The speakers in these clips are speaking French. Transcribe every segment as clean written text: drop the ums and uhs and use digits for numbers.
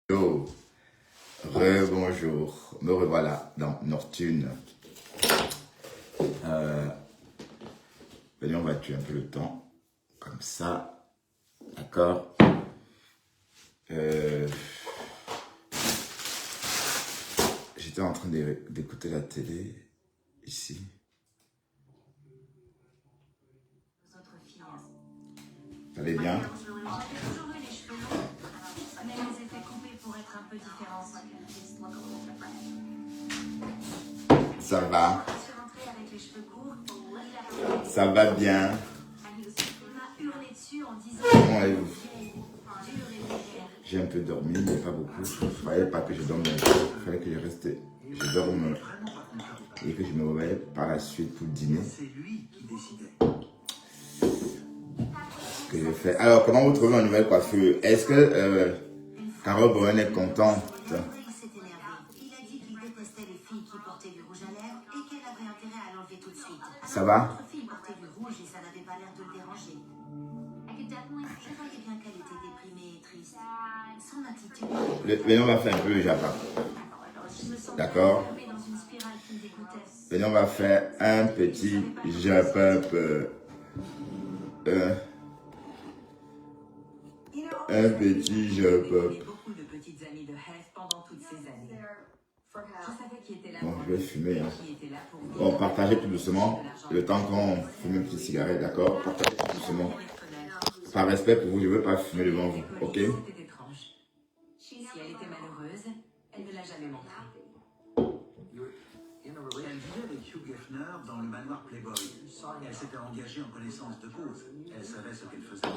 Yo, rebonjour, me revoilà dans Nortune. Venez, on va tuer un peu le temps, comme ça, d'accord. J'étais en train d'écouter la télé, ici. Ça allait bien? Ça va? Ça va bien? Comment allez-vous? J'ai un peu dormi, mais pas beaucoup. Il ne fallait pas que je dorme un peu. Il fallait que je dorme et que je me réveille par la suite pour le dîner. Que je fais. Alors, comment vous trouvez ma nouvelle coiffure? Est-ce que Carole Bowen est contente? Ça va? Venez, on va faire un peu le Japa. D'accord? Venez, on va faire un petit Japa. Un petit Japa. Bon, je vais fumer. Hein. Bon, partagez tout doucement. Le temps qu'on fume une petite cigarette, d'accord? Partagez tout doucement. Par respect pour vous, je ne veux pas fumer devant vous, ok? Si elle était malheureuse, elle ne l'a jamais montré. Elle vivait avec Hugh Hefner dans le manoir Playboy. Elle s'était engagée en connaissance de cause. Elle savait ce qu'elle faisait.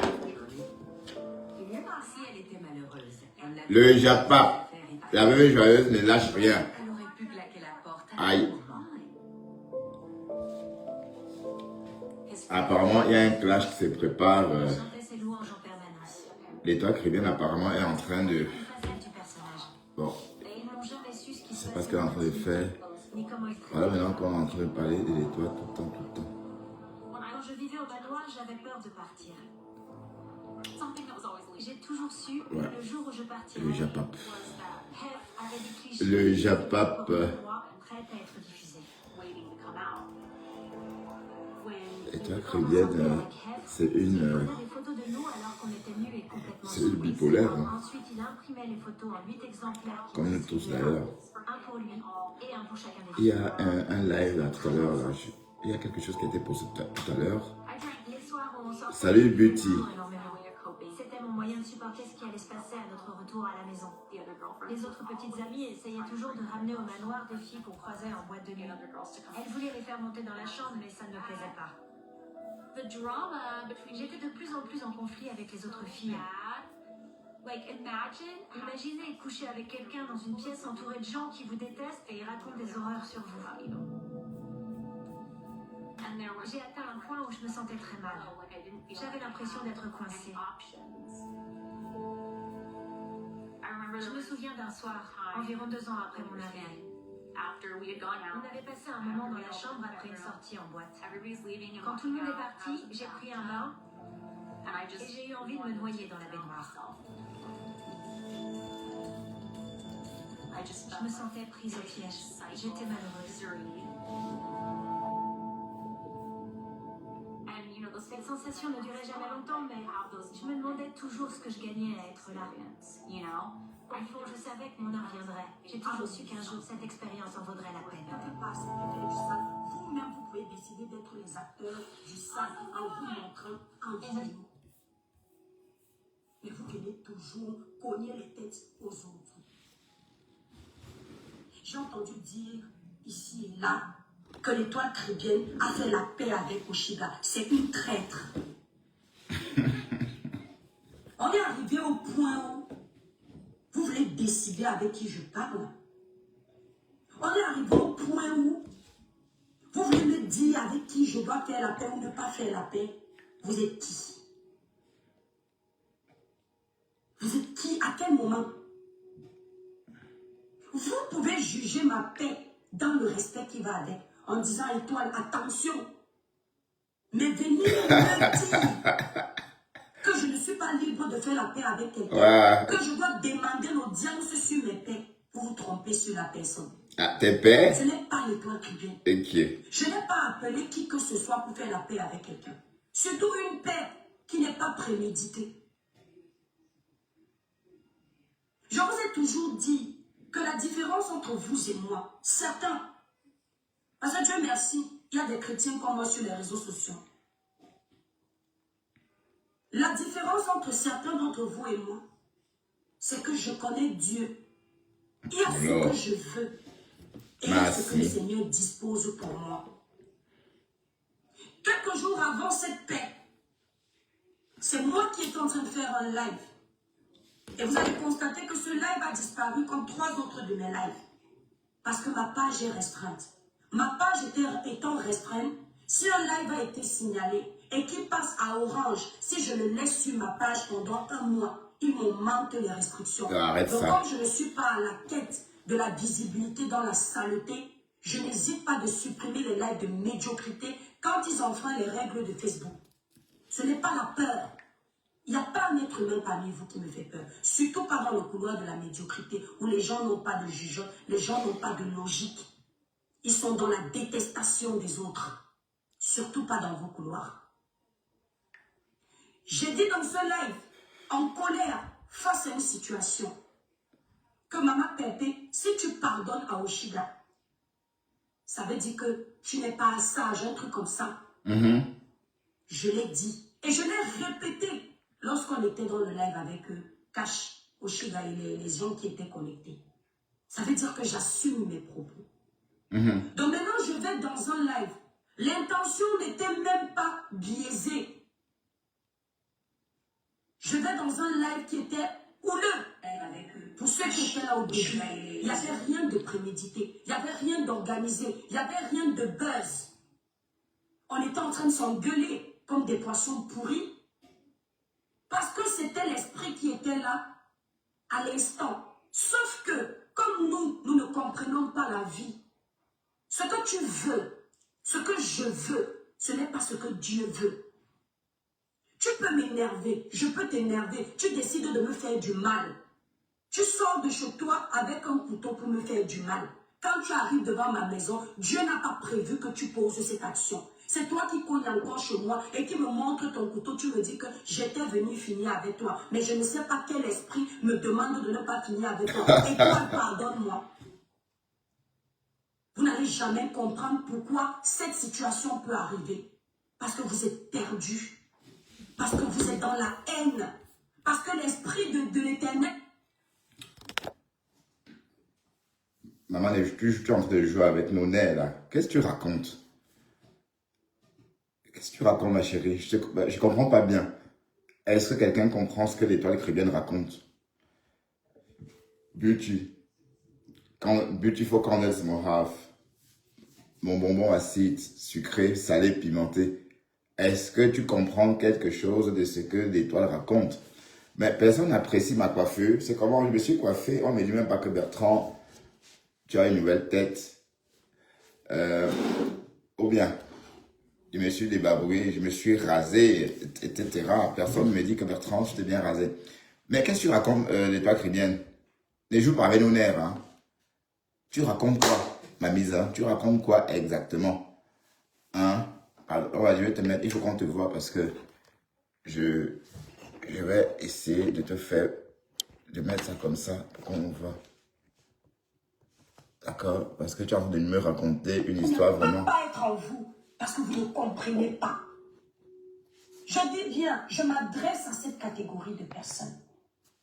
Si elle était malheureuse, elle n'avait Le Japa. La veuve joyeuse ne lâche rien. Elle aurait pu claquer la porte. Aïe. Apparemment, il y a un clash qui se prépare. L'État caribéen apparemment est en train de... Bon. C'est pas ce qu'elle est en train de faire. Voilà maintenant qu'on est en train de parler de l'État tout le temps, tout le temps. Quand je vivais au manoir, j'avais peur de partir. J'ai toujours su que le jour où je partirais, Le Japap. avait des clichés Le Japap. prêtes à être diffusés. L'État caribéen, c'est une... C'est une bipolaire. Hein. Ensuite, il imprimait les photos en 8 exemplaires. Comme nous tous d'ailleurs. Un pour lui et un pour chacun des Il y a un live là tout à l'heure. Il y a quelque chose qui a été posté tout à l'heure. Les soirs où on sortait, Salut Beauty. c'était mon moyen de supporter ce qui allait se passer à notre retour à la maison. Les autres petites amies essayaient toujours de ramener au manoir des filles qu'on croisait en boîte de nuit. Elles voulaient les faire monter dans la chambre, mais ça ne me plaisait pas. J'étais de plus en plus en conflit avec les autres filles. Imaginez coucher avec quelqu'un dans une pièce entourée de gens qui vous détestent et ils racontent des horreurs sur vous. J'ai atteint un point où je me sentais très mal. J'avais l'impression d'être coincée. Je me souviens d'un soir, environ 2 ans après mon arrivée. On avait passé un moment dans la chambre après une sortie en boîte. Quand tout le monde est parti, j'ai pris un bain et j'ai eu envie de me noyer dans la baignoire. Je me sentais prise au piège. J'étais malheureuse. Cette sensation ne durait jamais longtemps, mais je me demandais toujours ce que je gagnais à être là. Au fond, je savais que mon heure viendrait. J'ai toujours su qu'un jour, cette expérience en vaudrait la peine. Vous-même, vous pouvez décider d'être les acteurs du sale en vous montrant en vidéo. Mais vous venez toujours cogner les têtes aux autres. J'ai entendu dire ici et là que l'étoile caribéenne a fait la paix avec Oshiga. C'est une traître. On est arrivé au point où vous voulez décider avec qui je parle. On est arrivé au point où vous voulez me dire avec qui je dois faire la paix ou ne pas faire la paix. Vous êtes qui? Vous êtes qui? À quel moment? Vous pouvez juger ma paix dans le respect qui va avec, en disant étoile, attention. Mais venir me dire que que je ne suis pas libre de faire la paix avec quelqu'un, Ouais. que je dois demander l'audience sur mes paix pour vous tromper sur la personne. Ah, tes pères? Ce n'est pas l'étoile qui vient. Ok. Je n'ai pas appelé qui que ce soit pour faire la paix avec quelqu'un. Surtout une paix qui n'est pas préméditée. Je vous ai toujours dit que la différence entre vous et moi, certains, parce que Dieu merci, il y a des chrétiens comme moi sur les réseaux sociaux. La différence entre certains d'entre vous et moi, c'est que je connais Dieu. Il y a ce que je veux et il y a ce que le Seigneur dispose pour moi. Quelques jours avant cette paix, c'est moi qui étais en train de faire un live. Et vous allez constater que ce live a disparu comme 3 autres de mes lives. Parce que ma page est restreinte. Ma page étant restreinte, si un live a été signalé et qu'il passe à orange, si je le laisse sur ma page pendant 1 mois, il m'augmente les restrictions. Arrête Donc ça. comme je ne suis pas à la quête de la visibilité dans la saleté, je n'hésite pas de supprimer les lives de médiocrité quand ils enfreignent les règles de Facebook. Ce n'est pas la peur. Il n'y a pas un être humain parmi vous qui me fait peur. Surtout pas dans le couloir de la médiocrité où les gens n'ont pas de jugement, les gens n'ont pas de logique. Ils sont dans la détestation des autres. Surtout pas dans vos couloirs. J'ai dit dans ce live, en colère, face à une situation, que Maman Pépé, si tu pardonnes à Oshiga, ça veut dire que tu n'es pas sage, un truc comme ça. Je l'ai dit. Et je l'ai répété lorsqu'on était dans le live avec Cash, Oshiga et les gens qui étaient connectés. Ça veut dire que j'assume mes propos. Donc maintenant, je vais dans un live. L'intention n'était même pas biaisée. Je vais dans un live qui était houleux. Pour ceux qui étaient là au début, il n'y avait rien de prémédité. Il n'y avait rien d'organisé. Il n'y avait rien de buzz. On était en train de s'engueuler comme des poissons pourris. Parce que c'était l'esprit qui était là à l'instant. Sauf que, comme nous ne comprenons pas la vie, ce que tu veux, ce que je veux, ce n'est pas ce que Dieu veut. Tu peux m'énerver, je peux t'énerver, tu décides de me faire du mal. Tu sors de chez toi avec un couteau pour me faire du mal. Quand tu arrives devant ma maison, Dieu n'a pas prévu que tu poses cette action. C'est toi qui cognes encore chez moi et qui me montre ton couteau. Tu me dis que j'étais venu finir avec toi. Mais je ne sais pas quel esprit me demande de ne pas finir avec toi. Et toi, pardonne-moi. Vous n'allez jamais comprendre pourquoi cette situation peut arriver. Parce que vous êtes perdu. Parce que vous êtes dans la haine. Parce que l'esprit de l'Éternel... Maman, tu es en train de jouer avec nos nerfs là. Qu'est-ce que tu racontes? Qu'est-ce que tu racontes, ma chérie? Je comprends pas bien. Est-ce que quelqu'un comprend ce que l'étoile chrétienne raconte? Beauty. Beautiful corners mon half. Mon bonbon acide, sucré, salé, pimenté. Est-ce que tu comprends quelque chose de ce que l'étoile raconte? Mais personne n'apprécie ma coiffure. C'est comment je me suis coiffé. On ne me dit même pas que Bertrand, tu as une nouvelle tête. Ou bien, je me suis débarbouillé, je me suis rasé, etc. Personne ne me dit que Bertrand, tu t'es bien rasé. Mais qu'est-ce que tu racontes, l'étoile chrétienne? Les jours par nos nerfs, hein? Tu racontes quoi, ma mise? Hein? Tu racontes quoi exactement? Hein? Alors, je vais te mettre, il faut qu'on te voit parce que je vais essayer de te faire, de mettre ça comme ça pour qu'on voit. D'accord? Parce que tu es en train de me raconter une histoire vraiment... Vous ne pouvez pas être en vous parce que vous ne comprenez pas. Je dis bien, je m'adresse à cette catégorie de personnes.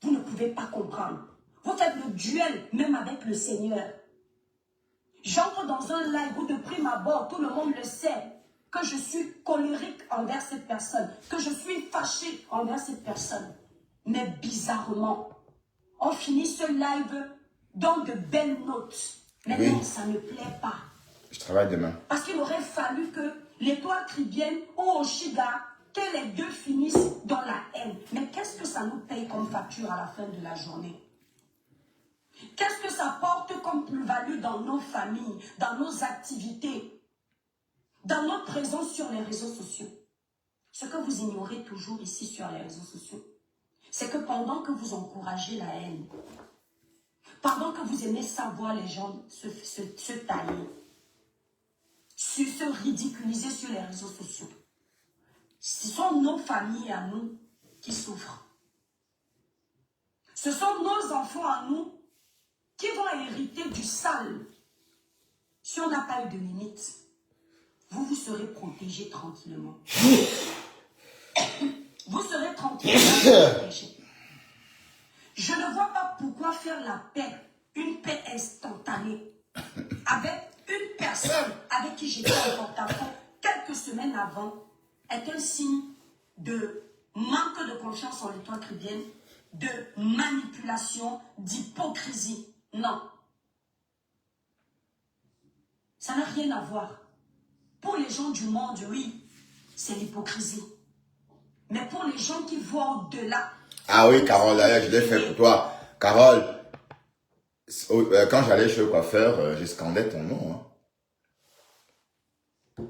Vous ne pouvez pas comprendre. Vous faites le duel même avec le Seigneur. J'entre dans un live où de prime abord, tout le monde le sait, que je suis colérique envers cette personne, que je suis fâché envers cette personne. Mais bizarrement, on finit ce live dans de belles notes. Mais oui. Non, ça ne plaît pas. Je travaille demain. Parce qu'il aurait fallu que l'étoile chrétienne ou Oshiga, que les deux finissent dans la haine. Mais qu'est-ce que ça nous paye comme facture à la fin de la journée? Qu'est-ce que ça porte comme plus-value dans nos familles, dans nos activités, dans notre présence sur les réseaux sociaux? Ce que vous ignorez toujours ici sur les réseaux sociaux, c'est que pendant que vous encouragez la haine, pendant que vous aimez savoir les gens se tailler, se ridiculiser sur les réseaux sociaux, ce sont nos familles à nous qui souffrent. Ce sont nos enfants à nous qui vont hériter du sale. Si on n'a pas eu de limite, vous serez protégés tranquillement. Vous serez tranquillement protégés. Je ne vois pas pourquoi faire la paix, une paix instantanée, avec une personne avec qui j'étais en porte-à-faux quelques semaines avant, est un signe de manque de confiance en l'étoile chrétienne, de manipulation, d'hypocrisie. Non. Ça n'a rien à voir. Pour les gens du monde, oui, c'est l'hypocrisie. Mais pour les gens qui voient au-delà... Ah oui, Carole, d'ailleurs, je l'ai fait pour toi. Carole, quand j'allais chez le coiffeur, je scandais ton nom. Hein.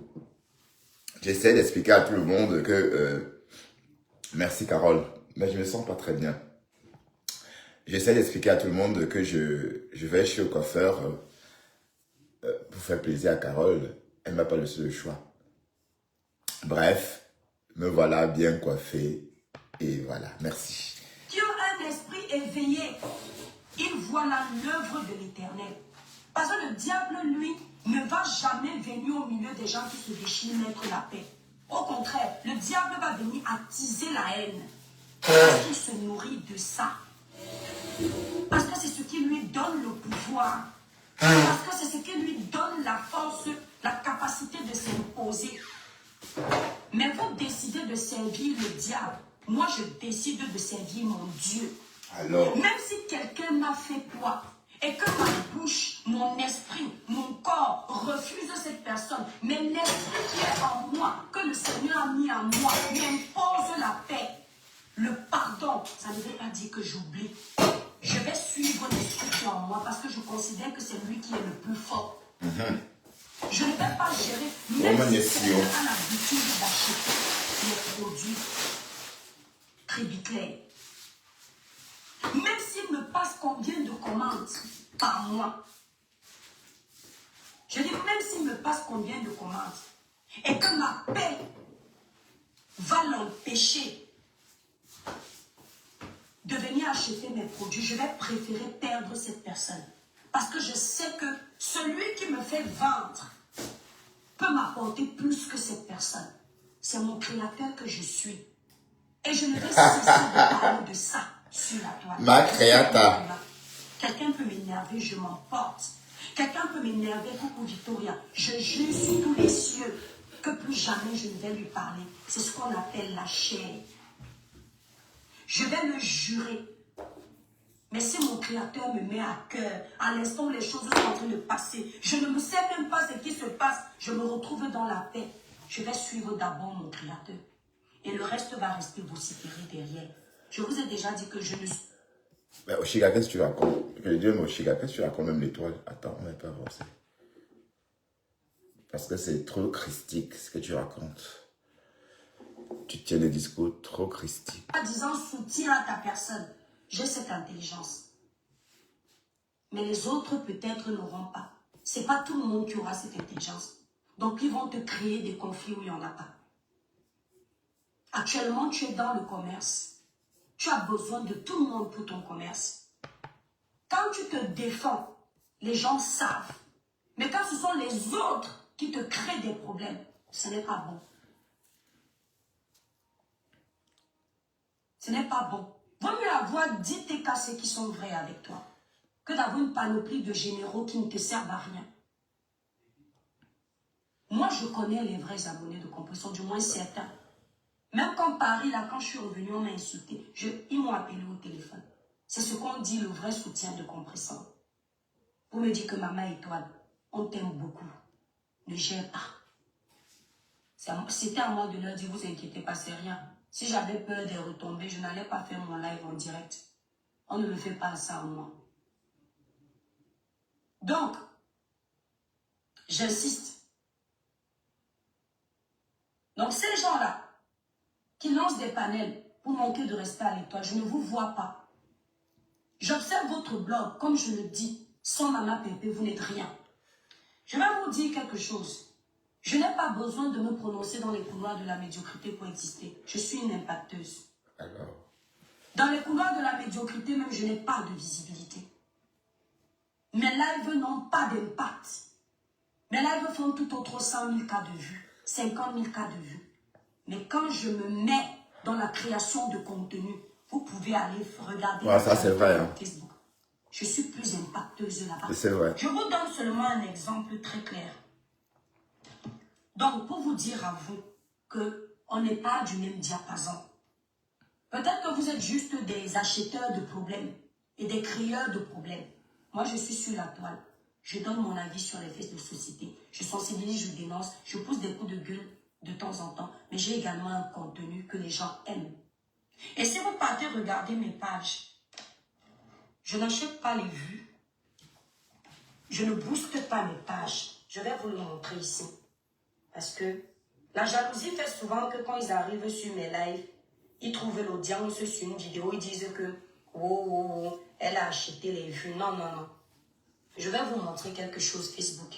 J'essaie d'expliquer à tout le monde que... merci, Carole, mais je me sens pas très bien. J'essaie d'expliquer à tout le monde que je vais chez le coiffeur pour faire plaisir à Carole. Elle m'a pas laissé le choix. Bref, me voilà bien coiffé. Et voilà, merci. Qui ont un esprit éveillé, ils voient l'œuvre de l'Éternel. Parce que le diable, lui, ne va jamais venir au milieu des gens qui se déchirent mettre la paix. Au contraire, le diable va venir attiser la haine. Parce qu'il se nourrit de ça. Parce que c'est ce qui lui donne le pouvoir. Parce que c'est ce qui lui donne la force, la capacité de s'imposer. Mais vous décidez de servir le diable. Moi, je décide de servir mon Dieu. Alors, même si quelqu'un m'a fait poids et que ma bouche, mon esprit, mon corps refuse cette personne, mais l'esprit qui est en moi, que le Seigneur a mis en moi, m'impose la paix, le pardon, ça ne veut pas dire que j'oublie. Je vais suivre l'esprit qui est en moi parce que je considère que c'est lui qui est le plus fort. Je ne vais pas gérer, même si quelqu'un a l'habitude d'acheter les produits Tribiclair. Même s'il me passe combien de commandes par mois. Je dis, même s'il me passe combien de commandes et que ma paix va l'empêcher de venir acheter mes produits, je vais préférer perdre cette personne. Parce que je sais que celui qui me fait vendre peut m'apporter plus que cette personne. C'est mon créateur que je suis. Et je ne vais cesser de parler de ça sur la toile. ma créata. Quelqu'un peut m'énerver, je m'emporte. Quelqu'un peut m'énerver, coucou Victoria. Je jure sur tous les cieux que plus jamais je ne vais lui parler. C'est ce qu'on appelle la chair. Je vais le jurer. Mais si mon créateur me met à cœur, à l'instant où les choses sont en train de passer, je ne me sais même pas ce qui se passe, je me retrouve dans la paix. Je vais suivre d'abord mon créateur. Et le reste va rester vociférer derrière. Je vous ai déjà dit que je ne suis... Mais Oshiga, qu'est-ce que tu racontes? Que Dieu, mais Oshiga, qu'est-ce que tu racontes même l'étoile? Attends, on va pas avancer. Parce que c'est trop christique ce que tu racontes. Tu tiens des discours trop christiques. En disant soutien à ta personne, j'ai cette intelligence. Mais les autres peut-être n'auront pas. C'est pas tout le monde qui aura cette intelligence. Donc ils vont te créer des conflits où il n'y en a pas. Actuellement, tu es dans le commerce. Tu as besoin de tout le monde pour ton commerce. Quand tu te défends, les gens savent. Mais quand ce sont les autres qui te créent des problèmes, ce n'est pas bon. Ce n'est pas bon. Vaut mieux avoir 10 TKC qui sont vrais avec toi que d'avoir une panoplie de généraux qui ne te servent à rien. Moi, je connais les vrais abonnés de compression, du moins certains. Même quand Paris, là, quand je suis revenue, on m'a insulté. Ils m'ont appelé au téléphone. C'est ce qu'on dit, le vrai soutien de compression. Vous me dites que maman étoile, on t'aime beaucoup. Ne gère pas. C'était à moi de leur dire, vous inquiétez pas, c'est rien. Si j'avais peur de retomber, je n'allais pas faire mon live en direct. On ne me fait pas ça à moi. Donc, j'insiste. Donc, ces gens-là, qui lancent des panels pour manquer de respect à l'étoile. Je ne vous vois pas. J'observe votre blog, comme je le dis, sans Maman Pépé, vous n'êtes rien. Je vais vous dire quelque chose. Je n'ai pas besoin de me prononcer dans les couloirs de la médiocrité pour exister. Je suis une impacteuse. Alors. Dans les couloirs de la médiocrité, même, je n'ai pas de visibilité. Mes lives n'ont pas d'impact. Mes lives font tout autre 100 000 cas de vue, 50 000 cas de vue. Mais quand je me mets dans la création de contenu, vous pouvez aller regarder Ça c'est vrai. Hein. Facebook. Je suis plus impacteuse là-bas. C'est vrai. Je vous donne seulement un exemple très clair. Donc, pour vous dire à vous qu'on n'est pas du même diapason. Peut-être que vous êtes juste des acheteurs de problèmes et des créeurs de problèmes. Moi, je suis sur la toile. Je donne mon avis sur les faits de société. Je sensibilise, je dénonce, je pousse des coups de gueule de temps en temps. Mais j'ai également un contenu que les gens aiment. Et si vous partez regarder mes pages, je n'achète pas les vues. Je ne booste pas mes pages. Je vais vous le montrer ici. Parce que la jalousie fait souvent que quand ils arrivent sur mes lives, ils trouvent l'audience sur une vidéo, ils disent que oh, elle a acheté les vues. Non, non, non. Je vais vous montrer quelque chose Facebook.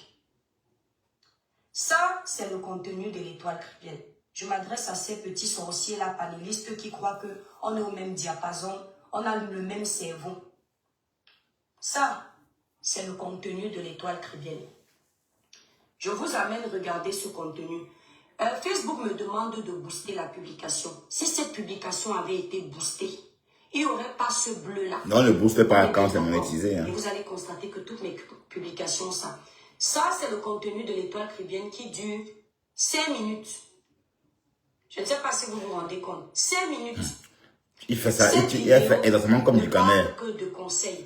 Ça, c'est le contenu de l'étoile Caribbean. Je m'adresse à ces petits sorciers là, panélistes qui croient qu'on est au même diapason, on a le même cerveau. Ça, c'est le contenu de l'étoile Caribbean. Je vous amène regarder ce contenu. Facebook me demande de booster la publication. Si cette publication avait été boostée, il n'y aurait pas ce bleu-là. Non, ne booste pas quand c'est monétisé. Hein. Et vous allez constater que toutes mes publications, ça. Ça, c'est le contenu de l'étoile Caribbean qui dure 5 minutes. Je ne sais pas si vous vous rendez compte. 5 minutes. Il fait ça, il fait exactement comme du camel. Que de conseils.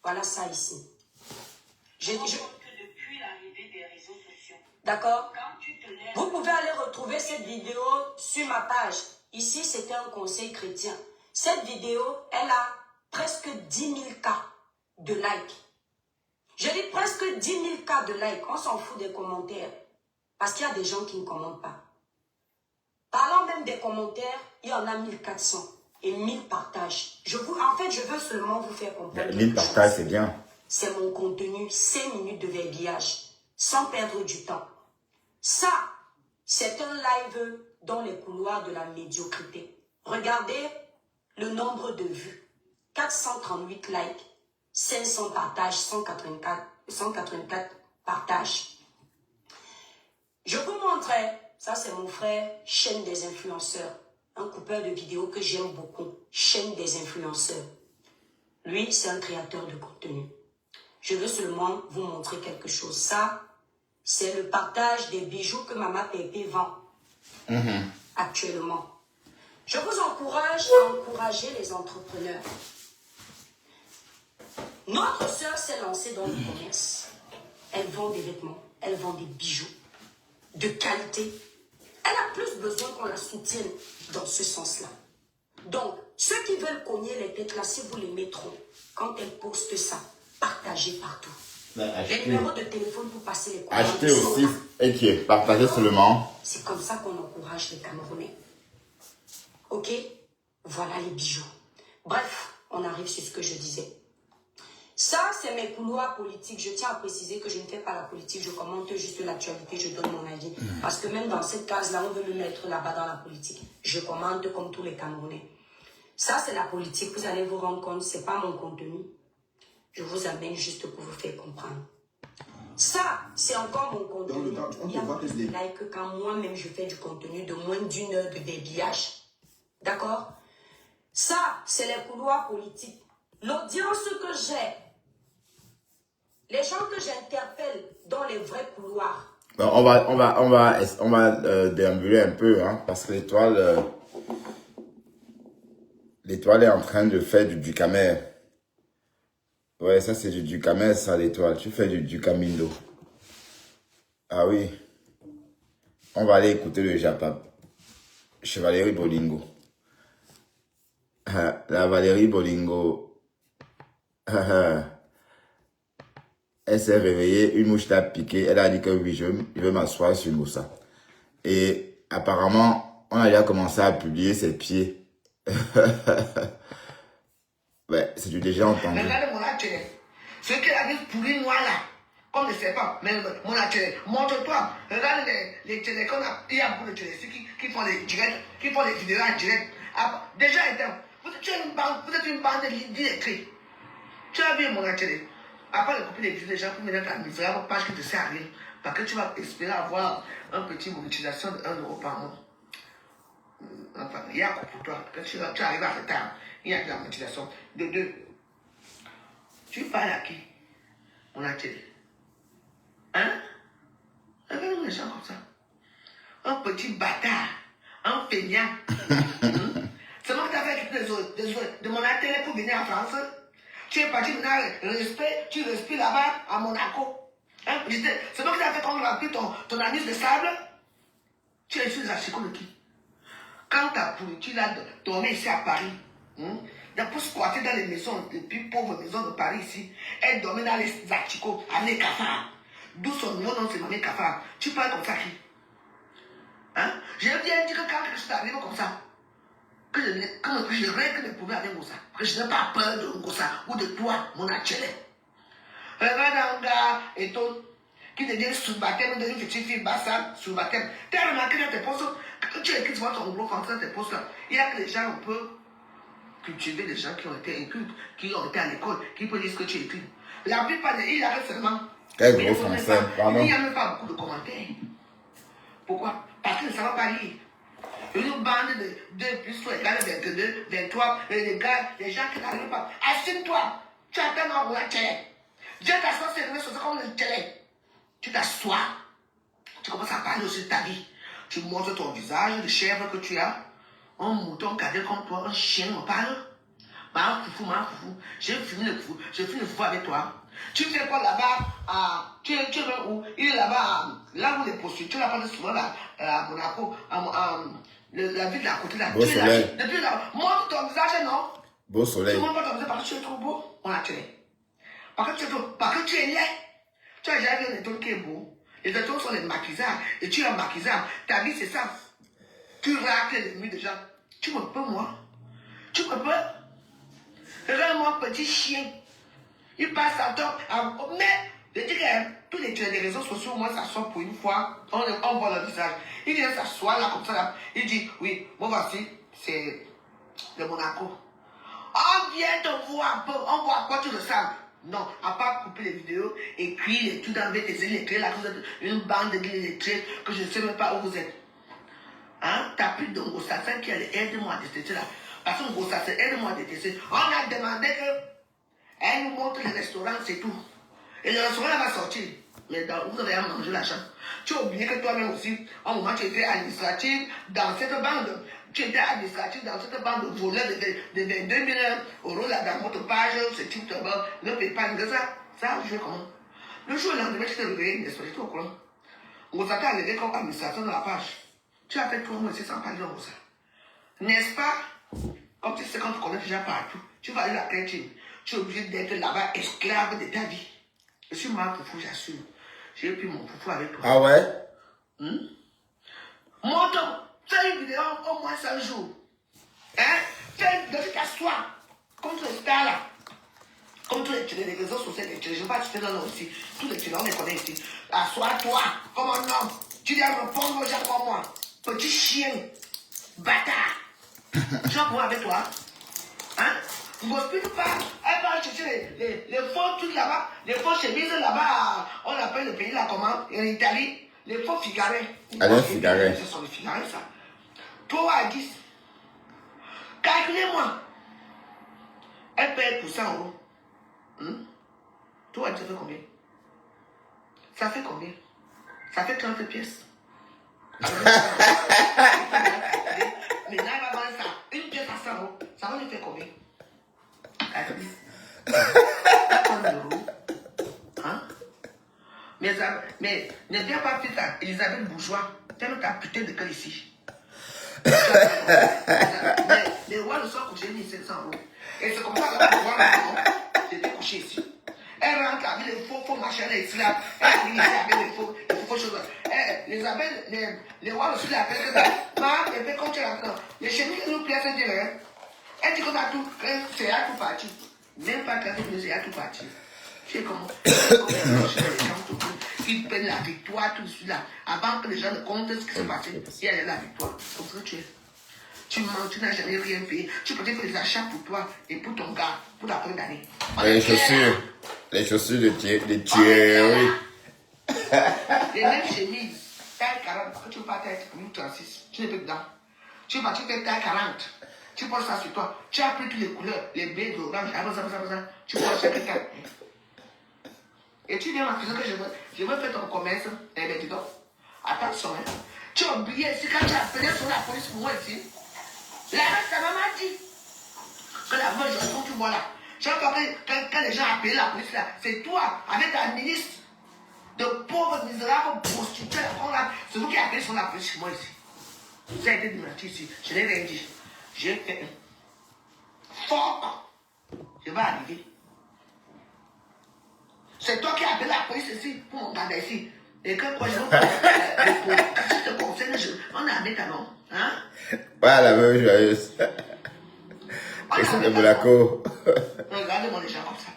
Voilà ça ici. D'accord? Vous pouvez aller retrouver cette vidéo sur ma page. Ici, c'était un conseil chrétien. Cette vidéo, elle a presque 10 000 cas de likes. Je dis presque 10 000 cas de likes. On s'en fout des commentaires. Parce qu'il y a des gens qui ne commentent pas. Parlant même des commentaires, il y en a 1400 et 1000 partages. En fait, je veux seulement vous faire comprendre. 1000 partages, c'est bien. C'est mon contenu, 5 minutes de verbiage, sans perdre du temps. Ça, c'est un live dans les couloirs de la médiocrité. Regardez le nombre de vues. 438 likes, 500 partages, 184 partages. Je vous montrerai, ça c'est mon frère, chaîne des influenceurs. Un coupeur de vidéos que j'aime beaucoup, chaîne des influenceurs. Lui, c'est un créateur de contenu. Je veux seulement vous montrer quelque chose. Ça, c'est le partage des bijoux que Maman Pépé vend actuellement. Je vous encourage à encourager les entrepreneurs. Notre sœur s'est lancée dans le commerce. Elle vend des vêtements, elle vend des bijoux de qualité. Elle a plus besoin qu'on la soutienne dans ce sens-là. Donc, ceux qui veulent cogner les têtes là, si vous les mettront, quand elle poste ça, partagez partout. Les numéros de téléphone pour passer les commandes. Achetez aussi et qui est partagé seulement. C'est comme ça qu'on encourage les Camerounais. Ok? Voilà les bijoux. Bref, on arrive sur ce que je disais. Ça, c'est mes couloirs politiques. Je tiens à préciser que je ne fais pas la politique. Je commente juste l'actualité. Je donne mon avis. Parce que même dans cette case-là, on veut me mettre là-bas dans la politique. Je commente comme tous les Camerounais. Ça, c'est la politique. Vous allez vous rendre compte, ce n'est pas mon contenu. Je vous amène juste pour vous faire comprendre. Ça, c'est encore mon contenu. Il y a plus de likes que quand moi-même je fais du contenu de moins d'1 heure de verbiage. D'accord? Ça, c'est les couloirs politiques. L'audience que j'ai, les gens que j'interpelle dans les vrais couloirs. Bon, on va déambuler un peu, hein, parce que l'étoile est en train de faire du camel. Ouais, ça c'est du camel, ça l'étoile. Tu fais du camindo. Ah oui. On va aller écouter le Japap. Chez Valérie Bolingo. La Valérie Bolingo. Elle s'est réveillée, une mouche l'a piqué. Elle a dit que oui, je veux m'asseoir sur Moussa. Et apparemment, on a déjà commencé à publier ses pieds. Ouais, c'est du déjà entendu. Regarde mon atelier. Ce qui arrive pourri noir là, comme le serpent, mais mon atelier, montre-toi. Regarde les télés qu'on a. Il y a beaucoup de télés qui font les directs, qui font les vidéos en direct. Déjà, tu es une bande d'illettrés. Tu as vu mon atelier. Après, le copier les vidéos des gens pour mettre ta misérable page qui te sert à rien. Parce que tu vas espérer avoir un petit monétisation de 1 euro par mois. Enfin, il y a quoi pour toi. Quand tu arrives à retard, il y a de la monétisation. De 2. Tu parles à qui? On a télé. Hein? Regarde les gens comme ça. Un petit bâtard. Un feignant. C'est moi qui t'ai fait de mon atelier pour venir en France. Tu es parti maintenant, tu respires là-bas à Monaco. Hein? C'est moi qui t'ai fait qu'on remplit ton anus de sable. Tu es sur les achicots de qui? Quand ta pourriture là dormait ici à Paris, pour squatter dans les maisons, les plus pauvres maisons de Paris ici, elle dormait dans les achicots, à mes cafards. D'où son nouveau nom, c'est Mamé Cafard. Tu parles comme ça qui? Hein? J'ai bien dit que quand quelque chose arrive comme ça, que je règle les problèmes avec Ngossa, que je n'ai pas peur de Ngossa ou de toi, mon atelier. Regarde un gars et tout, qui devient sous baptême d'une petite fille basse, sous baptême. Tu as remarqué dans tes postes, quand tu écris ton gros français dans tes postes, il y a que les gens, on peut cultiver les gens qui ont été incultes, qui ont été à l'école, qui peuvent dire ce que tu écris. La plupart des il y a seulement. Quel gros français, pardon. Il n'y a même pas beaucoup de commentaires. Pourquoi? Parce qu'ils ne savent pas lire. Une bande de 2 plus 3 égale 22, 23, les gens qui n'arrivent pas. Assume-toi. Tu attends dans la télé. Dieu t'a censé servir sur comme le télé. Tu t'assois. Tu commences à parler aussi de ta vie. Tu montres ton visage, de chèvre que tu as. Un mouton cadet comme toi, un chien me parle. Ma foufou. J'ai fini le foufou avec toi. Tu fais quoi là-bas? Tu es où? Il est là-bas, là où les prostituées, là-bas, souvent là, à Monaco, la ville d'à côté là. Beau soleil. Depuis là, montre ton visage, non? Beau soleil. Tu montres pas ton visage parce que tu es trop beau. On a tué. Parce que tu es laid. Tu as jamais vu un étonne qui est beau. Les étonnes sont les maquisards. Et tu es un maquisard. Ta vie, c'est ça. Tu racles les ennemis des gens. Tu me peux, moi? Tu me peux? Regarde-moi, petit chien. Il passe à temps. Mais, je dis que tous les réseaux sociaux, moi, ça sort pour une fois. On voit le visage. Il vient s'asseoir là, comme ça. Là. Il dit, oui, moi, voici, c'est de Monaco. On vient te voir un peu. On voit à quoi tu ressembles. Non, à part couper les vidéos, écrire les tout dans tes illettrés, là, vous êtes une bande d'illettrés que je ne sais même pas où vous êtes. Hein? T'as plus de Ngossa qui allait aide-moi à détester là. Parce que Ngossa, aide-moi à détester. On a demandé qu'elle nous montre les restaurants, c'est tout. Et le restaurant va sortir. Mais vous avez à manger l'argent. Tu as oublié que toi-même aussi, au moment où tu étais administratif dans cette bande, tu étais administratif dans cette bande de voleurs de 22 000 euros là dans votre page, ce type de bande, ne paye pas de ça. Ça, je fais comment? Le jour où le lendemain, tu t'es réveillé, n'est-ce pas? Tu es au courant. On s'attend à lever comme administration dans la page. Tu as fait 3 mois ici sans parler de ça. N'est-ce pas? Comme tu sais, quand tu connais déjà partout, tu vas aller à la créative. Tu es obligé d'être là-bas esclave de ta vie. Je suis mal foufou, j'assure. J'ai pris mon foufou avec toi. Ah ouais? Montre, fais une vidéo au moins 5 jours. Hein? Fais une vidéo, tu t'assois. Comme tous les stars là. Comme tous les réseaux sociaux, je ne sais pas si tu es là aussi. Tous les télés, on les connaît ici. Assois-toi comme un homme. Tu dois répondre aux gens comme moi. Petit chien. Bâtard. Je vais pouvoir avec toi. Hein? Vous ne pas. Elle va chercher les faux trucs là-bas, les faux chemises là-bas. On appelle le pays là comment? En Italie. Les faux figarets. Allez, figarets. Ce sont les figarets, ça. 3 à 10. Calculez-moi. Elle paye pour 100 euros. Toi, ça fait combien? Ça fait combien? Ça fait 30 pièces. Mais là, il va vendre ça. Une pièce à 100 euros. Ça va lui faire combien? 1 euro. Hein? Mais ne viens pas plus tard. Elisabeth Bourgeois. Fais-moi ta putain de cœur ici. Les rois ne sont couchés ni 500 euros. Et c'est comme ça que la pouvoir j'étais couché ici. Elle rentre avec les faux machins ici là. Elle arrive ici avec les faux beaucoup de choses. Les abeilles, les rois aussi l'appellent que ça. Maman, et puis quand tu es là, les chenilles nous plaisent à dire, hein. Elle dit qu'on a tout, c'est à tout parti. Même pas quand c'est à tout parti. Tu sais comment les gens qui prennent la victoire tout de suite là, avant que les gens ne comptent ce qui s'est passé, il y a la victoire. Comme ça tu es. Tu mens, tu n'as jamais rien payé. Tu peux faire des achats pour toi et pour ton gars, pour la fin d'année. Les chaussures de Thierry. Les mêmes chemises, taille 40, parce que tu ne veux pas taille 36, tu n'es pas dedans. Tu vas fais taille 40, tu poses ça sur toi. Tu as pris toutes les couleurs, les baies, l'orange, tu poses chaque taille. Et tu viens m'accuser que je veux faire ton commerce. Eh bien, dis donc, attention, hein. Tu as oublié ici quand tu as appelé sur la police pour moi ici. La reste, ta maman dit que la main, je tu vois là. Chaque fois quand les gens appellent la police là, c'est toi, avec ta ministre de pauvres misérables prostituées. C'est vous qui appelez sur la police chez moi ici. Ça a été démenti ici. Je n'ai rien dit. J'ai fait un fuck. Je vais arriver. C'est toi qui appelles la police ici pour mon gars ici. Et que quoi, je si je te conseille, on a mis ta nom. Hein? Ouais, la même joyeuse. Et c'est de Monaco. Regardez-moi les gens comme ça.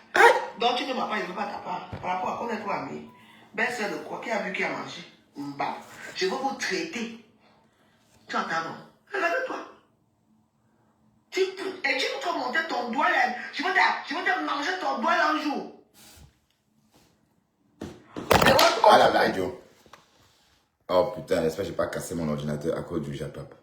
Donc tu ne m'as pas, je ne veux pas ta part. Par rapport à quoi on est toi ami. Ben c'est de quoi? Qui a vu qui a mangé? Bah, je veux vous traiter. Tu entends non? Regarde-toi. Et tu veux te monter ton doigt là. Je veux te manger ton doigt là un jour. Ah la blague, Joe. Oh putain, j'espère que j'ai pas cassé mon ordinateur à cause du Japap.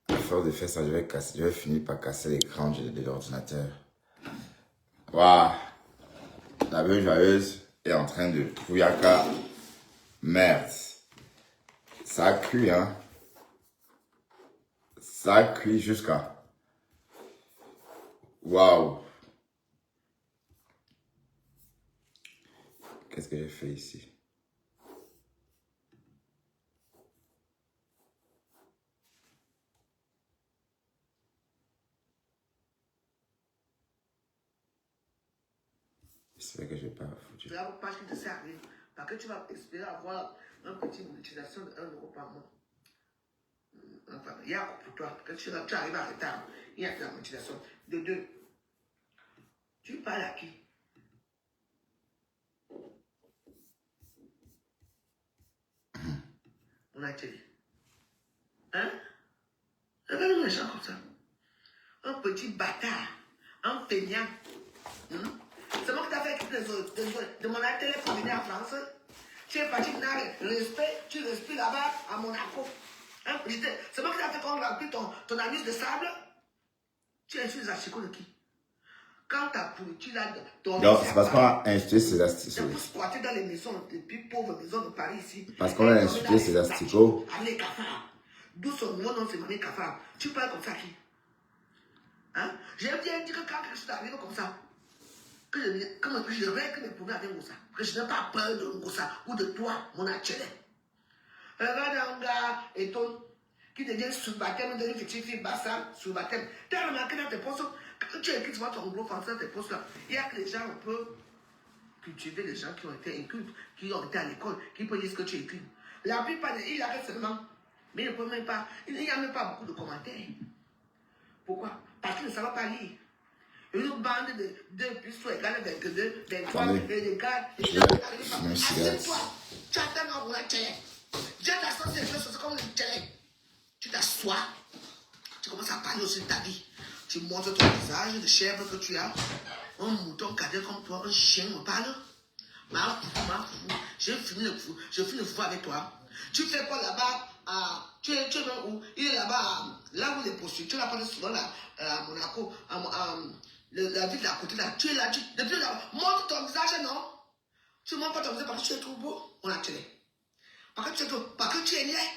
À force de faire ça, je vais finir par casser l'écran de l'ordinateur. Waouh. La veuve joyeuse est en train de Kouyaka. Merde. Ça a cuit, hein. Ça a cuit jusqu'à... Waouh. Qu'est-ce que j'ai fait ici? J'espère que je n'ai pas foutu. Tu n'as pas ce qui te sert à rien. Parce que tu vas espérer avoir un petit bout d'utilisation de 1 euro par mois. Enfin, il y a pour toi. Quand tu arrives en retard, il y a de la motivation. De 2. Tu parles à qui? On a télé. Hein? Regarde les gens comme ça. Un petit bâtard. Un feignant. C'est moi qui t'ai fait quitter de mon atelier pour venir en France. Tu es parti dans le respect. Tu respires là-bas à Monaco. Hein? C'est moi qui t'ai fait remplir ton anus de sable. Tu es sur les achicots de qui? Quand ta pourriture là, non, c'est parce qu'on a institué ces asticots. C'est pour squatter dans les maisons, les plus pauvres maisons de Paris ici. Parce qu'on a institué ces asticots. Avec les cafards. D'où son nom, c'est Mamie Cafard. Tu parles comme ça à qui? Hein? J'ai bien dit que quand quelque chose arrive comme ça, que je règle mes problèmes avec Moussa. Que je n'ai pas peur de Moussa ou de toi, mon atelier. Regarde un gars étonné qui devient sous baptême, devient petite fille basse sous baptême. Tu as remarqué dans tes postes, quand tu écris souvent ton gros français dans tes postes là, il y a que les gens un peu cultivés, les gens qui ont été incultes, qui ont été à l'école, qui peuvent dire ce que tu écris. La plupart, ils arrêtent seulement. Mais il ne peut même pas, il n'y a même pas beaucoup de commentaires. Pourquoi? Parce qu'ils ne savent pas lire. Une bande de 2 plus 3 égale 22, 23, et les gars, assieds-toi. Tu attends dans mon atelier. J'ai la sens des choses comme le télé. Tu t'assois. Tu commences à parler aussi de ta vie. Tu montres ton visage de chèvre que tu as. Un mouton cadet comme toi, un chien me parle. Ma fou. J'ai fini le fou avec toi. Tu fais quoi là-bas? Tu es où? Il est là-bas, là où les prostituées, là, pas souvent là, à Monaco, la ville d'à côté là. Tu es là, depuis là, montre ton visage, non? Tu montres pas ton visage parce que tu es trop beau, on a tué. Parce que tu es laid.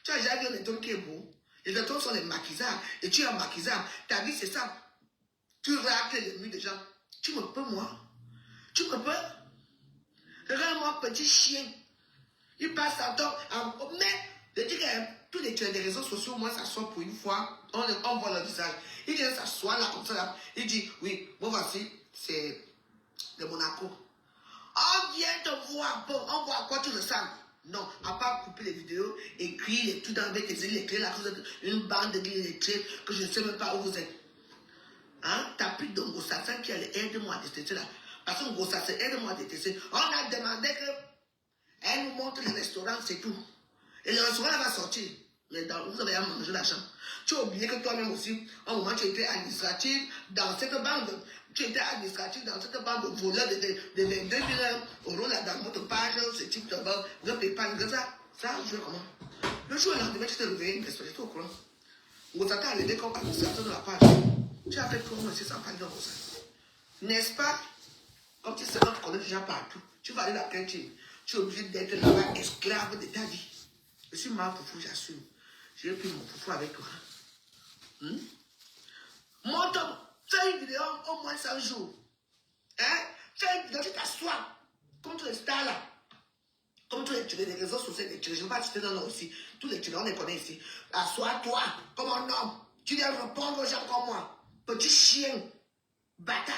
Tu as déjà vu un étonne qui est beau. Les étonnes sont les maquisables. Et tu es un maquisable. Ta vie, c'est ça. Tu racles les murs des gens. Tu me peux, moi? Tu me peux? Regarde-moi, petit chien. Il passe à temps. Mais, je dis que tous les réseaux sociaux, moi, ça sort pour une fois. On voit le visage. Il vient s'asseoir là, comme ça, là. Il dit, oui, moi, voici. c'est de Monaco. On vient te voir, bon, on voit à quoi tu ressembles. Non, à part couper les vidéos, écrire et tout dans avec les clés, là, vous êtes une bande de lettrés que je ne sais même pas où vous êtes. Hein? T'as plus de Ngossassin qui allait aide-moi à détester là. Parce que Ngossassin aide-moi à détester. On a demandé qu'elle nous montre le restaurant, c'est tout. Et le restaurant là va sortir. Mais vous avez à manger la chambre. Tu as oublié que toi-même aussi, à un moment, tu étais administratif dans cette bande. Tu étais administratif dans cette bande de voleurs de 22 000 euros là dans votre page, ce type de bande, de PayPal, que ça. Ça a joué comment? Le jour où lendemain, tu t'es réveillé, mais c'est au courant. Vous avez arrivé comme administrateur de la page. Tu as fait comment c'est sans parler de ça? N'est-ce pas? Comme tu sais, on te connaît déjà partout. Tu vas aller à la cantine. Tu es obligé d'être là-bas esclave de ta vie. Je suis mal foufou, j'assume. J'ai pris mon foufou avec toi. Monte, fais une vidéo au moins 100 jours. Hein? Fais une vidéo, tu t'assois. Comme tous les stars là. Comme tous les réseaux sociaux, je ne vais pas citer dans là aussi. Tous les tireurs, on les connaît ici. Assois-toi comme un homme. Tu viens répondre aux gens comme moi. Petit chien. Bâtard.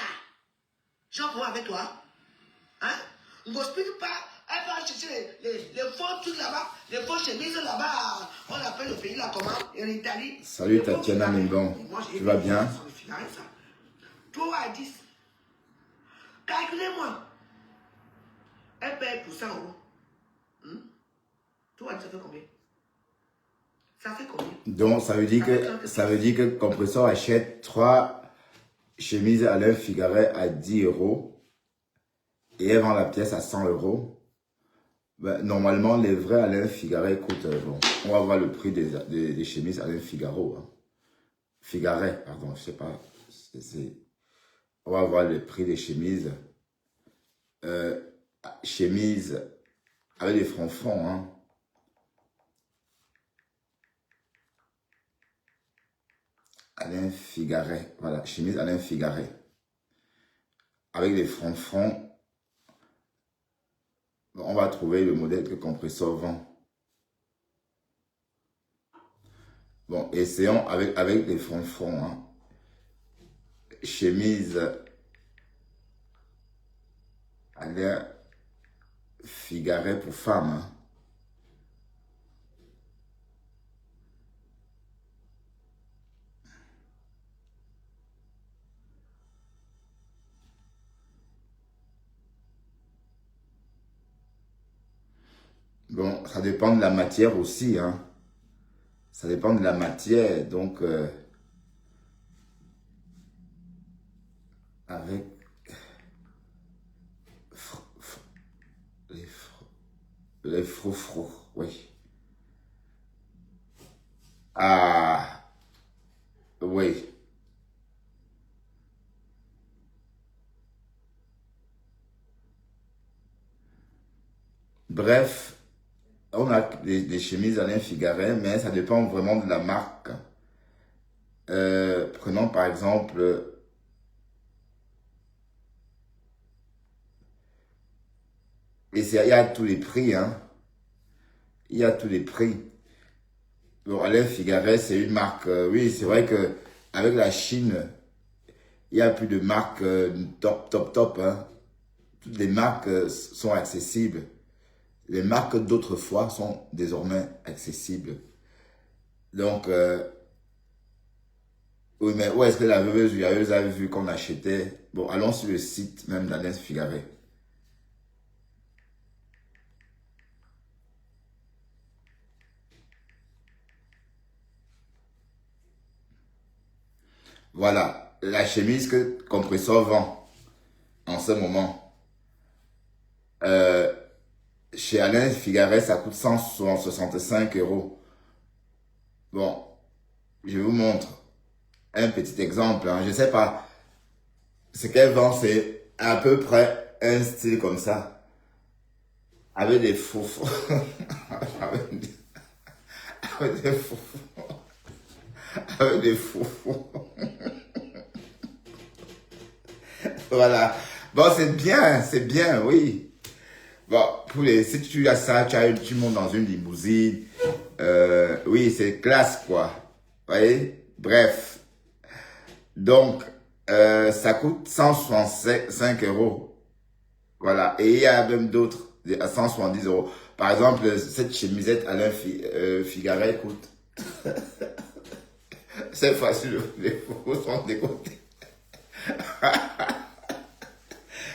J'en prends avec toi. Hein? Ne m'explique pas. Elle va chercher les faux trucs là-bas, les faux chemises là-bas. On appelle le pays là comment? En Italie. Salut Tatiana Mindon. Tu vas bien? Toi à 10. Calculez-moi. Elle paye pour 100 euros. Toi, ça fait combien? Ça fait combien? Donc ça veut dire que Compressor achète 3 chemises Alain Figaret à 10 euros et elle vend la pièce à 100 euros. Ben, normalement, les vrais Alain Figaret coûtent... bon, on va voir le prix des chemises Alain Figaro. Hein. Figaret, pardon, je sais pas. On va voir le prix des chemises. Chemises avec des fronfons. Hein. Alain Figaret. Voilà, chemise Alain Figaret. Avec des fronfons. On va trouver le modèle que Compressor vend. Bon, essayons avec des fronfons. Hein. Chemise Alain Figaret pour femmes. Hein. Bon, ça dépend de la matière aussi, hein. Ça dépend de la matière, donc avec les froufrous, oui. Ah, oui. Bref. On a des chemises Alain Figaret, mais ça dépend vraiment de la marque. Prenons par exemple... Et il y a tous les prix, hein. Il y a tous les prix. Bon, Alain Figaret, c'est une marque... oui, c'est vrai que avec la Chine, il y a plus de marques top, hein. Toutes les marques sont accessibles. Les marques d'autrefois sont désormais accessibles. Donc, oui, mais où est-ce que la veuve a vu qu'on achetait? Bon, allons sur le site même d'Alain Figaret. Voilà, la chemise que Compressor vend en ce moment. Chez Alain Figaret, ça coûte 165 euros. Bon, je vous montre un petit exemple. Hein. Je ne sais pas. Ce qu'elle vend, c'est à peu près un style comme ça. Avec des foufous. avec des foufous. Avec des foufous. Voilà. Bon, c'est bien, oui. Bon, si tu as ça, tu montes dans une limousine. Oui, c'est classe, quoi. Vous voyez? Bref. Donc, Ça coûte 165 euros. Voilà. Et il y a même d'autres à 170 euros. Par exemple, cette chemisette Alain Figaret coûte. Cette fois-ci, les photos sont décomptées.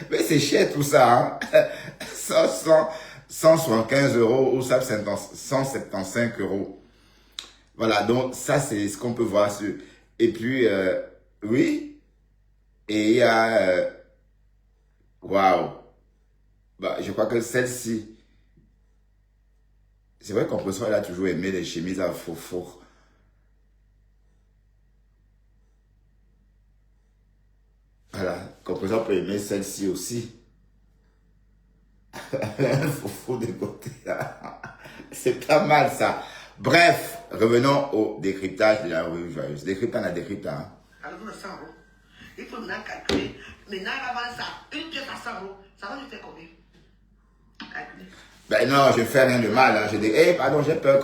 Mais c'est cher tout ça, hein. 175 euros ou 175 euros. Voilà, donc ça c'est ce qu'on peut voir sur. Et puis, oui, et il y a, waouh, bah, je crois que celle-ci, c'est vrai qu'on peut elle a toujours aimé les chemises à faux. Voilà, Composant peut aimer celle-ci aussi. Faux de côté. C'est pas mal ça. Bref, revenons au décryptage de la revue joyeuse. Décryptant la décryptant. Hein. Alors, vous le 100 euros. Il faut maintenant calculer. Maintenant, avant ça, une pièce à 100 euros, ça va nous faire combien? Calculer. Ben non, je ne fais rien de mal. Hein. Je dis, pardon, j'ai peur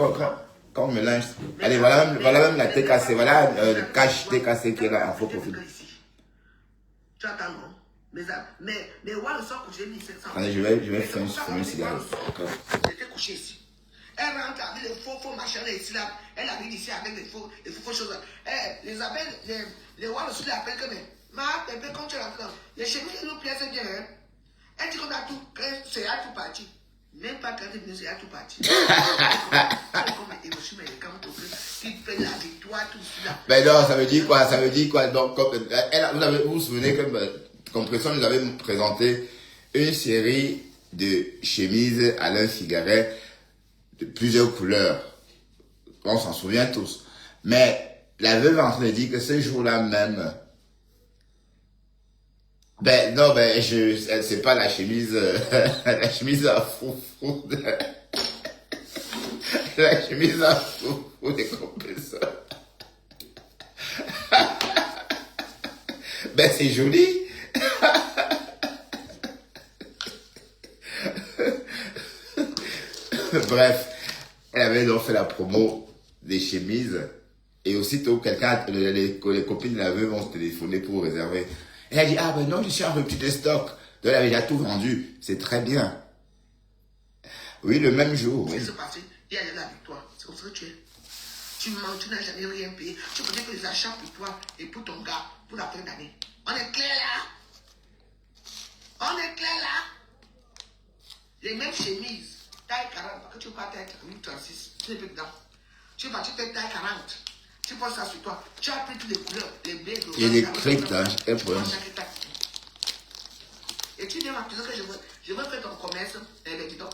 qu'on me lynche. Allez, voilà même la TKC. Voilà le cache TKC qui est là en faux profil. Tu attends, non? Mais ouais, le sort couché 1700. Allez, je vais faire une cigarette. J'étais couché ici. Elle rentre avec les faux machins ici là. Elle arrive ici avec les faux choses. Les appels, les rois aussi l'appellent que mais quand tu rentres là, les chemises nous plaisent bien. Hein? Elle dit qu'on a tout, c'est à tout parti. Même pas quand elle dit c'est à tout parti. Mais non, ça veut dire quoi? Ça veut dire quoi? Donc, vous vous souvenez que Compression nous avait présenté une série de chemises Alain Figaret de plusieurs couleurs. On s'en souvient tous. Mais la veuve est en train de dire que ce jour-là même, c'est pas la chemise, la chemise à fou. La chemise à fou des compresseurs. C'est joli. Bref, elle avait donc fait la promo des chemises et aussitôt les copines de la veuve vont se téléphoner pour réserver. Elle a dit, ah ben non, je suis en rupture de stock. Donc elle avait déjà tout vendu. C'est très bien. Oui, le même jour. Oui. C'est passé. Il y a la victoire. C'est comme ça que tu es. Tu mens, tu n'as jamais rien payé. Tu peux dire que les achats pour toi et pour ton gars, pour la fin d'année. On est clair là? On est clair là? Les mêmes chemises. Taille 40, parce que tu pas taille 36, tu n'es plus dedans. Tu es parti taille 40. Tu poses ça sur toi. Tu as pris toutes les couleurs, les bleus, les il y a des cryptes, hein, et tu viens m'accuser que je veux faire ton commerce. Dis donc,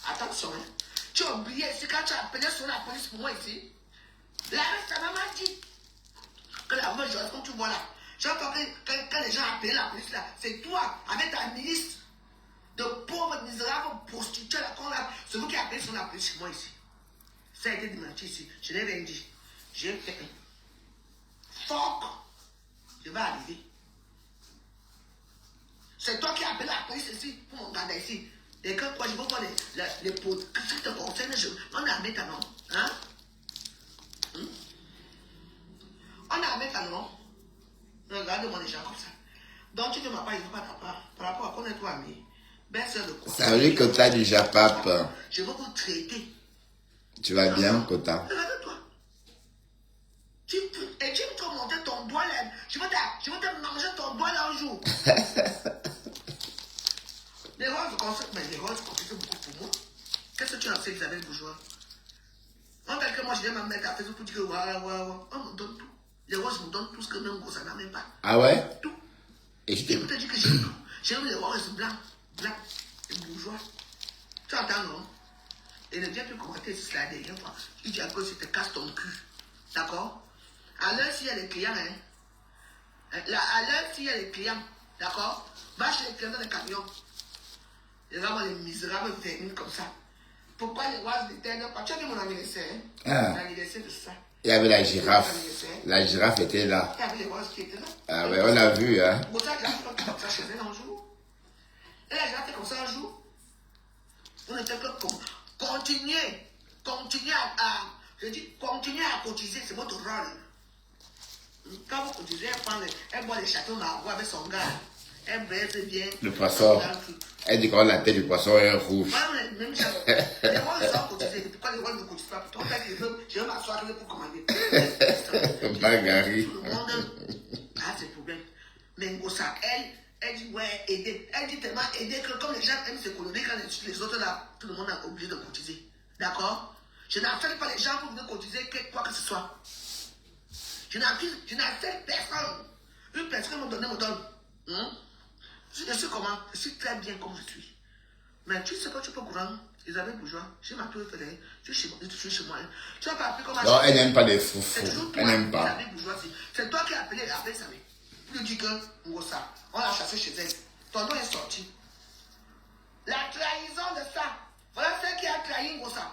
attention, hein. Tu as oublié, c'est quand tu as appelé sur la police pour moi ici. La reste, ça m'a dit que la vraie chose, comme tu vois là, j'entends que quand les gens appellent la police là, c'est toi, avec ta ministre de pauvres, misérables, prostituées là, c'est vous qui appelez sur la police chez moi ici. Ça a été démenti ici. Je n'ai rien dit. J'ai fait un fuck. Je vais arriver. C'est toi qui appelles la police ici pour mon gars ici. Et quand quoi, je veux voir les potes qui te concernent, on a mis ta nom. Hein? On a mis ta nom. Regarde-moi les gens comme ça. Donc tu ne m'as pas dit pas ta part. Par rapport à connaître-toi, ami. Ben, c'est de quoi? Ça veut dire que tu as déjà pape. Je veux vous traiter. Tu vas bien, Kota? Regarde-toi. Et tu me fais monter ton doigt là. Je vais te manger ton doigt là un jour. Les roses mais les roses c'est beaucoup pour moi. Qu'est-ce que tu en sais, Isabelle Bourgeois? En tant que moi, je viens me mettre à Facebook pour dire que waouh, on me donne tout. Les roses me donnent tout ce que même ça n'a même pas. Ah ouais? Tout. Et je peux te dire que j'aime tout. J'aime les roses blancs et bourgeois. Tu entends, non? Et ne viens plus commenter si c'est la dernière fois. Il dit à cause que tu te casses ton cul. D'accord? À l'heure, s'il y a les clients, hein? À l'heure, s'il y a les clients, d'accord? Va chez les clients dans les camions. Les misérables terminent comme ça. Pourquoi les rois d'éternel? Tu as vu mon anniversaire, hein? Ah. L'anniversaire de ça. Il y avait la girafe. La girafe était là. Il y avait les rois qui étaient là. Ah ouais, on a vu, hein? Bon, ça, la girafe fait comme ça chez elle un jour. Et la girafe fait comme ça un jour. On ne fait que continuer à, je dis, continuer à cotiser, c'est votre rôle. Quand vous cotisez, elle boit les châteaux marrons avec son gars. Elle baisse bien. Le poisson. Elle dit quand la tête du poisson est rouge. Même chose. Les gens sont cotisés. Pourquoi les gens ne cotisent pas? Pourquoi je vais m'asseoir pour commander. Marguerite. Tout le monde a ses problèmes. Mais Ngossa, elle dit ouais, aider. Elle dit tellement aider que comme les gens aiment se coloniser, quand les autres là, tout le monde est obligé de cotiser. D'accord? Je n'appelle pas les gens pour venir cotiser quoi que ce soit. Je n'appelle personne. Une personne me donne. Je suis comment? Je suis très bien comme je suis. Mais tu sais pas, tu peux courir. Isabelle Bourgeois, j'ai ma tour fédérée. Je suis chez moi. Tu n'as pas appris comment. Non, elle n'aime pas les foufous. Elle n'aime pas. C'est toi qui as appelé Abbé Samé. Pour lui dire que Ngossa, on l'a chassé chez elle. Ton nom est sorti. La trahison de ça. Voilà celle qui a trahi Ngossa.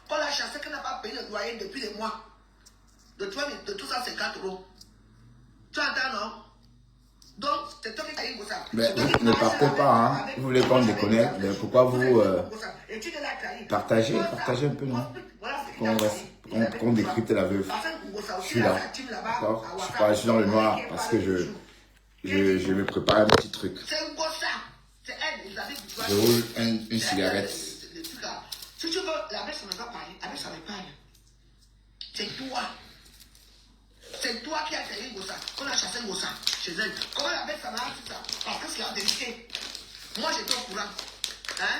Qu'on l'a chassé, qu'elle n'a pas payé le loyer depuis des mois. De 250 €. Tu entends, non? Donc, c'est toi qui as eu Ngossa. Mais ne partez pas, hein. Vous voulez qu'on déconnecte, mais pourquoi vous partagez un peu, non? Qu'on décrypte la veuve. Je suis là, d'accord? Je suis dans le noir parce que je me prépare un petit truc. C'est Ngossa. C'est elle, Isabelle Bourgeois. Je roule une cigarette. Si tu veux, la bête, ça ne va pas parler. La bête, ça ne parle. C'est toi. C'est toi qui as créé Ngossa. On a chassé Ngossa chez elle. Comment la bête, ça m'a dit ça? Parce que c'est la vérité. Moi, j'étais au courant. Hein?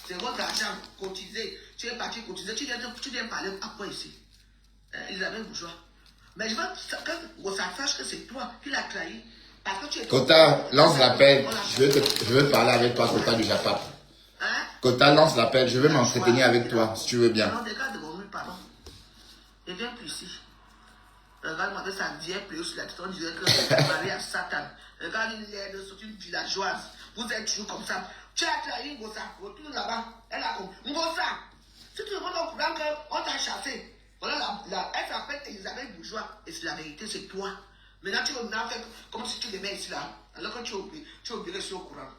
C'est votre argent cotisé. Tu es parti cotiser. Tu viens parler à quoi ici? Isabelle Bourgeois. Mais je veux que Ngossa sache que c'est toi qui l'as trahi. Parce que tu es. Kota, lance l'appel. Je veux parler avec toi, Kota du Japap. Hein? Kota, lance l'appel. Je veux m'entretenir avec toi, si tu veux bien. Non, regarde de mon mur, pardon. Et viens plus ici. Regarde-moi que ça dit plus sur la tête. On dirait que c'est marié à Satan. Regarde une laide, c'est une villageoise. Vous êtes toujours comme ça. Tu as trahi Ngossa. Retourne là-bas. Elle a compris. Ngossa, si tout le monde est au courant qu'on t'a chassé. Voilà, elle s'appelle Elisabeth Bourgeois. Et c'est la vérité, c'est toi. Maintenant, tu veux maintenant faire comme si tu les mets ici là. Alors que tu es obligé de au courant.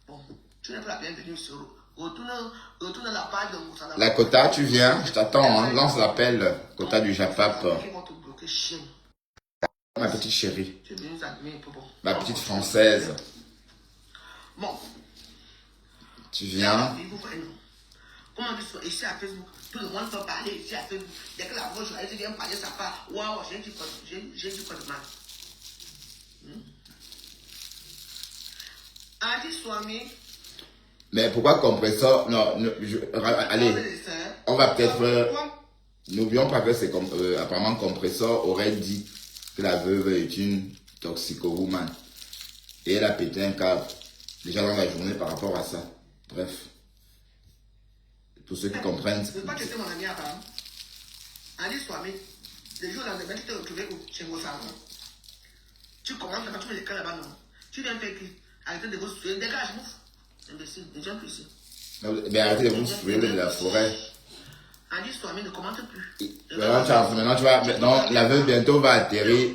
Bon, tu n'es pas la bienvenue sur eux. Retourne la page de Ngossa. La Kota, tu viens, je t'attends, hein. Lance l'appel, Kota du Japap. Ma petite chérie. Ma petite française. Bon. Tu viens. Comment on dit ici à Facebook, tout le monde peut parler ici à Facebook. Dès que la voix journaliste vient parler, ça part. Waouh, j'ai dit quoi de mal. Adi Swami. Mais pourquoi compresseur? Non, allez, on va peut-être. N'oublions pas que c'est comme. Apparemment, compresseur aurait dit que la veuve est une toxico-woman. Et elle a pété un câble. Déjà dans la journée par rapport à ça. Bref. Pour ceux qui comprennent. Je ne veux pas que tu mon ami apparemment. Adi Swami, les jours dans le tu t'es retrouvé chez Ngossa, non? Tu commences là-bas, tu mets les cas là-bas, non? Tu viens faire qui? Arrêtez de vous souiller. Dégage, mouf. Imbécile, ne viens plus ici. Mais arrêtez de vous souiller de la forêt. Adi Swami ne commente plus. Maintenant, tu vas. Non, la veuve bientôt va atterrir.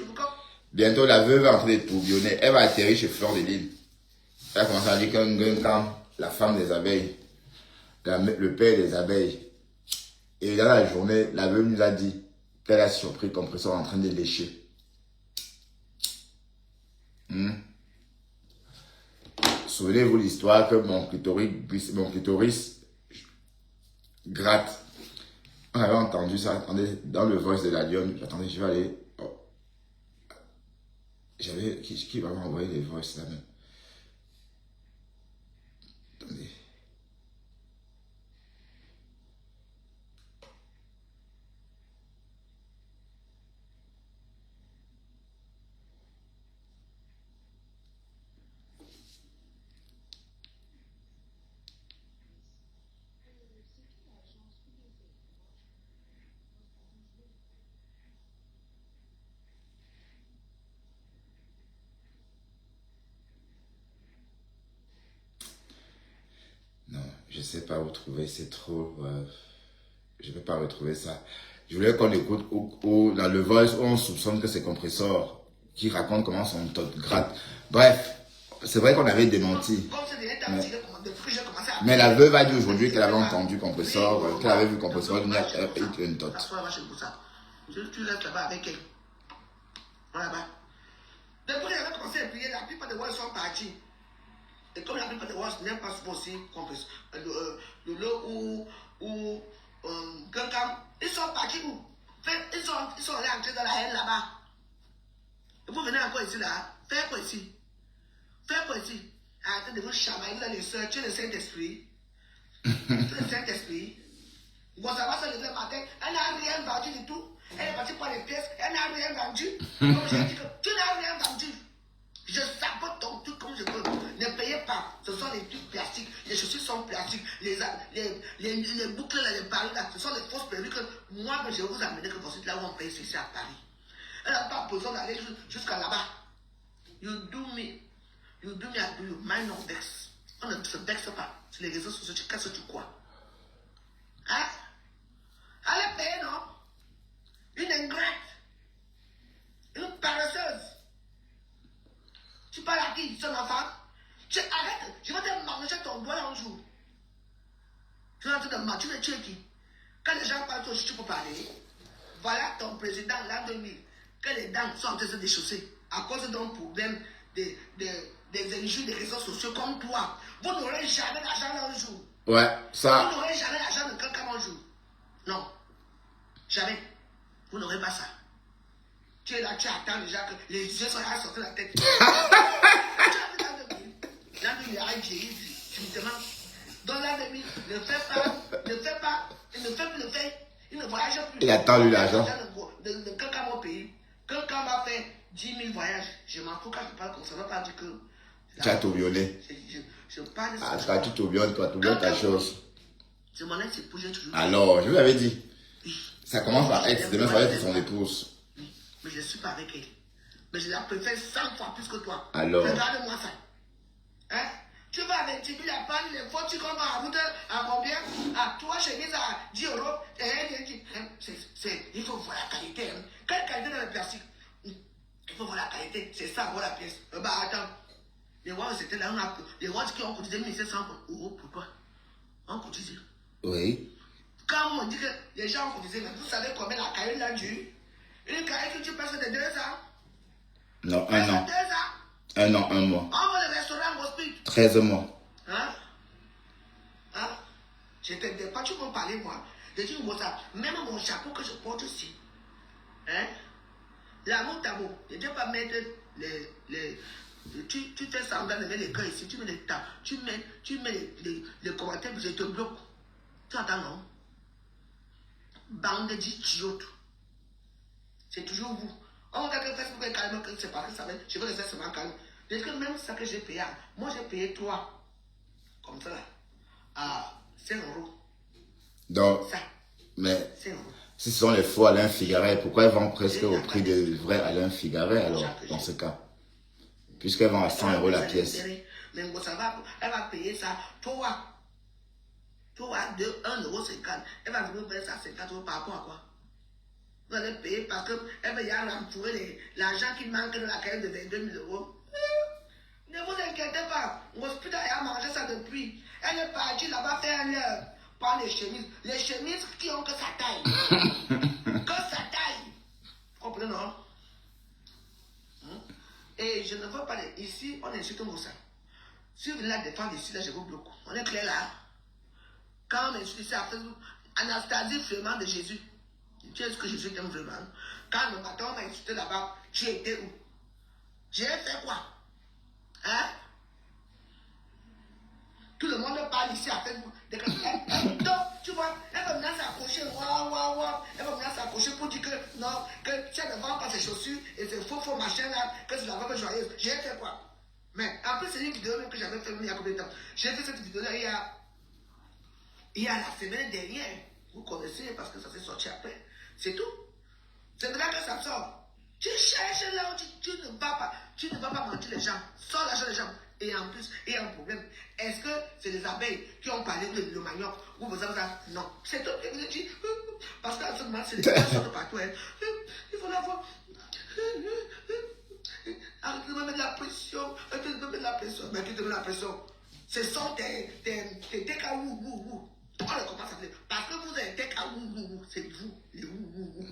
Bientôt, la veuve va entrer de tourbillonner. Elle va atterrir chez Fleur de Lille. Elle a commencé à dire qu'un la femme des abeilles. Le père des abeilles. Et dans la journée, la veuve nous a dit qu'elle a surpris compresseur en train de lécher. Souvenez-vous l'histoire que mon clitoris gratte. On avait entendu ça, attendez, dans le voice de la lionne. Attendez, je vais aller. Oh. J'avais. Qui va m'envoyer les voices là même? Attendez. Non, je ne sais pas où trouver, c'est trop. Je ne peux pas retrouver ça. Je voulais qu'on écoute ou dans le voice où on soupçonne que c'est compresseur qui raconte comment son tot gratte. Bref, c'est vrai qu'on avait démenti. Mais la veuve a dit aujourd'hui qu'elle avait entendu compresseur, qu'elle avait vu compresseur venir une tot. Tu restes là-bas avec elle. Là-bas. Depuis que j'avais commencé à prier, la plupart des voix sont partis. Et comme la plupart des voix n'aiment pas souvent aussi, le lot ou quelqu'un, ils sont partis où? Ils sont allés entrer dans la haine là-bas. Et vous venez encore ici là. Faites quoi ici? Faites quoi ici? Arrêtez de vous chamailler dans les soeurs. Tu es le Saint-Esprit. Tu es le Saint-Esprit. Bon, ça va se lever le matin. Elle n'a rien vendu du tout. Elle est partie pour les pièces. Elle n'a rien vendu. Donc j'ai dit que tu n'as rien vendu. Je sabote ton truc comme je peux. Ne payez pas. Ce sont les trucs plastiques. Les chaussures sont plastiques. Les boucles là, les paris là, ce sont des fausses perruques. Moi, je vais vous amener que c'est là où on paye ici à Paris. Elle n'a pas besoin d'aller jusqu'à là-bas. You do me, I do you. Mind no vex. On ne se vexe pas. Sur les réseaux sociaux, qu'est-ce que tu crois? Hein? Allez payer, non? Une ingrate. Une paresseuse. Tu parles à qui? Son enfant? Arrête. Je vais te manger ton doigt un jour. Tu es en train de manger le qui? Quand les gens parlent, tu peux parler. Voilà ton président l'an 2000. Que les dents sont en train de se déchausser à cause d'un problème des injures des réseaux sociaux comme toi. Vous n'aurez jamais l'argent un jour. Ouais, ça. Vous n'aurez jamais l'argent de quelqu'un un jour. Non. Jamais. Vous n'aurez pas ça. Tu es là, tu attends déjà que les yeux sont à sortir la tête. Tu as vu l'an 2000? L'an 2000 a vieilli subitement. Dans l'an 2000, ne fais pas, il ne fait plus le fait. Il ne voyage plus. Il attend lui l'argent. De quelqu'un au pays. Quelqu'un va faire 10 000 voyages. Je m'en fous quand je parle comme ça. Ça ne veut pas dire que. Tu as tourbillonné. Je parle de ça. Ah, toi, tu tourbillonnes, toi, tourbillonnes ta chose. C'est mon ex-épouse, j'ai toujours. Alors, je vous l'avais dit. Oui. Ça commence par ex, demain ça va être son épouse. Oui, mais je ne suis pas avec elle. Mais je la préfère 100 fois plus que toi. Alors. Regarde-moi ça. Hein? Tu vas avec Tibi la panne, les fois tu comptes en route à combien? À 3 chemises à 10 euros. Il faut voir la qualité. Hein? Quelle qualité dans le plastique? Il faut voir la qualité. C'est ça, voir la pièce. Bah attends. Les rois, c'était là, les rois qui ont cotisé 1700 euros pour toi. On cotisé. Oui. Quand on dit que les gens ont cotisé, mais vous savez combien la cahier l'a dû? Une cahier que tu passes de 2 ans. Non, 1 an. 2 ans. 1 an, 1 mois. On va le restaurant hospice. 13 mois. Hein? Hein? Je ne t'aide pas, tu peux parler moi. Je dis moi ça, même mon chapeau que je porte aussi. Hein? L'amour d'amour. Je ne vais pas mettre tu fais semblant de mettre les cœurs ici, tu mets les tas, tu mets les commentaires, je te bloque. Tu entends, non? Bande d'idiotes. C'est toujours vous. On regarde que Facebook est calme, que c'est pas que ça va. Je veux rester seulement calme. Parce que même ça que j'ai payé, moi j'ai payé 3. Comme ça là. À 5 euros. Donc, Ça. mais 5 euros. si ce sont les faux Alain Figaret, pourquoi ils vendent presque au prix des vrais Alain Figaret alors, dans ce cas? Puisqu'elles vendent à 100 euros la pièce. Mais bon, ça va, elle va payer ça. Toi, de 1,50 €. Elle va venir payer ça 50 euros par rapport à quoi? Vous allez payer parce qu'elle va y aller retrouver l'argent qui manque de la caisse de 22 000 euros. Ne vous inquiétez pas. L'hôpital a mangé ça depuis. Elle est partie là-bas faire un heure. Pas les chemises. Les chemises qui ont que sa taille. Que sa taille. Vous comprenez, non? Et je ne veux pas. Ici, on insulte comme ça. Si vous venez la défendre ici, là, je vous bloque. On est clair là. Quand on insulte ici à Facebook, Anastasie, vraiment de Jésus. Tu sais ce que Jésus t'aime vraiment. Quand le matin on m'a insulté là-bas, tu étais où? J'ai fait quoi? Hein? Tout le monde parle ici à Facebook. Donc, tu vois, elle va venir s'accrocher. Elle va venir s'accrocher pour dire que non, que si elle ne vend pas ses chaussures et ses faux machins là, que c'est la femme joyeuse. J'ai fait quoi? Mais en plus, c'est une vidéo même que j'avais fait il y a combien de temps? J'ai fait cette vidéo là il y a la semaine dernière. Vous connaissez parce que ça s'est sorti après. C'est tout. C'est de là que ça sort. Tu cherches là où tu ne vas pas mentir les gens. Sors l'argent des gens. Et en plus, il y a un problème. Est-ce que c'est les abeilles qui ont parlé de le manioc ou vous avez ça? Non. C'est tout ce que vous dites. Parce qu'en ce moment, c'est les gens qui sortent partout. Hein. Il faut l'avoir. Arrête de me mettre la pression. Arrête de me mettre la pression. Mais qui te met la pression? Ce sont tes décaouou. On le commence à dire. Parce que vous êtes décaouou. C'est vous, les ou.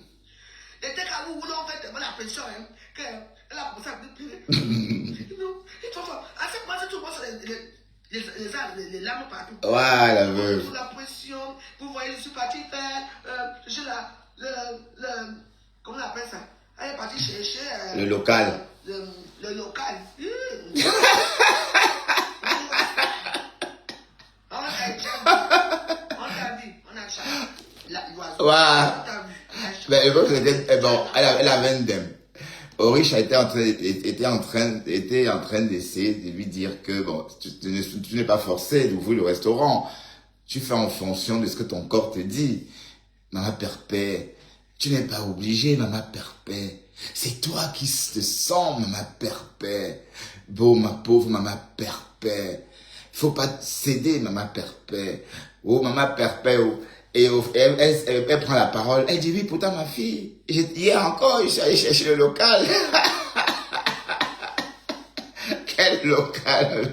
cas où on fait tellement la pression, hein, qu'elle a commencé à pleurer. À cette moment, tout le monde, les larmes partout. Ouais, la veuve. Sous la pression, vous voyez, je suis parti faire, j'ai comment on appelle ça? Elle est partie chercher le local. Le local. On t'a dit, on a chassé. Ouais. Mais bon, elle avait une dème. Orish était en train d'essayer de lui dire que bon, tu n'es pas forcé d'ouvrir le restaurant. Tu fais en fonction de ce que ton corps te dit. Maman Perpé, tu n'es pas obligé, Maman Perpé. C'est toi qui te sens, Maman Perpé. Bon, ma pauvre Maman Perpé. Faut pas céder, Maman Perpé. Oh, Maman Perpé, oh. Et elle prend la parole. Elle dit, oui, pourtant, ma fille, hier encore, je suis allé chercher le local. Quel local?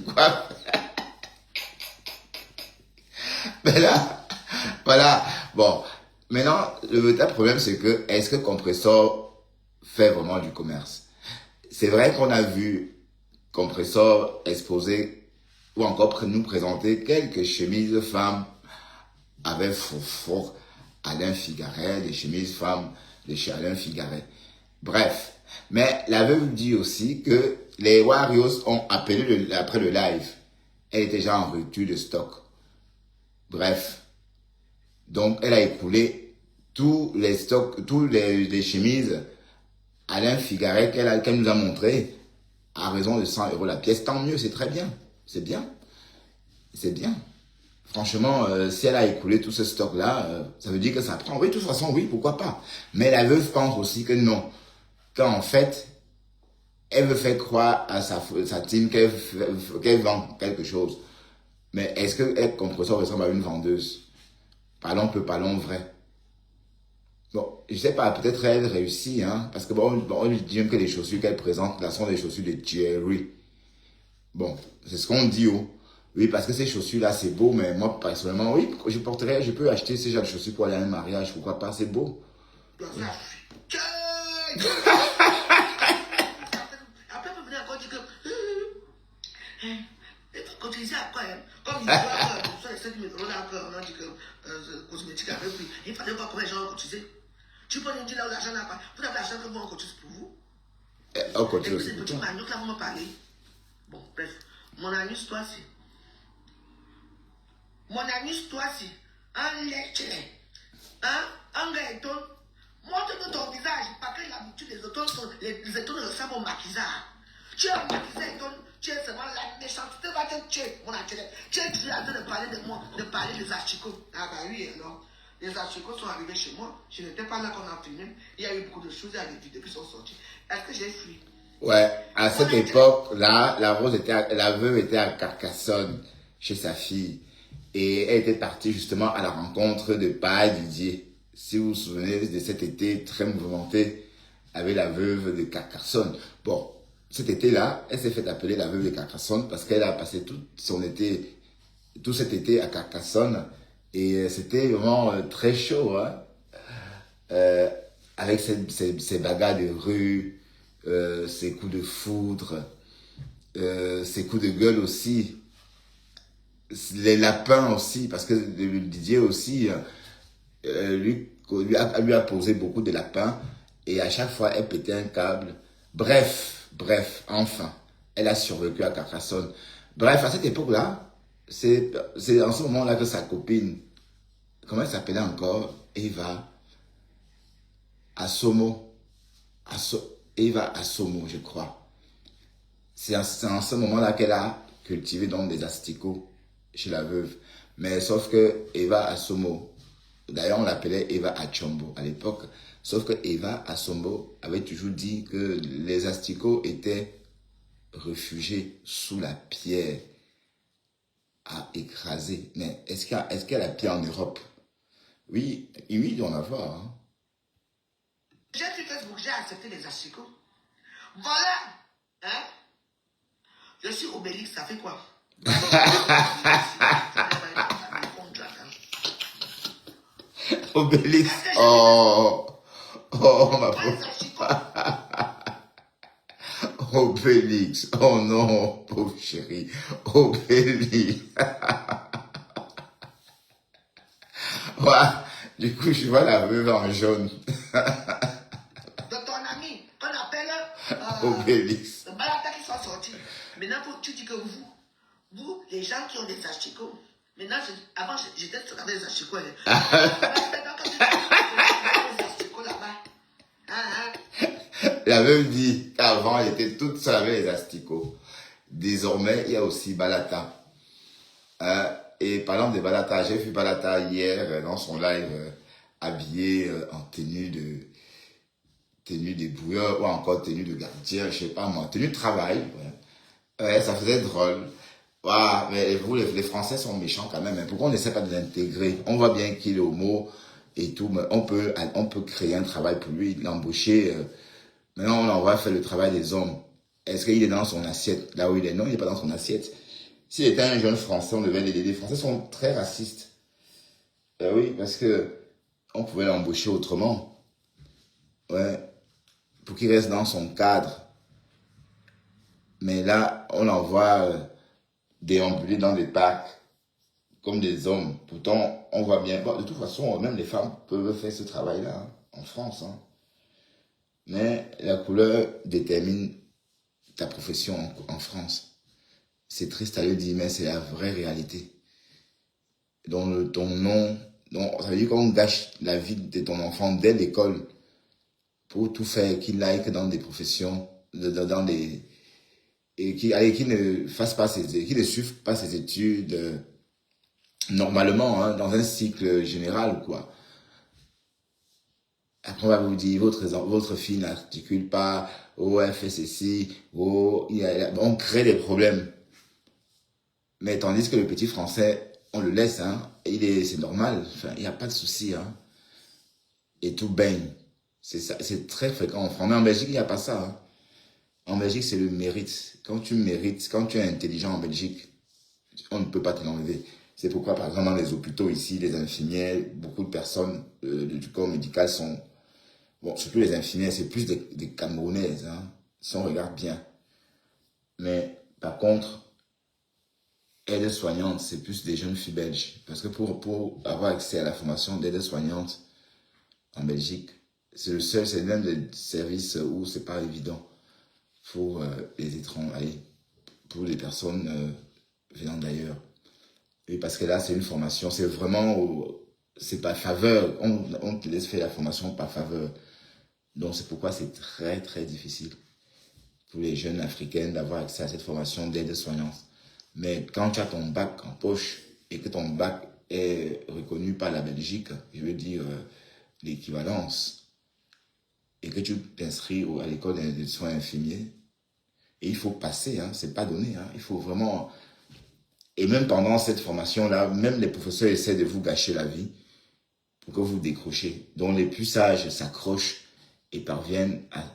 Pourquoi? Mais là, voilà. Bon, maintenant, le vrai problème, c'est que, est-ce que Compressor fait vraiment du commerce? C'est vrai qu'on a vu Compressor exposer, ou encore nous présenter quelques chemises femmes avec fort Alain Figaret, des chemises femmes de chez Alain Figaret. Bref. Mais la veuve dit aussi que les Warriors ont appelé après le live. Elle était déjà en rupture de stock. Bref. Donc, elle a écoulé tous les stocks, tous les chemises Alain Figaret qu'elle nous a montré à raison de 100 € la pièce. Tant mieux, c'est très bien. C'est bien. C'est bien. Franchement, si elle a écoulé tout ce stock-là, ça veut dire que ça prend. Oui, de toute façon, oui, pourquoi pas. Mais la veuve pense aussi que non. Qu'en fait, elle veut faire croire à sa team qu'elle vend quelque chose. Mais est-ce que Compressor ressemble à une vendeuse? Parlons peu, parlons vrai. Bon, je sais pas, peut-être elle réussit, hein. Parce que bon, on lui dit même que les chaussures qu'elle présente, là, sont des chaussures de Thierry. Bon, c'est ce qu'on dit, oh. Oui, parce que ces chaussures-là, c'est beau, mais moi, personnellement, oui, je peux acheter ces genre de chaussures pour aller à un mariage, pourquoi pas, c'est beau. Après, vous venez encore dire que. Il faut cotiser après. Comme il y a sur les 7 000 € d'accord, on a dit que cosmétique avait pris. Il fallait voir combien les gens ont cotisé. Tu peux nous dire là où l'argent n'a pas. Vous avez l'argent que vous en cotise pour vous. On continue Et aussi puis ces petits maniocs là, vous me parlez. Bon, bref. Mon ami, c'est toi, c'est. Mon ami, c'est toi, c'est. Un lait, un gâteau. Montre-nous ton visage, parce que l'habitude des automnes sont. Les étoiles ressemblent au maquisard. Tu es un maquisard, tu es seulement la méchanceté va te tuer, mon naturel. Tu es toujours en train de parler de moi, de parler des asticots. Ah bah oui, alors. Les asticots sont arrivés chez moi. Je n'étais pas là quand on a filmé. Il y a eu beaucoup de choses, il y a des vidéos qui sont sorties. Est-ce que j'ai fui? Ouais, à cette époque-là, la veuve était à Carcassonne, chez sa fille. Et elle était partie justement à la rencontre de Pa Didier. Si vous vous souvenez de cet été très mouvementé avec la veuve de Carcassonne. Bon, cet été-là, elle s'est fait appeler la veuve de Carcassonne parce qu'elle a passé tout cet été à Carcassonne. Et c'était vraiment très chaud, hein. Avec ces bagarres de rue, ses coups de foudre, ses coups de gueule aussi, les lapins aussi, parce que le Didier aussi lui a posé beaucoup de lapins et à chaque fois elle pétait un câble. Bref, enfin, elle a survécu à Carcassonne. Bref, à cette époque-là, c'est en ce moment-là que sa copine, comment elle s'appelait encore, Eva Assomo, Eva Assomo, je crois. C'est en ce moment-là qu'elle a cultivé donc des asticots chez la veuve. Mais sauf que Eva Assomo, d'ailleurs on l'appelait Eva Achombo à l'époque, sauf que Eva Assomo avait toujours dit que les asticots étaient réfugiés sous la pierre à écraser. Mais est-ce qu'il y a la pierre en Europe? Oui, il doit en avoir, hein. J'ai sur Facebook, j'ai accepté les asticots. Voilà, hein? Je suis Obélix, ça fait quoi? Obélix. Oh. Oh, ma Moi, les pauvre. asticots. Oh, Félix. Oh non, pauvre chérie. Oh, Félix. Ouais. Du coup, je vois la veuve en jaune. De ton ami, qu'on appelle Oh, Félix. le balata qui sont sortis. Maintenant, tu dis que vous, les gens qui ont des asticots, maintenant, avant, j'étais avec les asticots. Maintenant, quand tu dis les asticots là-bas, La veuve dit qu'avant, elle était toute seule avec les asticots. Désormais, il y a aussi Balata. Et parlant de Balata, j'ai vu Balata hier dans son live habillé en tenue de bouilleur ou encore tenue de gardien, je sais pas moi, tenue de travail. Ouais. Ouais, ça faisait drôle. Ouah, mais vous, les Français sont méchants quand même. Hein. Pourquoi on n'essaie pas de l'intégrer? On voit bien qu'il est homo et tout, mais on peut créer un travail pour lui, l'embaucher. Maintenant, on l'envoie faire le travail des hommes. Est-ce qu'il est dans son assiette? Là où il est, non, il n'est pas dans son assiette. S'il était un jeune Français, on devait l'aider. Les Français sont très racistes. Oui, parce que on pouvait l'embaucher autrement. Ouais, pour qu'il reste dans son cadre. Mais là, on l'envoie déambuler dans des parcs comme des hommes. Pourtant, on voit bien. Bon, de toute façon, même les femmes peuvent faire ce travail-là hein, en France. Hein. Mais la couleur détermine ta profession en France. C'est triste à le dire, mais c'est la vraie réalité. Donc, ton nom, donc, ça veut dire qu'on gâche la vie de ton enfant dès l'école pour tout faire, qu'il aille que dans des professions, dans des, et qu'il ne fasse pas qu'il ne suive pas ses études normalement, hein, dans un cycle général, quoi. Après, on va vous dire, votre fille n'articule pas, oh, elle fait ceci, oh, on crée des problèmes. Mais tandis que le petit français, on le laisse, hein, c'est normal, enfin, il n'y a pas de souci, hein, et tout baigne. C'est ça, c'est très fréquent en France. Mais en Belgique, il n'y a pas ça, hein. En Belgique, c'est le mérite. Quand tu mérites, quand tu es intelligent en Belgique, on ne peut pas te l'enlever. C'est pourquoi, par exemple, dans les hôpitaux ici, les infirmières, beaucoup de personnes du corps médical sont... Bon, surtout les infirmières, c'est plus des Camerounaises, hein, si on regarde bien. Mais par contre, aide-soignante, c'est plus des jeunes filles belges. Parce que pour avoir accès à la formation d'aide-soignante en Belgique, c'est l'un des services où c'est pas évident pour les étrangers, pour les personnes venant d'ailleurs. Et parce que là, c'est une formation, c'est vraiment, c'est par faveur. On te laisse faire la formation par faveur. Donc, c'est pourquoi c'est très, très difficile pour les jeunes africaines d'avoir accès à cette formation d'aide-soignante. Mais quand tu as ton bac en poche et que ton bac est reconnu par la Belgique, je veux dire l'équivalence, et que tu t'inscris à l'école des soins infirmiers, et il faut passer, hein, c'est pas donné, hein, il faut vraiment... Et même pendant cette formation-là, même les professeurs essaient de vous gâcher la vie pour que vous décrochiez. Donc les plus sages s'accrochent et parviennent à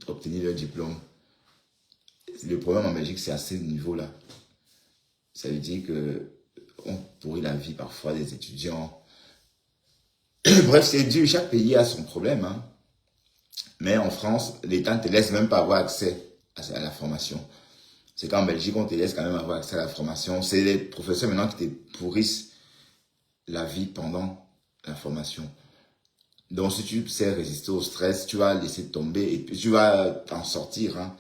obtenir leur diplôme. Le problème en Belgique, c'est à ce niveau-là. Ça veut dire que on pourrit la vie parfois des étudiants. Bref, c'est dur. Chaque pays a son problème. Hein. Mais en France, l'État ne te laisse même pas avoir accès à la formation. C'est qu'en Belgique, on te laisse quand même avoir accès à la formation. C'est les professeurs maintenant qui te pourrissent la vie pendant la formation. Donc, si tu sais résister au stress, tu vas laisser tomber et puis tu vas t'en sortir. Hein.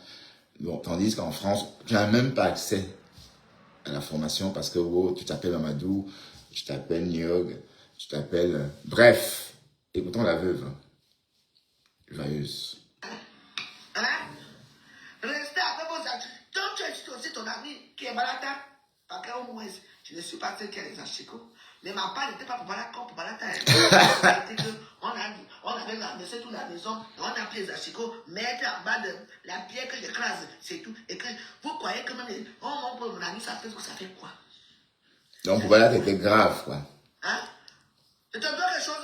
Bon, tandis qu'en France, tu n'as même pas accès à la formation parce que oh, tu t'appelles Amadou, tu t'appelles Nyog, tu t'appelles... Bref, écoutons la veuve. Joyeuse. Hein? Restez avec vos amis. Donc, tu es aussi ton ami qui est Balata. Parce qu'au moins, je ne suis pas celle qui a les achicots. Mais ma part n'était pas pour Balata comme pour Balata. On avait ramassé toute la maison, on a pris les achicots, mettre en bas de la pierre que j'écrase, c'est tout. Et que vous croyez que même on peut mon ami, ça fait quoi? Donc pour Balata, c'était grave, quoi. Hein? Je te donne quelque chose.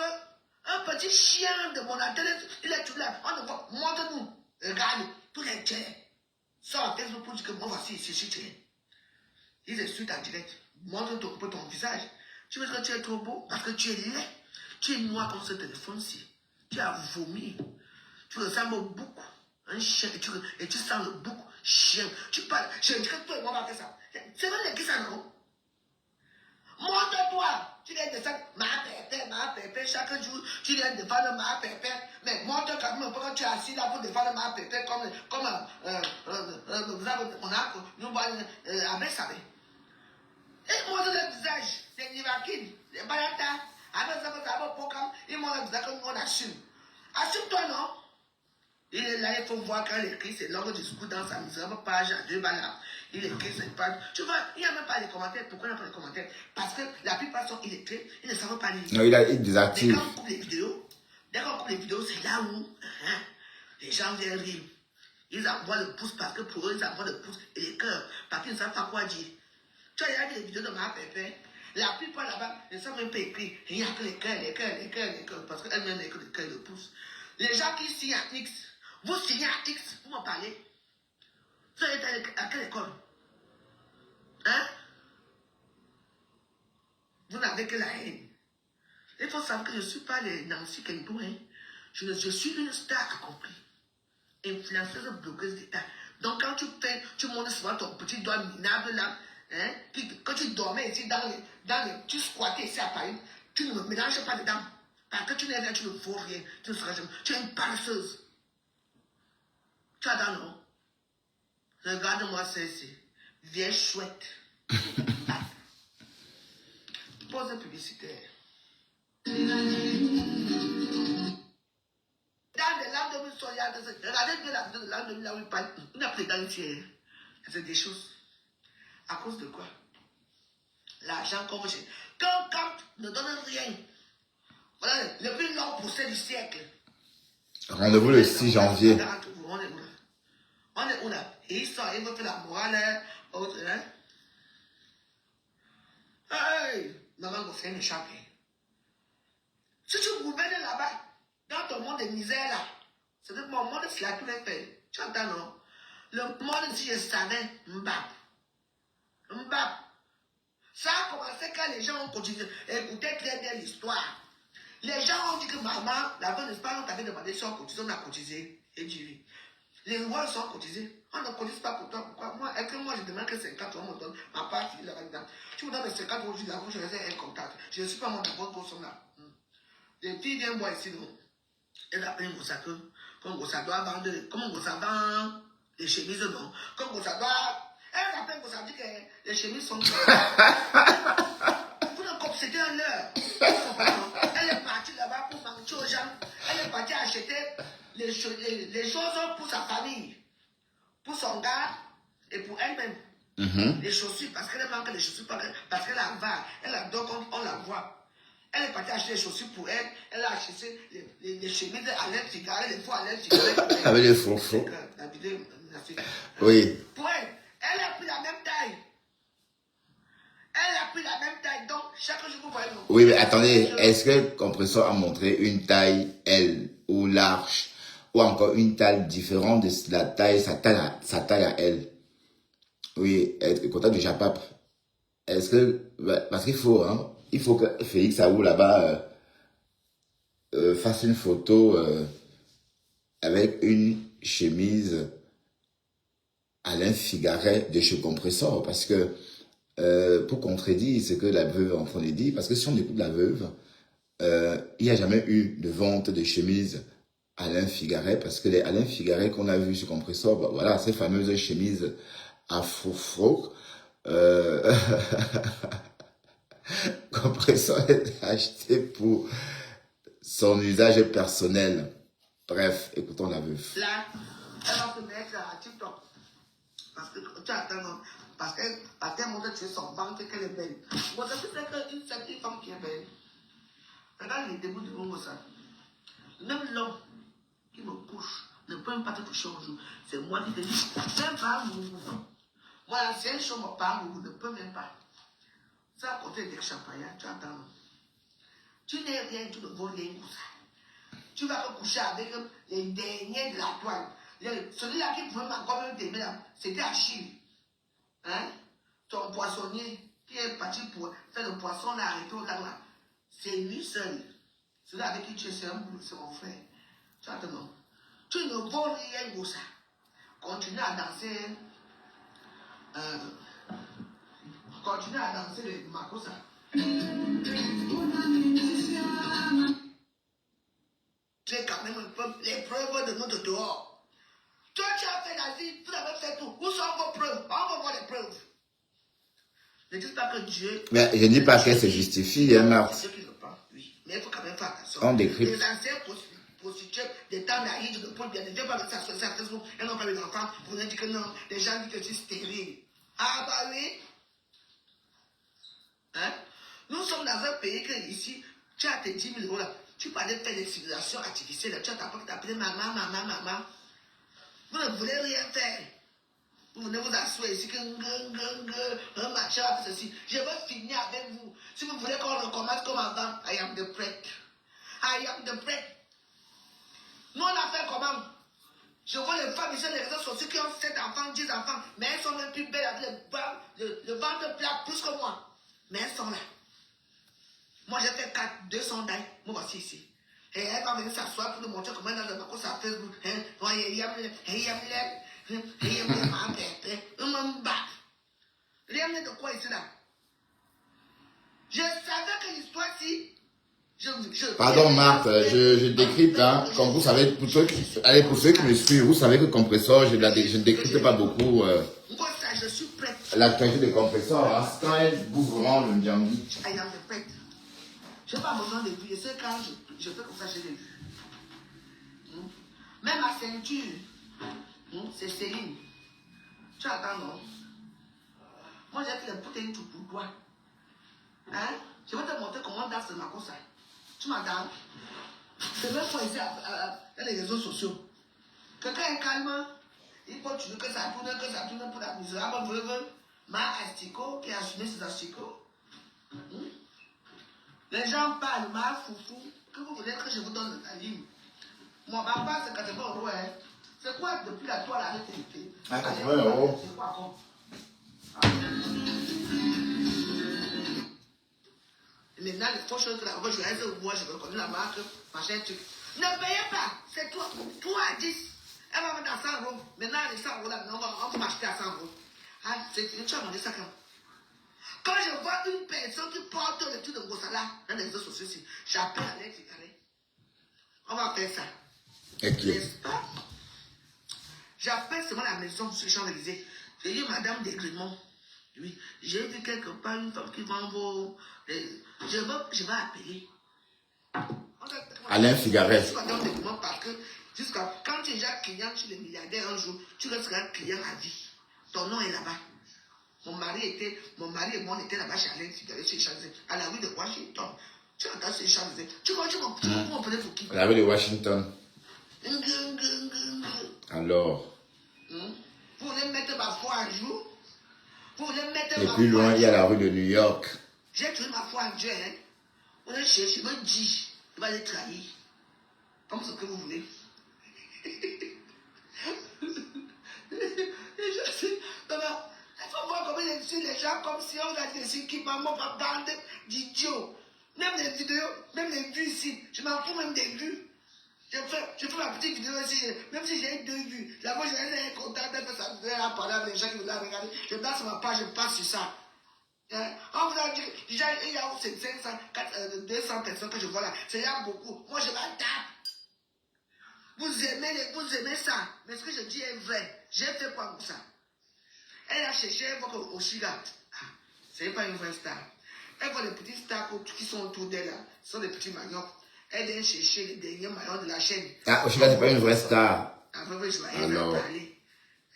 Un petit chien de mon atelier, il est tout là. On ne voit, montre-nous. Regarde, tous les tiens. Sors Facebook pour dire que moi voici, c'est tiens. Ils expliquent en direct. Montre ton visage. Tu veux que tu es trop beau parce que tu es laid. Tu es noir comme ce téléphone-ci. Tu as vomi. Tu ressembles beaucoup. Un chien, et tu sens le bouc, chien. Tu parles, je dis que toi et moi on va faire ça. C'est vrai que ça, non? Montre-toi. Tu viens de ça, ma pépé, chaque jour, tu viens de défendre ma pépé. Mais montre quand même quand tu es assis là pour défendre ma pépé, comme nous voyons avec ça. Et montre le visage, c'est Nivakin, les balatas, avec ça, ça va pour comme, ils montrent le visage comme on assume. Assume-toi, non? Il est là, il faut voir quand il écrit ses longues discours dans sa misérable page à 2 balles. Il écrit cette page. Tu vois, il n'y a même pas les commentaires. Pourquoi il n'y a pas les commentaires? Parce que la plupart sont illettrés, ils ne savent pas lire. Non, il désactive. Dès qu'on coupe les vidéos, c'est là où les gens viennent rire. Ils envoient le pouce parce que pour eux, ils envoient le pouce et les cœurs parce qu'ils ne savent pas quoi dire. Tu as regardé les vidéos de ma pépé. La plupart là-bas ne savent même pas écrire. Il n'y a que les cœurs, parce qu'elles-mêmes n'ont que les cœurs et le pouce. Les gens qui signent à X, vous signez à X, vous m'en parlez. Vous êtes à quelle école? Hein? Vous n'avez que la haine. Il faut savoir que je ne suis pas les Nancy Kenpo. Hein? Je suis une star accomplie. Influenceuse, blogueuse d'État. Donc quand tu montres souvent ton petit doigt minable là, hein? Quand tu dormais ici tu squattais ici à Paris, tu ne me mélanges pas dedans. Parce que tu n'es rien, tu ne vaux rien. Tu ne seras jamais. Tu es une paresseuse. Tu as dans non? Regarde-moi celle-ci. Vieille chouette. Pause publicitaire. Dans les langues de Soya, regardez bien la vidéo de l'an 2000 là où il parle. Il n'a plus d'identité. C'est des choses. À cause de quoi? L'argent comme j'ai. Quand ne donne rien. Voilà le plus long procès du siècle. Rendez-vous le 6 janvier. On est où là? Et ils sortent, ils vont faire la morale, autre, hein? Hey! Maman, vous faites une chape. Si tu gouvernes là-bas, dans ton monde de misère là, c'est mon monde, c'est là que tu les fais. Tu entends, non? Le monde, si je savais, Mbap. Ça a commencé quand les gens ont continué. Écoutez très bien l'histoire. Les gens ont dit que maman, là-bas, n'est-ce pas, on t'avait demandé si on cotisait, on a cotisé. Et dit oui. Les lois sont cotisées. On ne cotise pas pour toi. Pourquoi? Moi, est-ce que moi, je demande que 50 euros me donne ma part là dedans. Tu me donnes les 50 euros, je les ai un contact. Je ne suis pas mon d'abord qu'on sont là. Les filles viennent voir ici, non? Elle appelle un Gossaka. Comme Gossaka doit vendre, comme Gossaka vend les chemises, non? Comme Gossaka doit. Elle appelle Gossaka, dit que les chemises sont. Vous ne c'était un leurre. Elle est partie là-bas pour mentir aux gens. Elle est partie acheter les choses pour sa famille, pour son gars et pour elle-même. Les chaussures, parce qu'elle manque les chaussures, parce qu'elle a va, elle adore quand on la voit. Elle est partie acheter les chaussures pour elle, elle a acheté les chemises à l'aide cigarette, les faux à l'aide cigarette. Avec les faux. Oui. Pour elle, elle a pris la même taille. Donc chaque jour vous voyez. Oui, mais attendez, est-ce que le compresseur a montré une taille L ou large ou encore une taille différente de la taille, sa taille à elle? Oui, être contact du Japap. Est-ce que, parce qu'il faut, hein, il faut que Félix Aou là-bas fasse une photo avec une chemise Alain Figaret de chez Compressor, parce que pour contredire ce que la veuve est en train de dire, parce que si on écoute la veuve, il n'y a jamais eu de vente de chemise Alain Figaret, parce que les Alain Figaret qu'on a vu sur Compressor, bah, voilà, ces fameuses chemises à froufrou, Compressor est acheté pour son usage personnel. Bref, écoutons la veuve. Là, elle va se mettre à TikTok. Parce que tu attends, parce qu'elle montre que son ventre, qu'elle est belle. Moi, ça c'est qu'une certaine femme qui est belle. Regarde les débuts de mon ça. Même l'homme qui me couche ne peut même pas te toucher un jour. C'est moi qui te dis, même pas vous. Moi, l'ancienne chose, mon père, vous ne peut même pas. Ça, à côté des champagne, tu attends. Tu n'es rien, tu ne vaux rien pour ça. Tu vas te coucher avec les derniers de la toile. Celui-là qui pouvait encore même t'aimer là, c'était Achille. Hein? Ton poissonnier qui est parti pour faire le poisson là, arrêté au lac là. C'est lui seul. Celui avec qui tu es, c'est mon frère. Tu attends, non. Tu ne voles rien, Goussa. Continue à danser. Continue à danser le Makossa. J'ai quand même un peu les preuves de notre dehors. Toi, tu as fait la vie, vous avez fait tout. Où sont vos preuves? On va voir les preuves. Ne dites pas que Dieu. Mais je ne dis pas qu'elle se justifie, hein, Marthe. Oui, mais il faut quand même faire attention. On décrit. Les anciens prostituées des temps d'Aïd, de Paul, bien, ne viennent pas mettre ça sur Facebook. Elles n'ont pas eu d'enfants. Vous ne dites que non. Les gens disent que je suis stérile. Ah, bah oui. Hein? Nous sommes dans un pays que ici, tu as tes 10 000 euros là. Tu parlais de faire des civilisations artificielles. Tu as t'appeler maman. Vous ne voulez rien faire. Vous venez vous asseoir ici, que un machin, ceci. Je veux finir avec vous. Si vous voulez qu'on recommence comme avant, I am the prêtre. I am the prêtre. Nous, on a fait comment? Je vois les femmes ici, les réseaux sociaux qui ont 7 enfants, 10 enfants, mais elles sont même plus belles avec le ventre plat plus que moi. Mais elles sont là. Moi, j'ai fait 200 dailles. Moi, voici ici. Et elle va venir s'asseoir pour nous montrer comment elle a le macos sur Facebook. Rien de quoi ici là. Je savais que l'histoire ici. Pardon, Marthe, je décrypte, hein. Comme vous savez, pour ceux qui me suivent, vous savez que Compressor, je ne décrypte pas beaucoup l'actualité de Compressor. Hein. Quand elle bouffe vraiment le Ndjangi. Je n'ai pas besoin de vues. Je sais quand je fais comme ça, j'ai des vues. Même ma ceinture, c'est Céline. Tu attends, non? Moi, j'ai fait les bouteilles tout pour toi. Hein? Je vais te montrer comment danse ma cosa. Tu m'attends? C'est même pas ici dans les réseaux sociaux. Quelqu'un est calme, il continue que ça tourne pour la misérable veuve. Ma asticot qui a assumé ses asticots. Les gens parlent, ma foufou, que vous voulez que je vous donne la ligne. Mon papa, c'est 80 euros. Hein. C'est quoi depuis la toile avec tes pieds? Ah, 80 euros. C'est quoi comme? Maintenant, les fois choses que la je reste au bois, je reconnais la marque, machin, truc. Ne payez pas, c'est toi. Toi à 10. Elle va mettre à 100 euros. Maintenant, les 100 euros là, on va m'acheter à 100 euros. Ah, tu as demandé ça quand? Quand je vois une personne qui porte le truc de Gossala dans les réseaux sociaux, j'appelle à l'aide. On va faire ça. N'est-ce pas? J'appelle seulement la maison sur les Champs-Élysées. J'ai dit Madame Desgrémont. Oui, j'ai vu quelque part une femme qui vend vos. Je vais appeler. Alain Figaret. Parce que jusqu'à quand tu es déjà client chez les milliardaires un jour, tu resteras client à vie. Ton nom est là-bas. Mon mari et moi, on était là-bas chez Alain Figaret, chez Champs-Élysées, à la rue de Washington. Tu entends ces Champs-Élysées. Tu m'en prenais pour qui? À la rue de Washington. Alors. Vous voulez mettre ma foi à jour? Vous voulez mettre Et ma plus foi loin, à il y a jour? la rue de New York. J'ai tué ma foi en Dieu, hein. On est cherché, je me dis, il va les trahir. Comme ce que vous voulez. Je sais, maman, il faut voir comment je suis les gens comme si on a des ici qui m'ont pas bande d'idiots. Même les vidéos, même les vues ici, je m'en fous même des vues. Je fais ma petite vidéo ici, même si j'ai 2 vues. La fois, j'ai content d'être ça, de parler avec les gens qui veulent la regarder. Je passe sur ma page, je passe sur ça. Hein? On vous a dit, déjà, il y a 200 personnes que je vois là. C'est là beaucoup. Moi, je la tape. Vous aimez ça. Mais ce que je dis est vrai. J'ai fait quoi pour ça? Elle a cherché, elle voit qu'au Chiga, ce n'est pas une vraie star. Elle voit les petits stars qui sont autour d'elle là. Ce sont des petits magnons. Elle vient chercher les derniers maillons de la chaîne. Ah, Oshika, c'est pas une vraie star. Ah, vrai, je vais parler.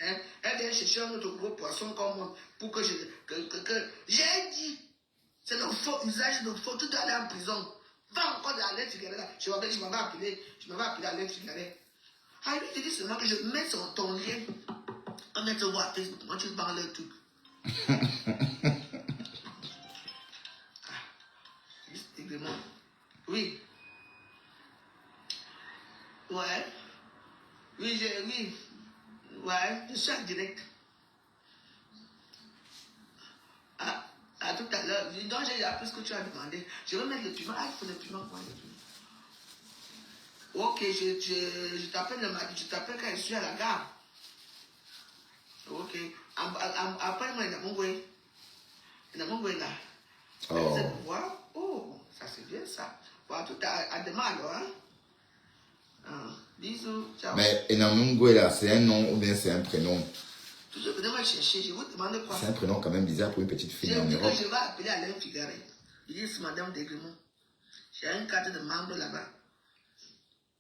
Hein? Elle vient chercher un autre gros poisson comme moi pour que j'ai dit, c'est le faux usage de faux, tout aller en prison. Va encore à l'aide Figaret là. Je m'avais appelé à l'aide Figaret. Ah, lui, je dis seulement que je mets sur ton lien. On met te voir à Facebook. Moi, tu parles le truc. Oui. Ouais. Oui. Ouais, je suis en direct. À tout à l'heure. Donc, j'ai appris ce que tu as demandé. Je vais mettre le piment. Ah, il faut le piment. Quoi, le piment. Ok, je t'appelle quand je suis à la gare. Ok. Appelle-moi il y a mon là. Oh. Vous allez voir. Oh, ça c'est bien ça. Bon, tout à demain alors. Hein? Bisous. Ciao. Mais Enamungwe là, c'est un nom ou bien c'est un prénom? Toujours venez me chercher. Je vous demande quoi? C'est un prénom quand même bizarre pour une petite fille en Je Europe. vais appeler Alain Figaré. Il dit c'est Madame Desgrémont. J'ai une carte de membre là-bas.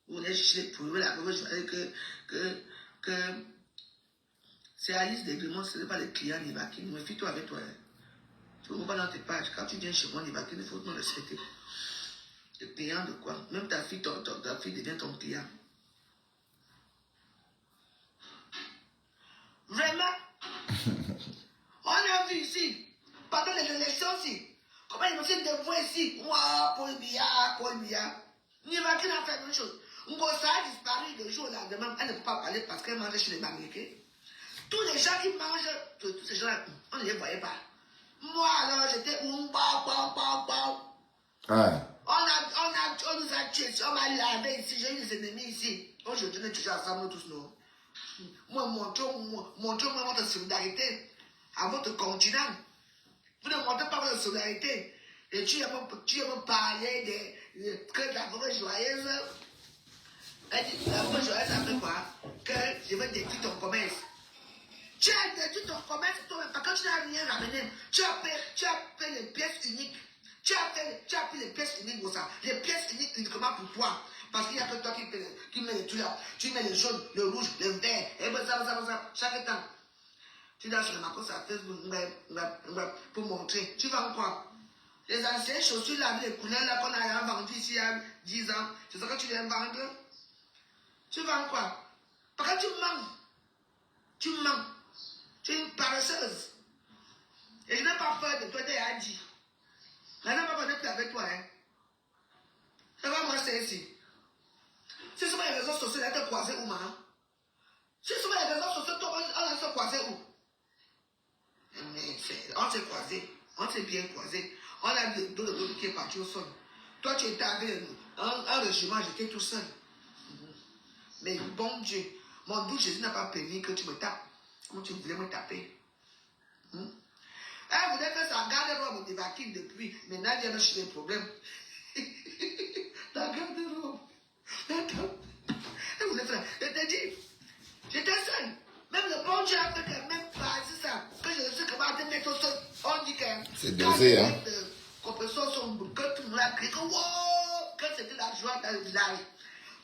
Vous venez chercher pour là-bas. Je vais dire que c'est Alice Desgrémont, ce n'est pas les clients Nivakin. Me fie-toi avec toi. Hein. Tu ne vois pas dans tes pages. Quand tu viens chez moi, Nivakin, il faut me respecter. Le client de quoi? Même ta fille devient ton client. Vraiment? On a vu ici, pendant les élections ici, comment ils me sont dévoués ici. Moi, Paul Biya. Nivakin a fait la même chose. Ngosa a disparu le jour là, demain, elle ne peut pas parler parce qu'elle mange chez les Américains. Tous les gens qui mangent, tous ces gens-là, on ne les voyait pas. Moi, alors, j'étais Ah. On nous a tués, on m'a lavé ici, j'ai eu des ennemis ici. Aujourd'hui, on est toujours ensemble tous, non? Moi, montrez-moi votre solidarité à votre continent. Vous ne montrez pas votre solidarité. Et tu aimes me parler que la vraie joyeuse. Elle dit, la vraie joyeuse, ça fait quoi? Que je vais détruire ton commerce. Tu as détruit ton commerce toi-même parce que tu n'as rien ramené. Tu as fait les pièces uniques. Tu as fait les pièces uniques pour ça. Les pièces uniques uniquement pour toi. Parce qu'il n'y a que toi qui mets les trucs là. Tu mets le jaune, le rouge, le vert. Et ben ça. Chaque temps. Tu dois sur ma course à Facebook pour montrer. Tu vends quoi? Les anciennes chaussures là, les couleurs là qu'on a vendues ici il y a 10 ans. C'est ça que tu viens vendre? Tu vends quoi? Parce que tu mens. Tu mens. Tu es une paresseuse. Et je n'ai pas peur de toi, t'es dit. Je n'ai pas peur d'être avec toi. Hein. Ça va, moi, c'est ici. Si ce sont les réseaux sociaux, là, t'es croisé où, maman? Si ce sont les réseaux sociaux, on s'est croisé où? On s'est croisé. On s'est bien croisé. On a le dos de l'autre qui est parti au sol. Toi, tu étais avec un régiment, j'étais tout seul. Mais bon Dieu, mon doux Jésus n'a pas permis que tu me tapes. Comment tu voulais me taper? Elle voulait faire sa garde-robe de vaccine depuis. Maintenant, il y a des problèmes. La garde-robe. Elle voulait faire. Elle t'a dit, j'étais seul. Même le bon Dieu a fait que même pas, c'est ça. Que je suis capable de mettre au sol. On dit que. C'est dosé, hein. Compresseurs sont que tout le monde a crié que wow! Que c'était la joie dans le village.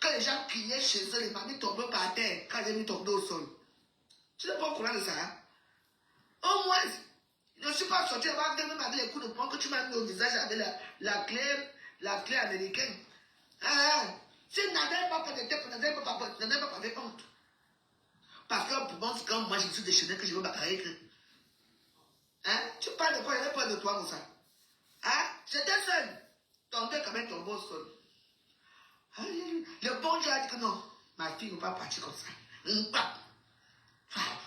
Que les gens criaient chez eux, les mamies tombaient par terre quand les mamies tombaient au sol. Tu n'es pas au courant de ça, hein? Au moins, je ne suis pas sorti avant même avec les coups de poing que tu m'as mis au visage avec la clé américaine. Ah, si n'avais pas fait de tête, n'avais pas fait honte. Parce que pour moi, c'est quand moi je suis déchaîné que je veux bagarrer que. Hein? Tu parles de quoi? Il n'y avait pas de toi comme ça. Hein? J'étais seul. Ton père quand même tombé au sol. Le bon Dieu a dit que non, ma fille ne va pas partir comme ça.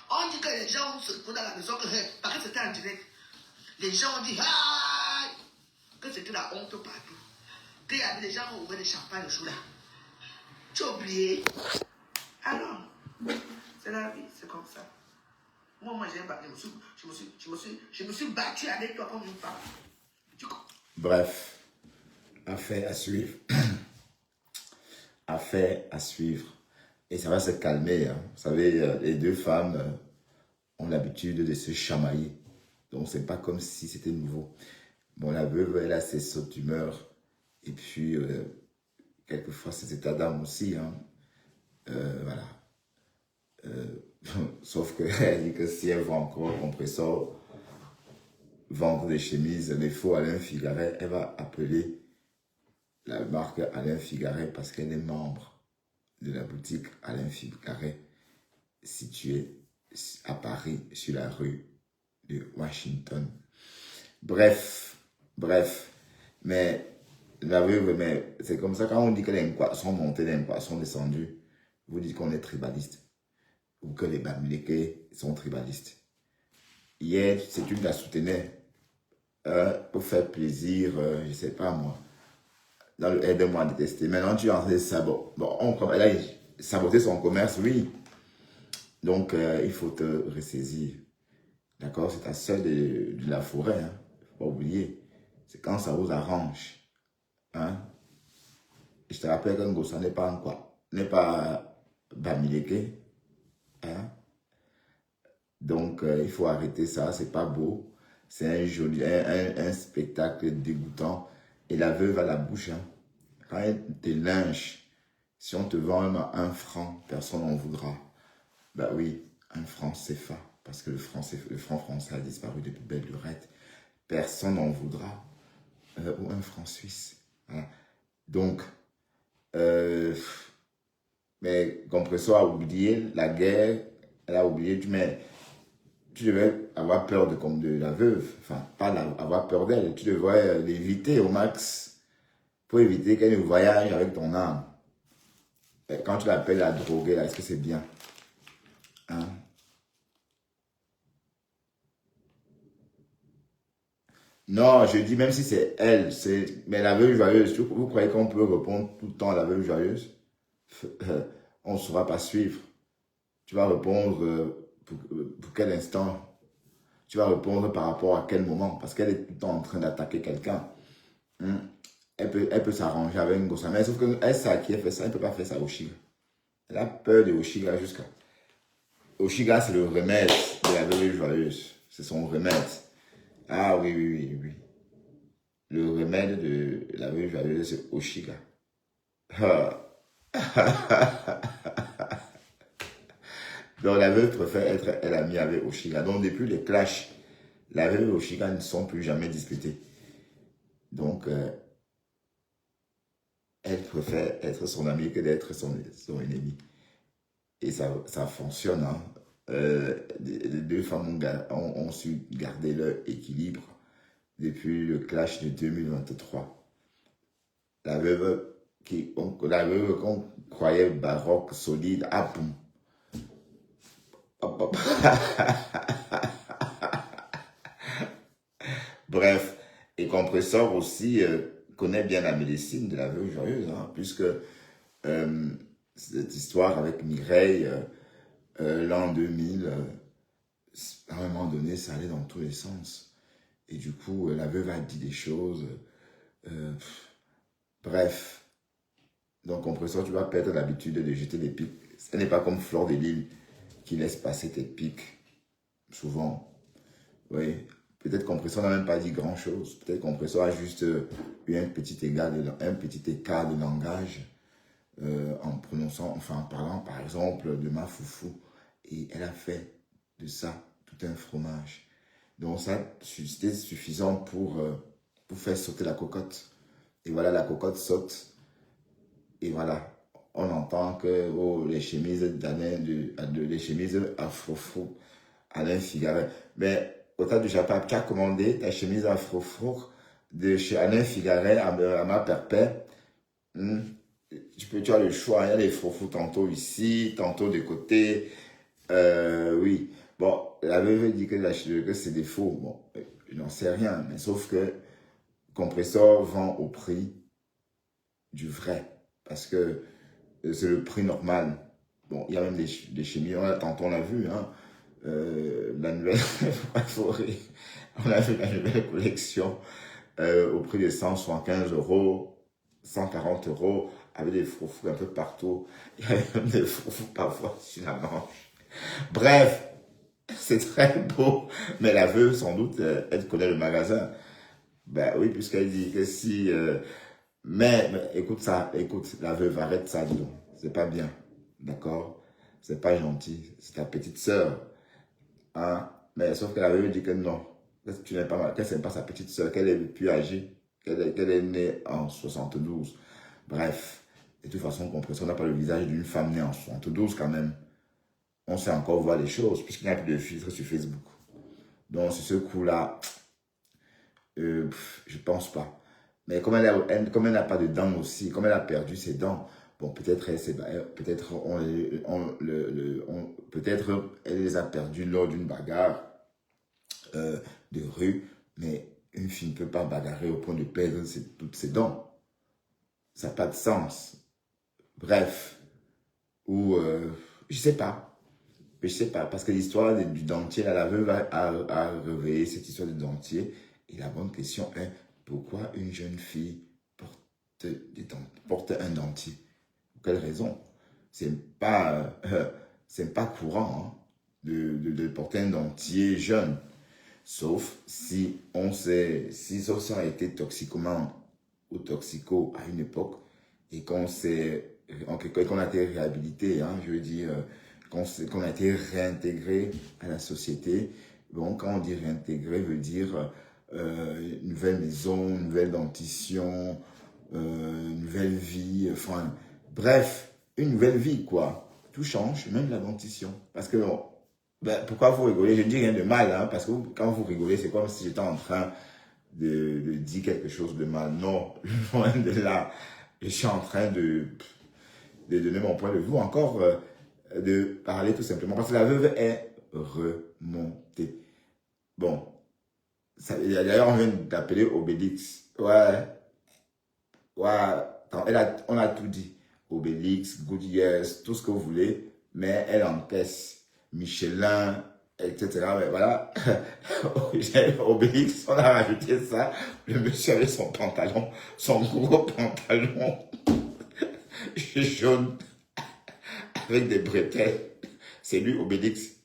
On dit que les gens se trouvent dans la maison, parce que c'était en direct. Les gens ont dit que c'était la honte partout. Qu'il y avait des gens qui ont ouvert des champagnes le jour-là. Tu as oublié. Alors, c'est la vie, c'est comme ça. Moi, je me suis battu avec toi comme une femme. Bref, affaire à suivre. Affaire à suivre. Et ça va se calmer. Hein. Vous savez, les deux femmes ont l'habitude de se chamailler. Donc, c'est pas comme si c'était nouveau. Bon, la veuve, elle a ses sautes d'humeur. Et puis, quelquefois, ses états d'âme aussi. Hein. Voilà. Sauf qu'elle dit que si elle va encore au compresseur, vendre des chemises, les faux Alain Figaret, elle va appeler la marque Alain Figaret parce qu'elle est membre de la boutique Alain Figaret située à Paris sur la rue de Washington. Bref, mais la veuve, mais c'est comme ça quand on dit que les poissons montés, les poissons descendus, vous dites qu'on est tribaliste ou que les Bamileke sont tribalistes. Hier, c'est une la soutenait pour faire plaisir, je ne sais pas moi. dans le aide-moi à détester. Maintenant, tu es en train de saboter. Bon, elle a saboté son commerce, oui. Donc, il faut te ressaisir. D'accord? C'est ta sœur de la forêt. Hein? Faut pas oublier. C'est quand ça vous arrange. Hein? Et je te rappelle qu'un Ngossa n'est pas en quoi? N'est pas Bamileke. Hein? Donc, il faut arrêter ça. C'est pas beau. C'est un spectacle dégoûtant. Et la veuve à la bouche. Hein? Quand elle te lynche, si on te vend même à 1 franc, personne n'en voudra. Ben oui, 1 franc CFA. Parce que le franc français a disparu depuis belle lurette. Personne n'en voudra. Ou 1 franc suisse. Voilà. Donc, mais Compressor a oublié la guerre. Elle a oublié, mais tu devais avoir peur de la veuve. Enfin, pas avoir peur d'elle. Tu devrais l'éviter au max. Pour éviter qu'elle voyage avec ton âme. Et quand tu l'appelles la droguer, est-ce que c'est bien? Hein? Non, je dis même si c'est elle, mais la veuve joyeuse, vous croyez qu'on peut répondre tout le temps à la veuve joyeuse? On ne saura pas suivre. Tu vas répondre pour quel instant? Tu vas répondre par rapport à quel moment? Parce qu'elle est tout le temps en train d'attaquer quelqu'un. Elle peut s'arranger avec une gosse. Mais sauf qu'elle sait qui elle fait ça, elle ne peut pas faire ça au Shiga. Elle a peur de Oshiga jusqu'à... Oshiga, c'est le remède de la veuve joyeuse. C'est son remède. Ah oui, oui, oui, oui. Le remède de la veuve joyeuse, c'est Oshiga. Donc la veuve préfère être elle amie avec Oshiga. Donc depuis les clashs, la veuve et Oshiga ne sont plus jamais disputés. Donc elle préfère être son amie que d'être son ennemi. Et ça fonctionne. Hein. Les 2 femmes ont su garder leur équilibre depuis le clash de 2023. La veuve qu'on croyait baroque, solide, ah boum. Bref, et Compressor aussi connaît bien la médecine de la veuve joyeuse, hein, puisque cette histoire avec Mireille, l'an 2000, à un moment donné, ça allait dans tous les sens. Et du coup, la veuve a dit des choses. Bref. Donc, Compressor, tu vas perdre l'habitude de jeter des pics. Ce n'est pas comme Fleur de Lille qui laisse passer tes pics. Souvent. Oui. Peut-être Compressor n'a même pas dit grand-chose. Peut-être Compressor a juste eu un petit écart de langage en prononçant, enfin en parlant par exemple de ma foufou. Et elle a fait de ça tout un fromage. Donc ça, c'était suffisant pour faire sauter la cocotte. Et voilà, la cocotte saute. Et voilà, on entend que les chemises les chemises afro-fou, Alain Figaret. Mais au tas du Japon, tu as commandé ta chemise afro-fou de chez Alain Figaret à ma perpère. Tu as le choix, il y a les froufous tantôt ici, tantôt de côté. Oui, bon, la veuve dit que c'est des faux. Bon, je n'en sais rien, mais sauf que Compressor vend au prix du vrai. Parce que c'est le prix normal. Bon, il y a même des chemises, tantôt on l'a vu, hein, la nouvelle, on a vu la nouvelle collection au prix de 175 €, 140 €, avec des froufous un peu partout. Il y avait même des froufous parfois sur la manche. Bref, c'est très beau, mais la veuve, sans doute, elle connaît le magasin. Ben oui, puisqu'elle dit que si... mais écoute ça, écoute, la veuve, arrête ça, dis donc. C'est pas bien, d'accord? C'est pas gentil, c'est ta petite sœur. Hein? Mais sauf que la veuve dit que non, tu n'es pas mal, qu'elle n'aime pas sa petite sœur, qu'elle est plus âgée, qu'elle est née en 72. Bref, de toute façon, Compressor n'a pas le visage d'une femme née en 72 quand même. On sait encore voir les choses, puisqu'il n'y a plus de filtre sur Facebook. Donc, sur ce coup-là, je pense pas. Mais comme elle n'a pas de dents aussi, comme elle a perdu ses dents, bon, peut-être elle les a perdues lors d'une bagarre de rue, mais une fille ne peut pas bagarrer au point de perdre toutes ses dents. Ça n'a pas de sens. Bref. Ou, je sais pas. Je sais pas. Parce que l'histoire du dentier, là, la veuve a réveillé cette histoire du dentier. Et la bonne question est, pourquoi une jeune fille porte un dentier? Pour quelle raison? C'est pas courant, hein, de porter un dentier jeune. Sauf si sauf si on a été toxicomane ou toxico à une époque et qu'on a été réhabilité, hein, je veux dire, qu'on a été réintégré à la société. Bon, quand on dit réintégré, veut dire une nouvelle maison, une nouvelle dentition, une nouvelle vie, enfin, bref, une nouvelle vie, quoi. Tout change, même la dentition. Parce que, ben, pourquoi vous rigolez? Je ne dis rien de mal, hein, parce que quand vous rigolez, c'est comme si j'étais en train de dire quelque chose de mal. Non, loin de là. Je suis en train de donner mon point de vue, encore de parler tout simplement. Parce que la veuve est remontée. Bon. D'ailleurs, on vient d'appeler Obélix. Ouais. Ouais. Attends, on a tout dit. Obélix, Goodyears, tout ce que vous voulez. Mais elle encaisse Michelin, etc. Mais voilà. Obélix, on a rajouté ça. Le monsieur avait son pantalon, son gros pantalon jaune avec des bretelles. C'est lui, Obélix.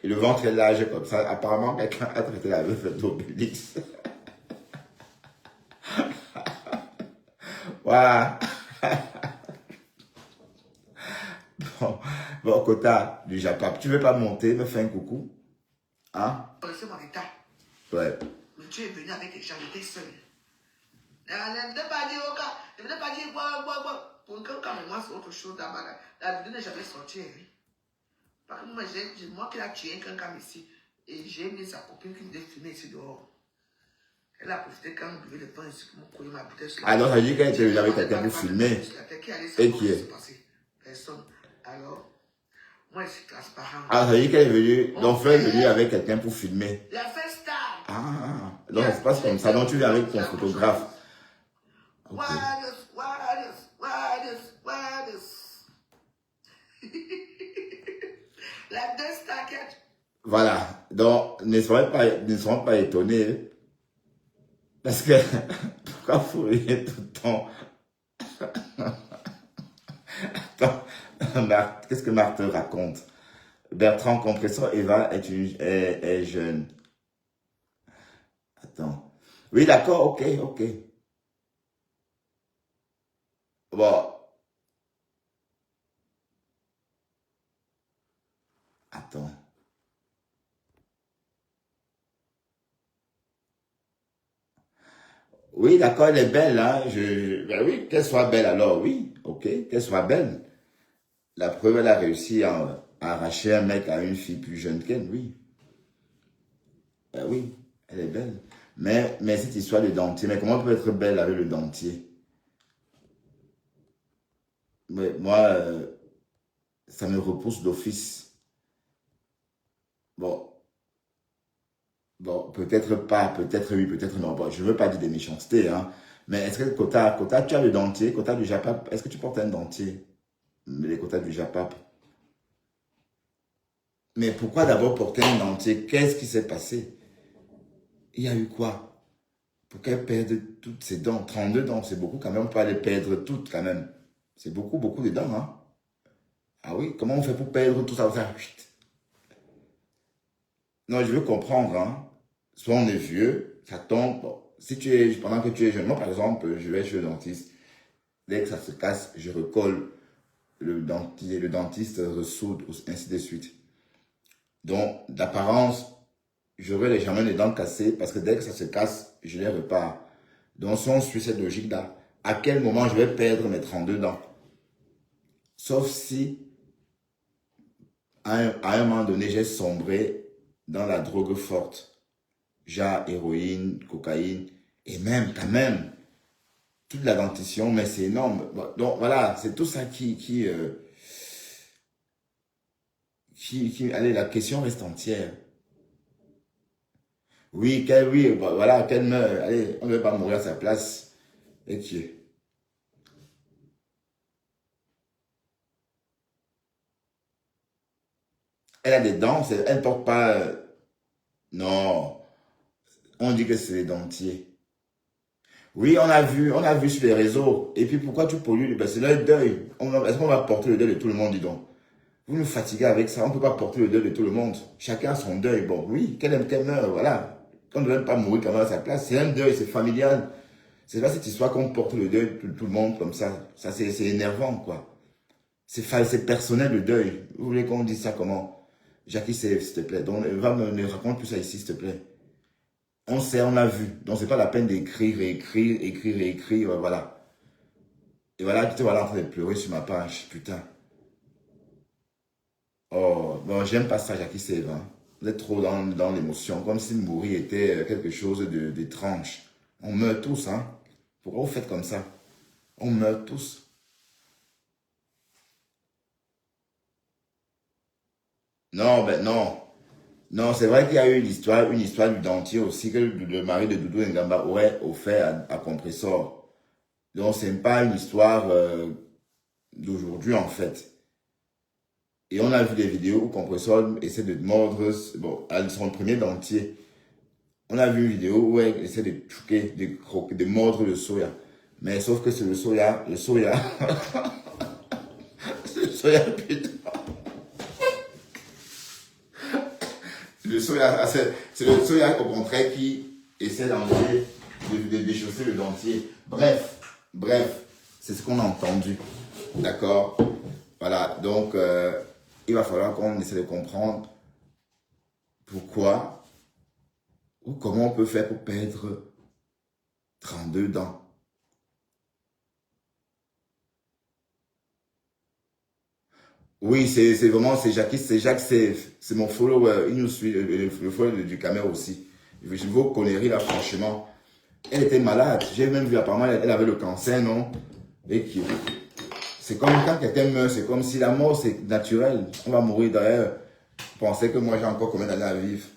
Et le ventre est large comme ça. Apparemment, quelqu'un a traité la veuve d'Obélix. Voilà. Bon, Kota du Japap, tu veux pas monter, me faire un coucou? Hein? C'est mon état. Ouais. Mais tu es venu avec des gens, j'étais seul. Ne venez pas dire au cas, ne venez pas dire quoi. Pour quelqu'un, mais moi, c'est autre chose d'abord. La vidéo n'est jamais sortie, oui. Parce que moi qui l'a tué quelqu'un ici, et j'ai mis sa copine qui me filmé ici dehors. Elle a profité quand on buvait le pain ici pour me couler ma bouteille. Ah non, ça dit qu'elle était venue avec quelqu'un pour filmer. Et qui est? Personne. Alors, moi, je suis transparent. Ah, ça dit qu'elle est venue, donc elle est venue avec quelqu'un pour filmer. La first time. Ah, donc ça se passe comme ça, donc tu viens avec ton photographe. Ok. What is? La deux stackets. Voilà, donc ne soyez pas étonnés. Parce que, pourquoi vous riez tout le temps? Attends, qu'est-ce que Marthe raconte? Bertrand Compresseur, Eva est jeune. Attends. Oui, d'accord, ok. Bon. Attends. Oui, d'accord, elle est belle, hein. Ben oui, qu'elle soit belle alors, oui, ok, qu'elle soit belle. La preuve, elle a réussi à arracher un mec à une fille plus jeune qu'elle, oui. Ben oui, elle est belle. Mais cette histoire de dentier, mais comment elle peut être belle avec le dentier? Mais moi, ça me repousse d'office. Bon, peut-être pas, peut-être oui, peut-être non. Bon, je ne veux pas dire des méchancetés, hein. Mais est-ce que Kota, tu as le dentier, Kota du Japap, est-ce que tu portes un dentier? Les quotas du Japap. Mais pourquoi d'abord porter un dentier? Qu'est-ce qui s'est passé? Il y a eu quoi? Pour qu'elle perde toutes ses dents. 32 dents, c'est beaucoup quand même. On peut les perdre toutes quand même. C'est beaucoup de dents, hein? Ah oui, comment on fait pour perdre tout ça? Non, je veux comprendre, hein. Soit on est vieux, ça tombe. Bon, pendant que tu es jeune, moi par exemple, je vais chez le dentiste. Dès que ça se casse, je recolle. Le dentiste ressoude, ainsi de suite. Donc, d'apparence, j'aurai légèrement les dents cassées parce que dès que ça se casse, je les repars. Donc, si on suit cette logique-là, à quel moment je vais perdre mes 32 dents? Sauf si, à un moment donné, j'ai sombré dans la drogue forte. Genre héroïne, cocaïne, et même, quand même, toute la dentition, mais c'est énorme. Donc voilà, c'est tout ça allez, la question reste entière. Oui, voilà, qu'elle meurt. Allez, on ne veut pas mourir à sa place. Et qui est? Elle a des dents, elle ne porte pas... non, on dit que c'est les dentiers. Oui, on a vu sur les réseaux. Et puis pourquoi tu pollues? Ben, c'est leur deuil. Est-ce qu'on va porter le deuil de tout le monde, dis donc? Vous nous fatiguez avec ça, on ne peut pas porter le deuil de tout le monde. Chacun a son deuil. Bon, oui, qu'elle aime, qu'elle meurt, voilà. On ne devrait pas mourir quand même à sa place. C'est un deuil, c'est familial. C'est pas cette histoire qu'on porte le deuil de tout le monde comme ça. Ça, c'est énervant, quoi. C'est personnel, le deuil. Vous voulez qu'on dise ça comment? Jackie, s'il te plaît. Donc, va me raconte plus ça ici, s'il te plaît. On sait, on a vu. Donc, c'est pas la peine d'écrire, écrire, voilà. Et voilà, tu te voilà en train de pleurer sur ma page, putain. Oh, bon, j'aime pas ça, Jackie Save. Hein. Vous êtes trop dans l'émotion, comme si mourir était quelque chose d'étrange. On meurt tous, hein. Pourquoi vous faites comme ça? On meurt tous. Non, ben non. Non, c'est vrai qu'il y a eu une histoire du dentier aussi, que le mari de Doudou Ngamba aurait offert à Compressor. Donc, c'est pas une histoire d'aujourd'hui, en fait. Et on a vu des vidéos où Compressor essaie de mordre, bon, son premier dentier. On a vu une vidéo où elle essaie de chouquer, de mordre le soya. Mais sauf que c'est le soya, le soya, putain. Le soya, c'est le soya au contraire qui essaie d'enlever, de déchausser le dentier. Bref, c'est ce qu'on a entendu. D'accord? Voilà, donc il va falloir qu'on essaie de comprendre pourquoi ou comment on peut faire pour perdre 32 dents. Oui, c'est vraiment, c'est Jackie, c'est Jacques, c'est mon follower, il nous suit, le follower du caméra aussi. Je vos conneries là, franchement. Elle était malade, j'ai même vu apparemment, elle avait le cancer, non? Et qui, c'est comme quand quelqu'un meurt, c'est comme si la mort c'est naturel, on va mourir d'ailleurs. Pensez que moi j'ai encore combien d'années à vivre?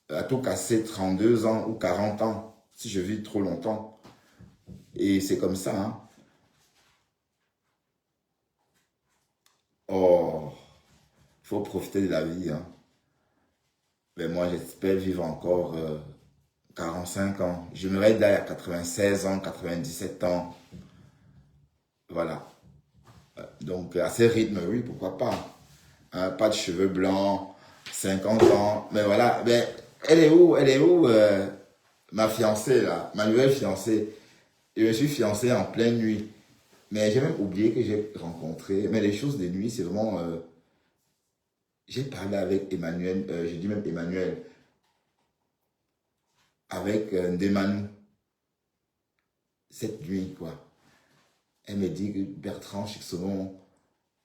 À tout casser 32 ans ou 40 ans, si je vis trop longtemps. Et c'est comme ça, hein. Oh, il faut profiter de la vie, hein. Mais moi, j'espère vivre encore 45 ans. Je me réveille là à 96 ans, 97 ans. Voilà. Donc, à ces rythmes, oui, pourquoi pas. Hein, pas de cheveux blancs, 50 ans. Mais voilà, mais elle est où, ma fiancée, là, ma nouvelle fiancée. Je me suis fiancé en pleine nuit. Mais j'ai même oublié que j'ai rencontré. Mais les choses de nuit, c'est vraiment... j'ai parlé avec Emmanuel, j'ai dit même Emmanuel, avec Ndemanou, cette nuit, quoi. Elle me dit que Bertrand Chixomon,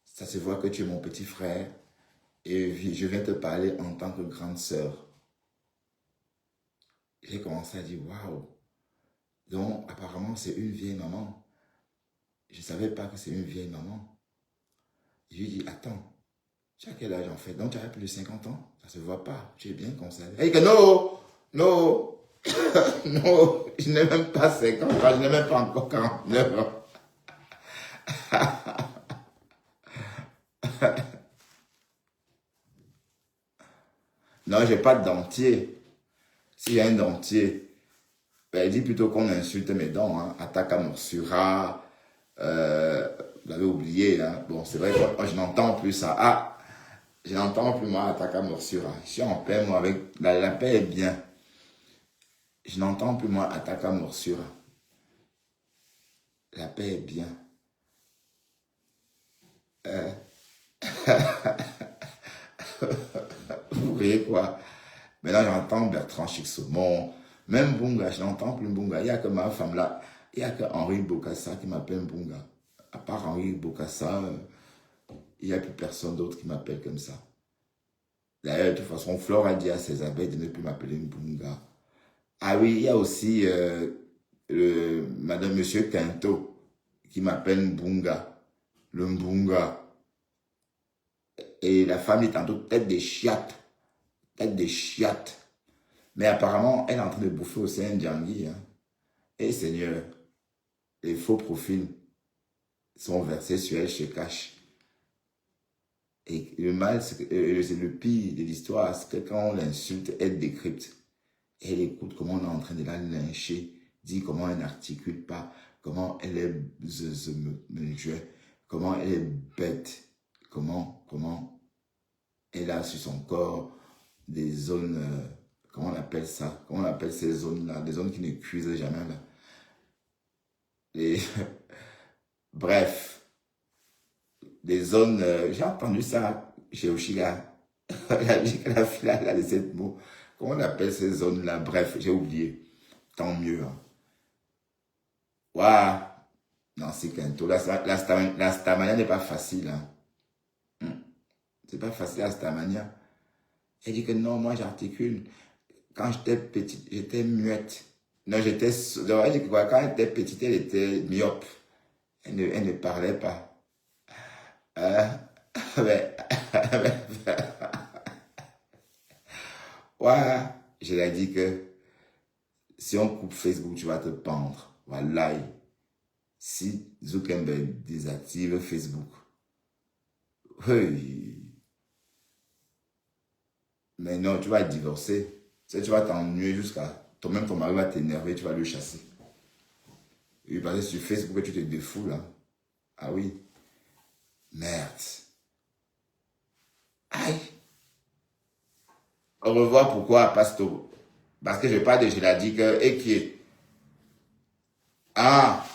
ça se voit que tu es mon petit frère et je viens te parler en tant que grande sœur. J'ai commencé à dire, waouh. Donc, apparemment, c'est une vieille maman. Je ne savais pas que c'est une vieille maman. Je lui ai dit, attends, tu as quel âge en fait? Donc, tu as plus de 50 ans? Ça se voit pas. Tu es bien conservé. Elle dit que non, non, non, je n'ai même pas 50 ans, je n'ai même pas encore 49 ans. Non, j'ai pas de dentier. Si j'ai un dentier, ben, dis plutôt qu'on insulte mes dents. Hein. Ataka morsura. Vous l'avez oublié. Hein. Bon, c'est vrai que moi, je n'entends plus ça. Ah, je n'entends plus moi Ataka morsura. Je suis en paix, moi, avec la paix est bien. Je n'entends plus moi Ataka morsura. La paix est bien. Vous voyez quoi? Maintenant, j'entends Bertrand Chixomon, même Bunga, je n'entends plus Bunga. Il n'y a que ma femme là, il n'y a que Henri Bokassa qui m'appelle Bunga. À part Henri Bokassa, il n'y a plus personne d'autre qui m'appelle comme ça. D'ailleurs, de toute façon, Flore a dit à ses abeilles de ne plus m'appeler Bunga. Ah oui, il y a aussi Madame Monsieur Quinto qui m'appelle Mbunga, le Mbunga. Et la femme est tantôt tête des chiottes. Tête des chiottes. Mais apparemment, elle est en train de bouffer aussi un djangui. Hein. Et Seigneur, les faux profils sont versés sur elle chez Cash. Et le mal, c'est le pire de l'histoire, c'est que quand on l'insulte, elle décrypte. Elle écoute comment on est en train de la lyncher, dit comment elle n'articule pas, comment elle est comment elle est bête, comment elle a sur son corps des zones, comment on appelle ça, comment on appelle ces zones-là, des zones qui ne cuisent jamais là. Et, bref, des zones, j'ai entendu ça chez Oshiga, la musique à la finale de cette mot. Comment on appelle ces zones-là? Bref, j'ai oublié. Tant mieux. Hein. Waouh! Non, c'est qu'un tour. La stamania n'est pas facile. Hein. C'est pas facile la stamania. Elle dit que non, moi j'articule. Quand j'étais petite, j'étais muette. Non, j'étais. Elle dit que quand elle était petite, elle était myope. Elle ne parlait pas. Mais, ouais, je l'ai dit que si on coupe Facebook, tu vas te pendre. Voilà. Si Zuckerberg désactive Facebook. Oui. Mais non, tu vas divorcer. Tu vas t'ennuyer jusqu'à... Toi-même, ton mari va t'énerver, tu vas le chasser. Oui, parce que sur Facebook, tu te défoules. Hein. Ah oui. Merde. Aïe. Au revoir, pourquoi, Pasto? Parce que je parle de Géladique et qui est. Ah.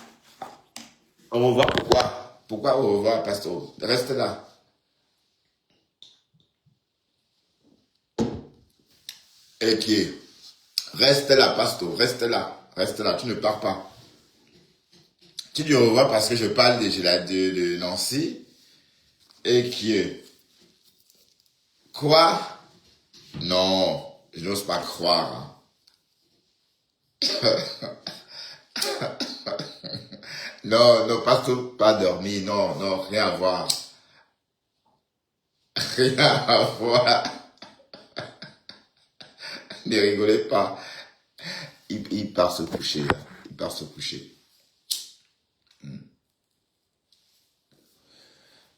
Au revoir, pourquoi? Pourquoi au revoir, Pasto? Reste là. Et qui est. Reste là, Pasto. Reste là. Reste là. Tu ne pars pas. Tu dis au revoir parce que je parle de Nancy. Et qui est. Quoi? Non, je n'ose pas croire. Non, non, pas dormir, non, non, rien à voir. Rien à voir. Ne rigolez pas. Il part se coucher. Il part se coucher.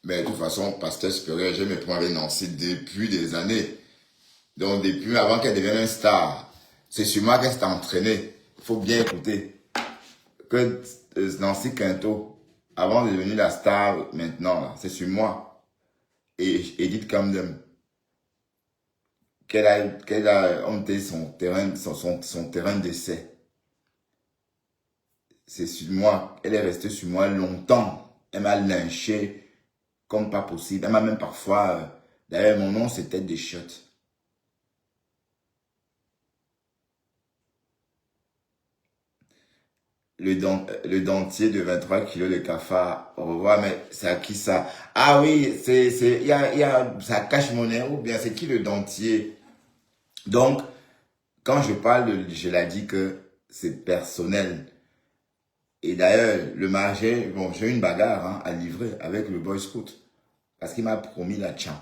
Mais de toute façon, pasteur supérieur, je me prends avec Nancy depuis des années. Donc, depuis avant qu'elle devienne une star, c'est sur moi qu'elle s'est entraînée. Il faut bien écouter. Que Nancy Quinto, avant de devenir la star maintenant, c'est sur moi. Et Edith Camden, qu'elle a honté son terrain d'essai. C'est sur moi. Elle est restée sur moi longtemps. Elle m'a lynché comme pas possible. Elle m'a même parfois... d'ailleurs, mon nom, c'était des shots. Le dentier de 23 kilos de cafard. Au revoir, mais c'est à qui ça? Ah oui, ça cache mon nez, ou bien c'est qui le dentier? Donc, quand je parle, je l'ai dit que c'est personnel. Et d'ailleurs, le marché, bon, j'ai eu une bagarre hein, à livrer avec le Boy Scout. Parce qu'il m'a promis la tchan.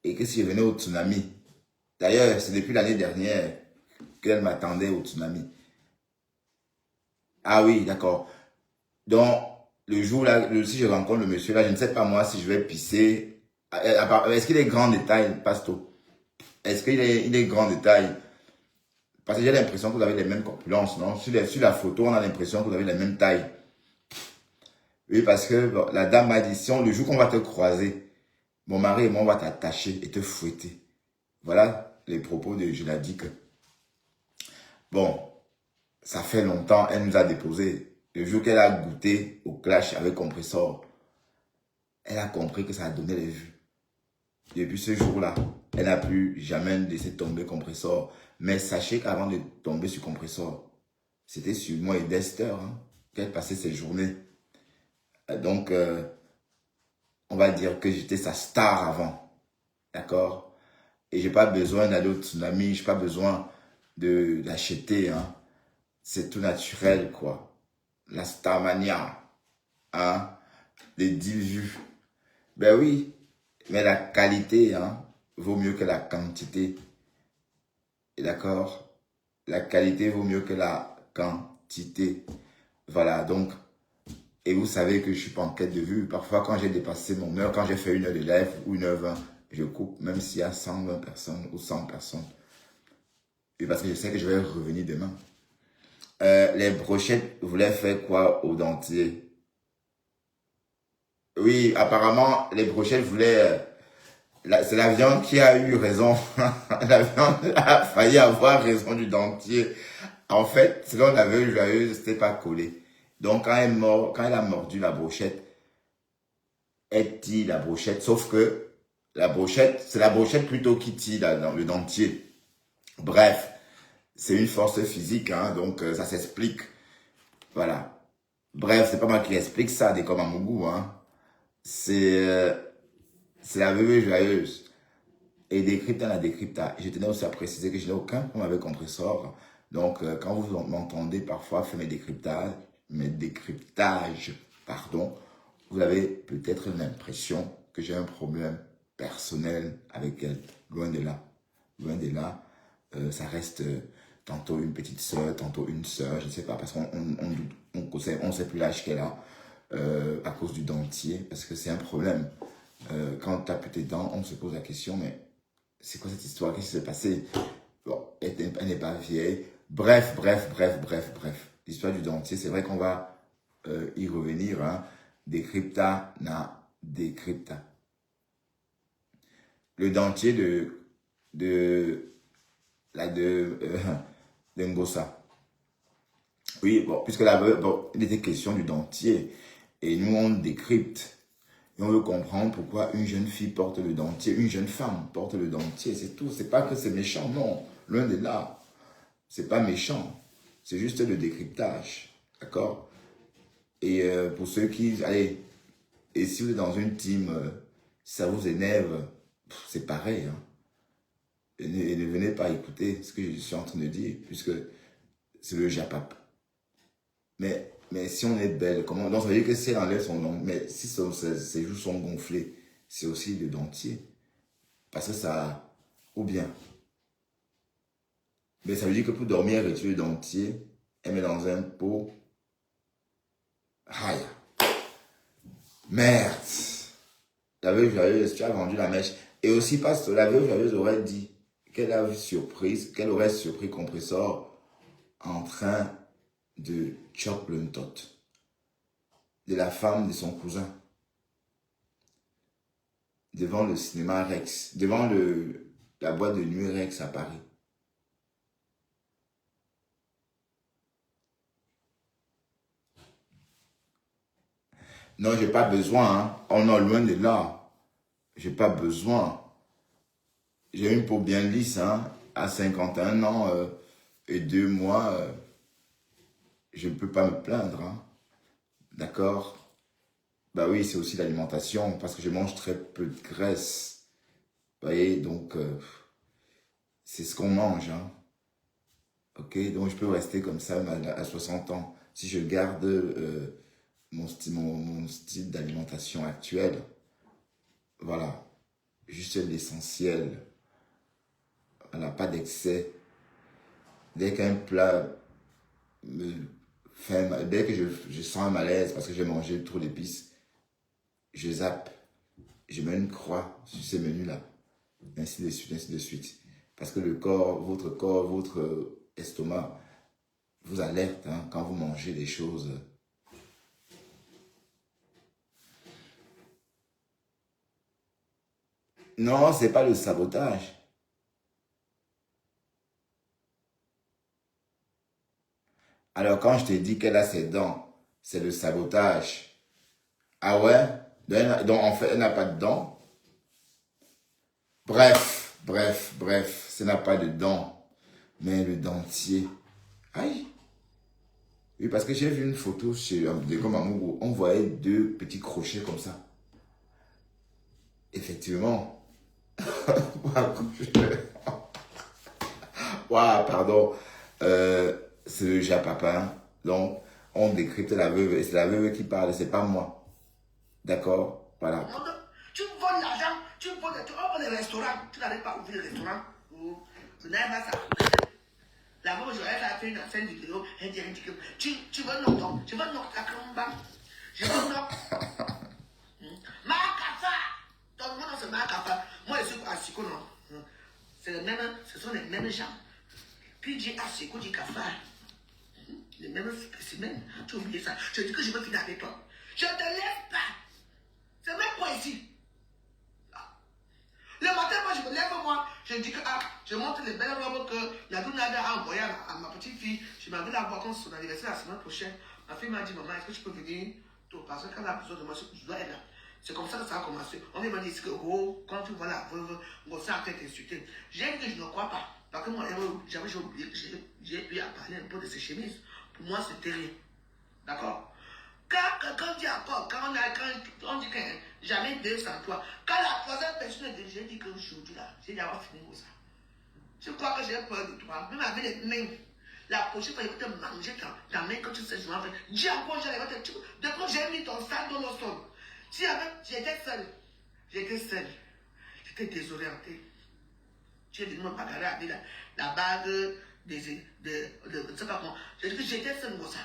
Et que si je venais au tsunami. D'ailleurs, c'est depuis l'année dernière qu'elle m'attendait au tsunami. Ah oui, d'accord. Donc, le jour là, si je rencontre le monsieur là, je ne sais pas moi si je vais pisser. Est-ce qu'il est grand de taille, Pasto? Est-ce qu'il est grand de taille? Parce que j'ai l'impression que vous avez les mêmes corpulences, non? Sur la photo, on a l'impression que vous avez la même taille. Oui, parce que bon, la dame m'a dit, le jour qu'on va te croiser, mon mari et moi, on va t'attacher et te fouetter. Voilà les propos de je l'ai dit que. Bon, ça fait longtemps, elle nous a déposé. Le jour qu'elle a goûté au clash avec Compressor, elle a compris que ça a donné les vues. Depuis ce jour-là, elle n'a plus jamais laissé tomber Compressor. Mais sachez qu'avant de tomber sur Compressor, c'était sur moi et Dexter hein, qu'elle passait ses journées. Donc, on va dire que j'étais sa star avant. D'accord? Et j'ai pas besoin d'aller au tsunami, j'ai pas besoin de l'acheter. Hein. C'est tout naturel, quoi. La starmania. Hein? Les 10 vues. Ben oui, mais la qualité hein, vaut mieux que la quantité. D'accord? La qualité vaut mieux que la quantité. Voilà, donc, Et vous savez que je suis pas en quête de vue. Parfois, quand j'ai dépassé mon heure, quand j'ai fait 1 heure de live ou 1h20, je coupe, même s'il y a 120 personnes ou 100 personnes. Et parce que je sais que je vais revenir demain. Les brochettes voulaient faire quoi au dentier? Oui, apparemment, les brochettes voulaient... c'est la viande qui a eu raison. La viande a failli avoir raison du dentier. En fait, selon la veuve joyeuse, c'était pas collé. Donc, quand elle a mordu la brochette, elle tire la brochette. Sauf que la brochette, c'est la brochette plutôt qui tire dans le dentier. Bref, c'est une force physique, hein, donc ça s'explique. Voilà. Bref, c'est pas moi qui explique ça, des comme à mon goût, hein. C'est la veuve joyeuse. Et décrypta la décrypta. Je tenais aussi à préciser que je n'ai aucun problème avec compressor. Donc, quand vous m'entendez parfois faire mes décryptages, pardon, vous avez peut-être l'impression que j'ai un problème personnel avec elle. Loin de là. Loin de là. Ça reste tantôt une petite soeur, tantôt une soeur, je ne sais pas, parce qu'on on sait plus l'âge qu'elle a à cause du dentier, parce que c'est un problème. Quand tu tapes tes dents, on se pose la question, mais c'est quoi cette histoire? Qu'est-ce qui s'est passé? Bon, elle n'est pas vieille. Bref. L'histoire du dentier, c'est vrai qu'on va y revenir. Hein. Décrypta, na, décrypta. Le dentier de Ngossa. Oui, bon, puisque là, bon, il était question du dentier. Et nous, on décrypte. Et on veut comprendre pourquoi une jeune fille porte le dentier, une jeune femme porte le dentier, c'est tout. C'est pas que c'est méchant, non. Loin de là. C'est pas méchant. C'est juste le décryptage. D'accord? Et pour ceux qui... Allez, et si vous êtes dans une team, ça vous énerve, c'est pareil. Hein. Et ne venez pas écouter ce que je suis en train de dire, puisque c'est le japap. Mais si on est belle, comment... Donc ça veut dire que si elle enlève son nom, mais si ses joues sont gonflées, c'est aussi le dentier. Parce que ça... Ou bien... Mais ça veut dire que pour dormir, elle retire le dentier, elle met dans un pot. Aïe. Merde. La veuve joyeuse, tu as vendu la mèche. Et aussi parce que la veuve joyeuse aurait dit qu'elle a vu surprise, qu'elle aurait surpris compressor en train de chop le tot de la femme de son cousin devant le cinéma Rex, devant la boîte de nuit Rex à Paris. Non, j'ai pas besoin, hein. On est loin de là. J'ai pas besoin. J'ai une peau bien lisse, hein. À 51 ans et 2 mois, je ne peux pas me plaindre, hein. D'accord? Bah oui, c'est aussi l'alimentation, parce que je mange très peu de graisse. Vous voyez, donc, c'est ce qu'on mange, hein. Ok, donc je peux rester comme ça à 60 ans. Si je garde mon style d'alimentation actuel, voilà, juste l'essentiel. Voilà, pas d'excès. Dès qu'un plat me fait mal, dès que je sens un malaise parce que j'ai mangé trop d'épices, je zappe. Je mets une croix sur ces menus-là. Ainsi de suite, ainsi de suite. Parce que votre estomac vous alerte hein, quand vous mangez des choses. Non, c'est pas le sabotage. Alors quand je t'ai dit qu'elle a ses dents, c'est le sabotage. Ah ouais? Donc en fait, elle n'a pas de dents. Bref, ça n'a pas de dents. Mais le dentier. Aïe. Oui, parce que j'ai vu une photo chez de comme Amour, on voyait 2 petits crochets comme ça. Effectivement. Waouh, pardon. C'est le japapin. Donc, on décrypte la veuve. Et c'est la veuve qui parle, c'est pas moi. D'accord? Voilà. Tu voles l'argent, tu voles les restaurants, tu n'arrives pas à ouvrir les restaurants. Tu n'arrives pas à ça. La veuve, elle a fait une vidéo, elle dit que tu veux notre nom, tu veux notre combat. Je dis non. Makafa. Donc, moi, non, c'est Makafa. Moi, je suis à Siko, non. C'est le même, ce sont les mêmes gens. Puis, j'ai à Siko, j'ai Kafa. Les mêmes spécimens. Tu as oublié ça. Je dis que je veux finir avec toi. Je ne te laisse pas. C'est même pas ici. Le matin, moi, je me lève, moi, je dis que, je montre les belles robes que Nadounada a envoyées à ma petite fille. Je m'en vais la voir quand son anniversaire la semaine prochaine. Ma fille m'a dit, maman, est-ce que tu peux venir tôt? Parce que quand elle a besoin de moi, je dois être là. C'est comme ça que ça a commencé. On m'a dit que, oh, quand tu vois la veuve, on s'est en train d'insulter. J'ai dit que je ne crois pas. Parce que moi, j'avais oublié que j'ai eu à parler un peu de ces chemises. Pour moi, c'était rien. D'accord? Quand dit encore, quand on dit que jamais 203, quand la troisième personne est j'ai dit qu'aujourd'hui là, j'ai déjà fini pour ça. Je crois que j'ai peur de toi, même avec les mains. La prochaine fois, il va te manger ta main quand tu sais, je m'en fais. Dis encore, depuis que j'ai mis ton sang dans le sol. Si j'étais seul, j'étais désorienté. Tu es venu me bagarrer avec la bague de c'est pas moi. J'ai dit que j'étais seul pour ça.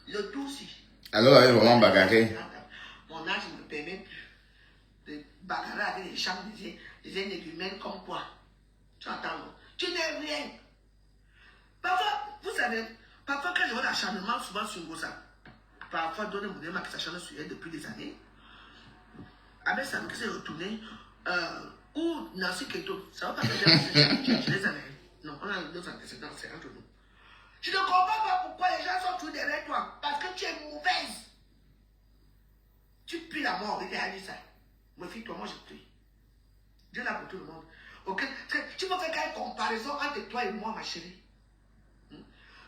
Le tout aussi. Alors, elle est vraiment bagarrée. Mon âge ne me permet plus de bagarrer avec les gens, des énergumènes comme toi. Tu entends, non? Tu n'es rien. Parfois, vous savez, parfois quand je vois l'acharnement souvent sur Ngosa, parfois donner mon éma qui s'acharne sur elle depuis des années, avec ça qui s'est retourné, ou Nancy Keto, ça va pas que j'ai les années. Non, on a nos antécédents, c'est entre nous. Je ne comprends pas pourquoi les gens sont tous derrière toi. Parce que tu es mauvaise. Tu pues la mort. Il a dit ça. Méfie-toi, moi je tue. Dieu là pour tout le monde. Okay? Tu peux faire une comparaison entre toi et moi, ma chérie.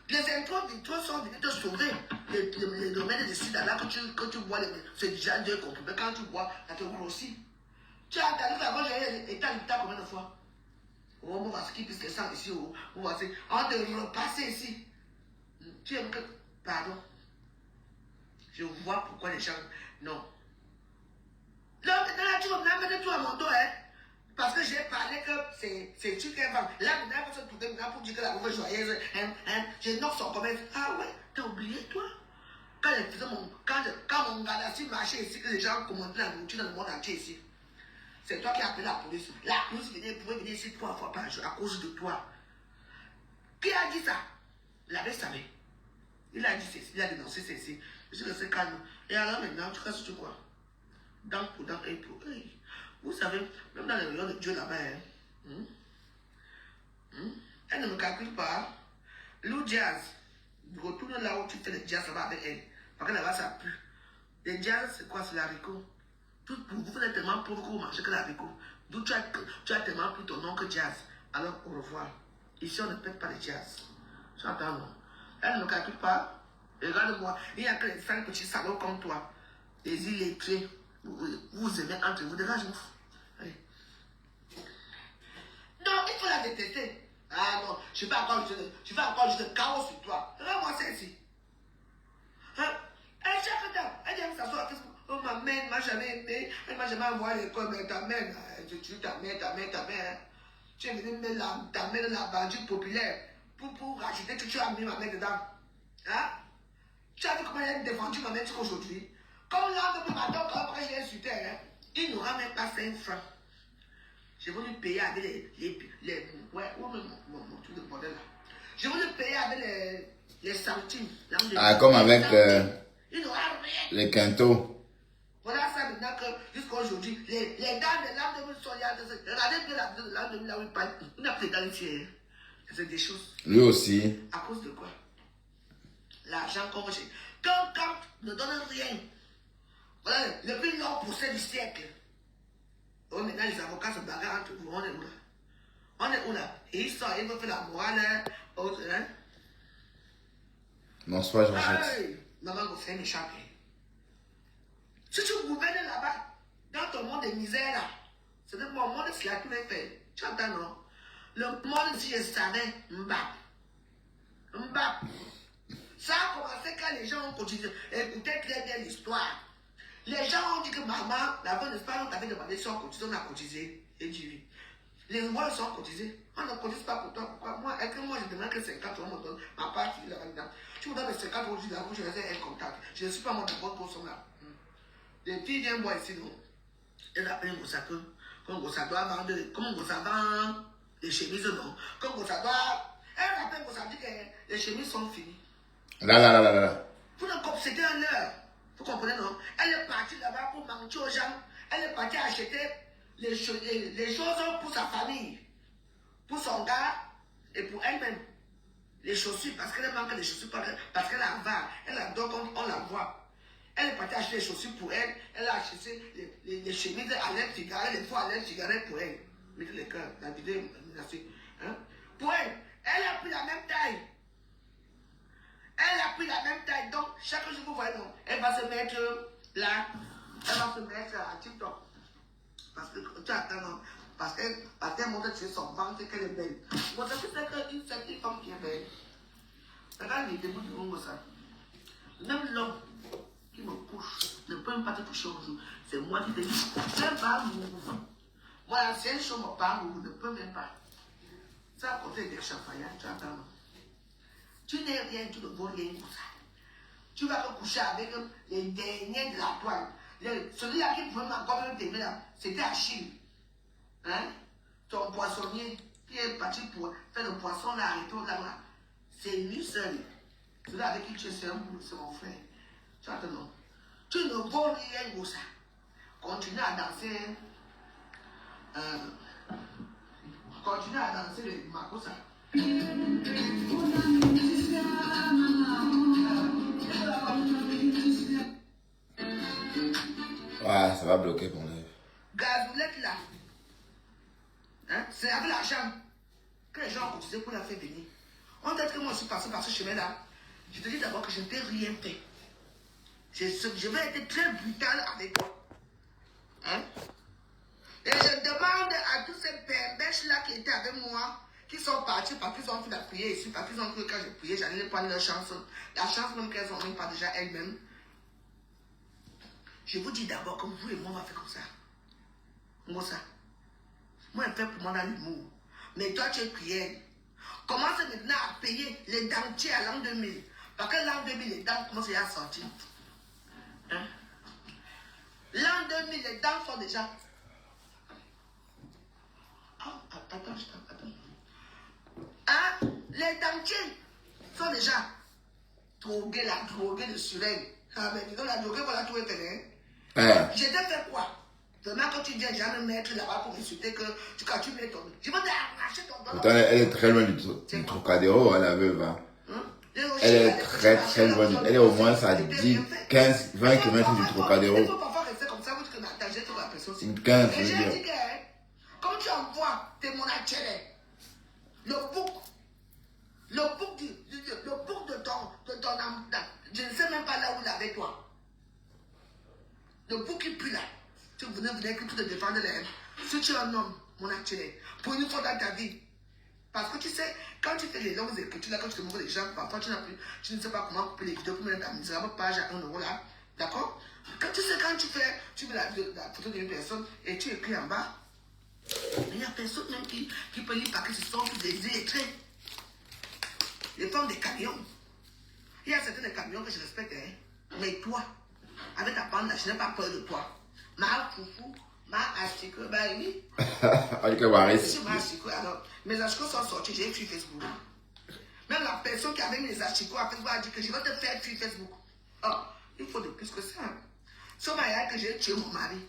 Les intros sont venus te sauver. Les domaines de sida là que tu vois, c'est déjà Dieu compris. Mais quand tu vois, ça te grossit. Tu as entendu qu'avant j'ai été à l'hôpital combien de fois? Oh, on va skipper ce sang ici. On va te repasser ici. Tu aimes que. Pardon. Je vois pourquoi les gens. Non. Là, tu vas me mettre tout à mon dos, hein. Parce que j'ai parlé que c'est tu qui es femme. Là, maintenant, il faut se trouver maintenant pour dire que la nouvelle joyeuse. Je note son commerce. Ah ouais, t'as oublié, toi? Quand mon galassi marchait ici, que les gens commandaient la nourriture dans le monde entier ici. C'est toi qui as appelé la police. La police pouvait venir ici 3 fois par jour à cause de toi. Qui a dit ça? Il avait savé. Il a dit ceci, il a dénoncé ceci. Je suis resté calme. Et alors maintenant, tu restes sur quoi? Dent pour dent, œil pour œil. Vous savez, même dans les rayons de Dieu là-bas, elle ne me calcule pas. Lou Jazz, retourne là où tu fais le jazz là-bas avec elle. Parce que là-bas, ça pue. Le jazz, c'est quoi? C'est l'haricot. Pour vous êtes tellement pauvre que vous mangez que l'haricot. D'où tu as tellement pris ton nom que jazz. Alors, au revoir. Ici, on ne pète pas le jazz. Tu entends, non? Elle ne me calcule pas. Regarde-moi, il n'y a que les 5 petits salauds comme toi. Les illettrés. Vous aimez entre vous. Dégage-moi. Allez. Non, il faut la détester. Ah non, je vais encore juste chaos sur toi. Regarde-moi celle-ci. Elle chaque temps, elle vient s'asseoir. Oh, ma mère ne m'a jamais aimé. Elle ne m'a jamais envoyé à l'école. Mais ta mère, tu tues ta mère. Tu es venu mettre ta mère dans la bandite populaire pour racheter que tu as mis ma mère dedans. Hein? Tu as vu comment elle a défendu ma mère jusqu'aujourd'hui? Comme là, depuis matin, quand je l'ai insulté, il n'aura même pas 5 francs. Je vais lui payer avec ouais, où mon truc de bordel là. Je vais lui payer avec les centimes. Comme avec il n'aura rien. les quintaux. Voilà ça maintenant que jusqu'à aujourd'hui, les dents de l'âme de sont là. Regardez bien l'âme de là où il parle. Il n'a plus de dents ici. C'est des choses. Lui aussi. À cause de quoi? L'argent qu'on recherche. Quand ne donne rien. Voilà le plus long procès du siècle. Oh, maintenant les avocats se bagarrent entre vous. On est où là? On est où là? Et ils sortent, ils veulent faire la morale. Autre, hein? Non, soit j'achète. Hey, maman vous fait m'échapper. Si tu gouvernes là-bas, dans ton monde de misère là, c'est de mon monde c'est là qui m'a fait. Tu entends non? Le monde si je savais, Mbap. Ça a commencé quand les gens ont continué. Écoutez très bien l'histoire. Les gens ont dit que maman, la bonne espoir, on t'avait demandé si on cotisait, on a cotisé. Et dit oui. Les voix sont cotisées. On ne cotise pas pour toi. Pourquoi? Moi, je demande que 50 euros me donne ma part qui est là-dedans. Tu me donnes les 50 euros, je dis, je les ai un contact. Je ne suis pas mon d'abord pour son là. Les filles viennent voir ici, non? Elle appelle un Gossaka. Comme Gossaka doit vendre, comme Gossaka vend les chemises, non? Comme Gossaka doit. Elle appelle Gossaka, dit que les chemises sont finies. Là. Pour le cop, c'était un heure. Vous comprenez, non? Elle est partie là-bas pour manger aux gens. Elle est partie acheter les choses pour sa famille, pour son gars et pour elle-même. Les chaussures, parce qu'elle manque les chaussures, parce qu'elle avare. Elle adore quand on la voit. Elle est partie acheter les chaussures pour elle. Elle a acheté les chemises à l'air cigarette, les fois à l'air cigarette pour elle. Mettez les cœurs, la vidéo, hein? Pour elle, elle a pris la même taille. Elle a pris la même taille, donc chaque jour vous voyez, non, elle va se mettre là, elle va se mettre à TikTok. Parce que tu attends, non, parce qu'elle montre sur son ventre qu'elle est belle. Moi, ça c'est qu'une certaine femme qui est belle. Regarde les débuts de mon ça. Même l'homme qui me couche ne peut même pas te toucher un jour. C'est moi qui te dis, même pas vous. Moi, l'ancienne chose me parle, vous ne peut même pas. Ça, à côté des champagnes, tu attends, non. Tu n'es rien, tu ne vaux rien pour ça. Tu vas te coucher avec les derniers de la toile. Celui-là qui pouvait encore même t'aimer là, c'était Achille. Hein? Ton poissonnier qui est parti pour faire le poisson là, arrêté au lac là. C'est lui seul. Celui-là avec qui tu es, c'est mon frère. Tu attends, non. Tu ne vaux rien pour ça. Continue à danser. Continue à danser le Makosa. Ouais, ça va bloquer pour nous. Gazoulette là, hein? C'est avec l'argent que les gens ont cotisé pour la faire venir. On dit que moi je suis passé par ce chemin-là. Je te dis d'abord que je ne t'ai rien fait. Je vais être très brutal avec toi. Hein? Et je demande à tous ces bêches-là qui étaient avec moi, qui sont partis parce qu'ils ont fait la prière ici, parce qu'ils ont cru que quand je priais, j'allais prendre leur chance. La chance même qu'elles n'ont même pas déjà elles-mêmes. Je vous dis d'abord que vous et moi, on va faire comme ça. Moi, ça. Moi, je fais pour moi dans l'humour. Mais toi, tu es prière. Commence maintenant à payer les dentiers à l'an 2000. Parce que l'an 2000, les dents commencent déjà à sortir. Hein? L'an 2000, les dents sont déjà... Oh, attends. Hein? Les dentiers sont déjà drogués, la droguée de surène. Ah, mais disons, la droguée, voilà tout est hein? Je t'ai fait quoi? Vraiment, quand tu viens déjà me mettre là-bas pour m'insulter que quand tu mets ton... Je vais t'arracher ton doigt. Pourtant, elle est très loin du Trocadéro, hein, la veuve. Hein. Elle est très loin. Elle est au moins à 10, 15, 20 km du Trocadéro. Il faut parfois rester comme ça, vous dites que j'ai trop la pression aussi. 15, et j'ai dit que, quand tu envoies tes monachères, le bouc de ton âme, je ne sais même pas là où il est avec toi. Le bouc qui pue là. Tu venais que tu te défendre les. Si tu es un homme, mon actuel, pour une fois dans ta vie. Parce que tu sais, quand tu fais les longues écritures là, quand tu te montres les gens, parfois tu ne sais pas comment couper les vidéos pour mettre ta misérable page à 1 euro là. D'accord? Quand tu mets la photo d'une personne et tu écris en bas, il n'y a personne même qui peut lire parce que ce sont tous des étraits. Les femmes des camions. Il y a certains des camions que je respecte, hein. Mais toi, avec ta bande là, je n'ai pas peur de toi. Ma foufou, ma astique, bah oui. Alors, mes asticots sont sortis, j'ai écrit Facebook. Même la personne qui avait mis les asticots à Facebook a dit que je vais te faire fuir Facebook. Oh, il faut de plus que ça. Sauf que j'ai tué mon mari.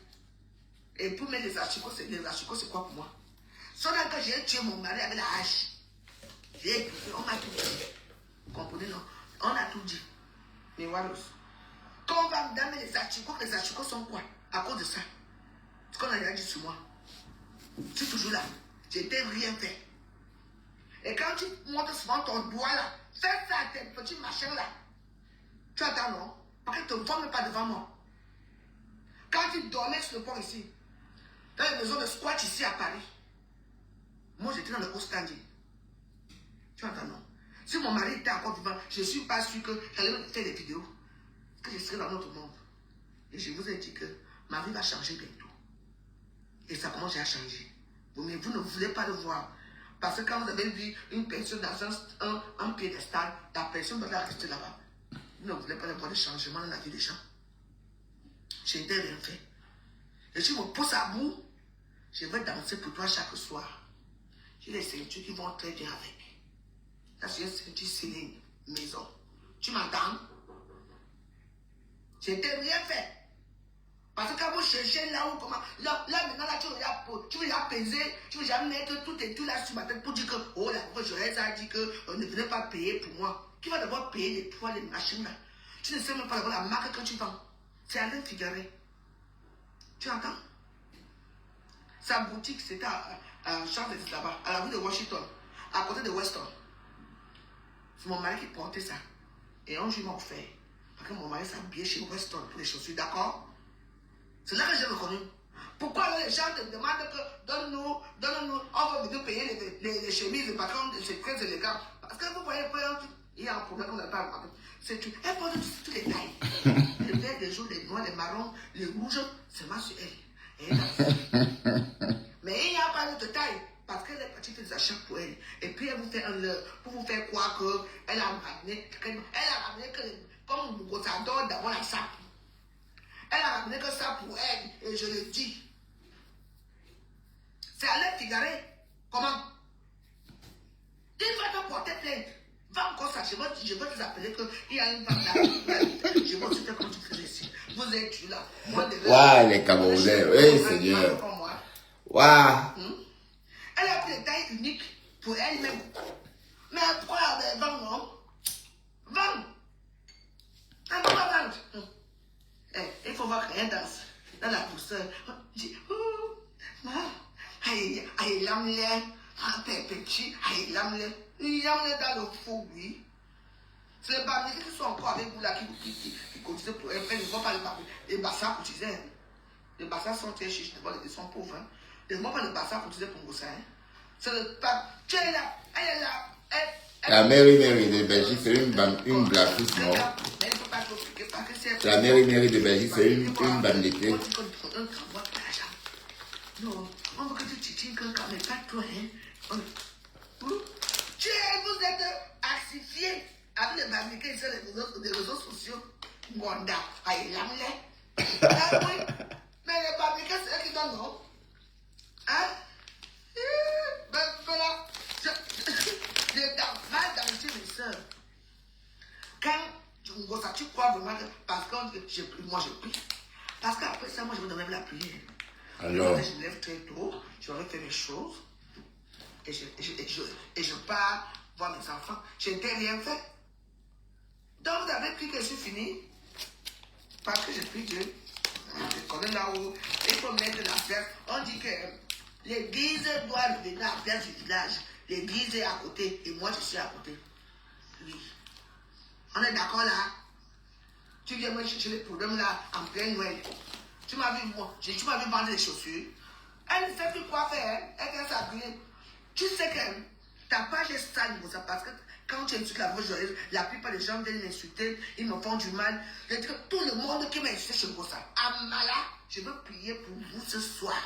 Et pour mettre les asticots, c'est quoi pour moi? Sauf que j'ai tué mon mari avec la hache. J'ai écrit, on m'a tout dit. Vous comprenez, non? On a tout dit. Mais voilà. Quand on va me donner les asticots sont quoi? À cause de ça. Ce qu'on a déjà dit sur moi. C'est toujours là. Je t'ai rien fait. Et quand tu montres souvent ton doigt là, fais ça à tes petits machins là. Tu attends, non? Parce que tu ne te vois même pas devant moi. Quand tu dormais sur le pont ici, dans les maisons de squat ici à Paris, moi j'étais dans le Ostandi. Tu entends, non? Si mon mari était encore vivant, je ne suis pas sûr que j'allais faire des vidéos. Que je serais dans notre monde. Et je vous ai dit que ma vie va changer bientôt. Et ça commence à changer. Mais vous ne voulez pas le voir. Parce que quand vous avez vu une personne dans un piédestal, la personne doit rester là-bas. Vous ne voulez pas voir le changement dans la vie des gens. Je n'ai rien fait. Et si je me pousse à bout, je vais danser pour toi chaque soir. J'ai les ceintures qui vont très bien avec. Là, c'est une ceinture Céline, maison. Tu m'entends? Je n'ai rien fait. Parce que quand vous cherchez là où, comment, là maintenant, là, tu veux la peser, tu veux jamais mettre tout et tout là sur ma tête pour dire que, oh, la projet a dit qu'on ne venait pas payer pour moi. Qui va d'abord payer les toits, les machines là? Tu ne sais même pas d'abord la marque que tu vends. C'est Alain Figueret. Tu entends? Sa boutique, c'était à Champs-Élysées là-bas, à la rue de Washington, à côté de Weston. C'est mon mari qui portait ça. Et un jour, il m'a offert. Parce que mon mari s'habillait chez Weston pour les chaussures, d'accord? C'est là que j'ai reconnu. Pourquoi alors les gens te demandent que donne-nous, on va venir payer les chemises, parce que c'est très élégant. Parce que vous voyez, il y a un problème qu'on n'a pas remarqué. C'est que elle porte toutes les tailles. Les verts, les jaunes, les noirs, les marrons, les rouges, c'est moi sur elle. Et elle mais il n'y a pas d'autre taille. Parce qu'elle est partie faire des achats pour elle. Et puis elle vous fait un leurre pour vous faire croire qu'elle a ramené. Elle a ramené que, comme vous adore d'avoir la sape. Elle a ramené que ça pour elle. Et je le dis. C'est Alain Figueret. Comment? Il va te porter plainte. Va encore ça. Je veux vous appeler qu'il y a une femme là. Je veux te comme tu fais ici. Vous êtes là. Waouh, les Camerounais. Oui, Seigneur. Waouh. Elle a pris des tailles uniques pour elle-même. Mais pourquoi elle vend, non? Vend. Elle ne peut pas vendre. Il faut voir qu'elle danse dans la douceur. Dit, aïe, l'âme petit, aïe, l'âme dans le fou, oui. C'est les barbiers qui sont encore avec vous là, qui cotisent pour elle. Elles ne vont pas les bassins cotiser. Les bassins sont très chiches, ils sont pauvres. Ils ne vont pas les bassins cotiser pour vous, hein. C'est le pape. Tu es là, elle est là. La Mary de Belgique, c'est une blaguiste, non? La Mary de Belgique, c'est une bandité. Non, on veut que tu titines quelqu'un, mais pas toi, hein. Vous êtes axifié avec les bandits sur les réseaux sociaux. Gonda, aïe, l'amlé. Mais les bandits, c'est eux qui donnent, non? Hein? Ben voilà, je va dans mes soeurs. Quand tu crois vraiment que parce que moi je prie. Parce qu'après ça, moi je me donne même la prière. Alors, je me lève très tôt, je vais faire mes choses et je pars voir mes enfants. Je n'ai rien fait. Donc vous avez cru que je suis fini. Parce que je prie Dieu. Je connais là où il faut mettre la place. On dit que l'église doit revenir à la place du village. L'église est à côté et moi je suis à côté. Oui. On est d'accord là? Tu viens me chercher les problèmes là en plein Noël. Tu m'as vu, moi, tu m'as vu vendre les chaussures. Elle ne sait plus quoi faire. Elle vient s'habiller. Tu sais que ta page est sale pour ça parce que quand tu insultes la voix joyeuse, la plupart des gens viennent m'insulter, ils me font du mal. Je dis que tout le monde qui m'a insulté chez Gossa, Amala, je veux prier pour vous ce soir.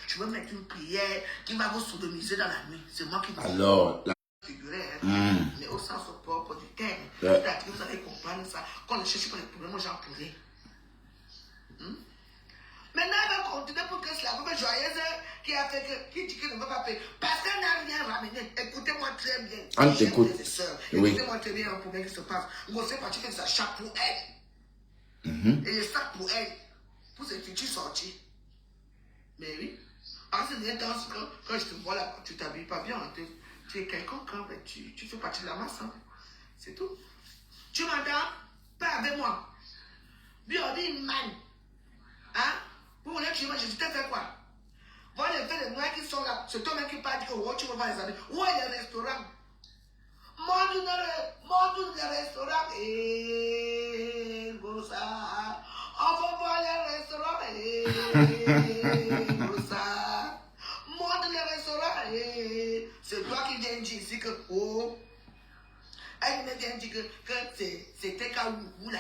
Je veux mettre une prière qui va vous sodomiser dans la nuit. C'est moi qui vous alors figurer, mais au sens propre du terme. Vous allez comprendre ça. Quand on ne cherche pas les problèmes, j'en pourrais. Maintenant, elle va continuer pour que c'est la femme joyeuse qui dit qu'elle ne veut pas payer. Parce qu'elle n'a rien ramené. Écoutez-moi très bien. On t'écoute. Oui. Écoutez-moi très bien un problème qui se passe. Vous savez pas, tu fais des achats pour elle. Et les sacs pour elle. Pour ses futures sorties. Mais oui. En ce temps, quand je te vois là, tu t'habilles pas bien. Tu es quelqu'un quand tu fais partie de la masse. Hein. C'est tout. Tu m'entends? Pas avec moi. Bienvenue, man. Hein? Vous voulez que je t'ai fait quoi? Voilà les faits de noirs qui sont là. C'est toi-même qui parle que oh, tu veux voir les amis. Où est le restaurant? Montre le restaurant. Et ça. On va voir le restaurant. Ça. Montre le restaurant. C'est toi qui viens dire ici que oh. Elle me vient dire que c'était Kaoulou là.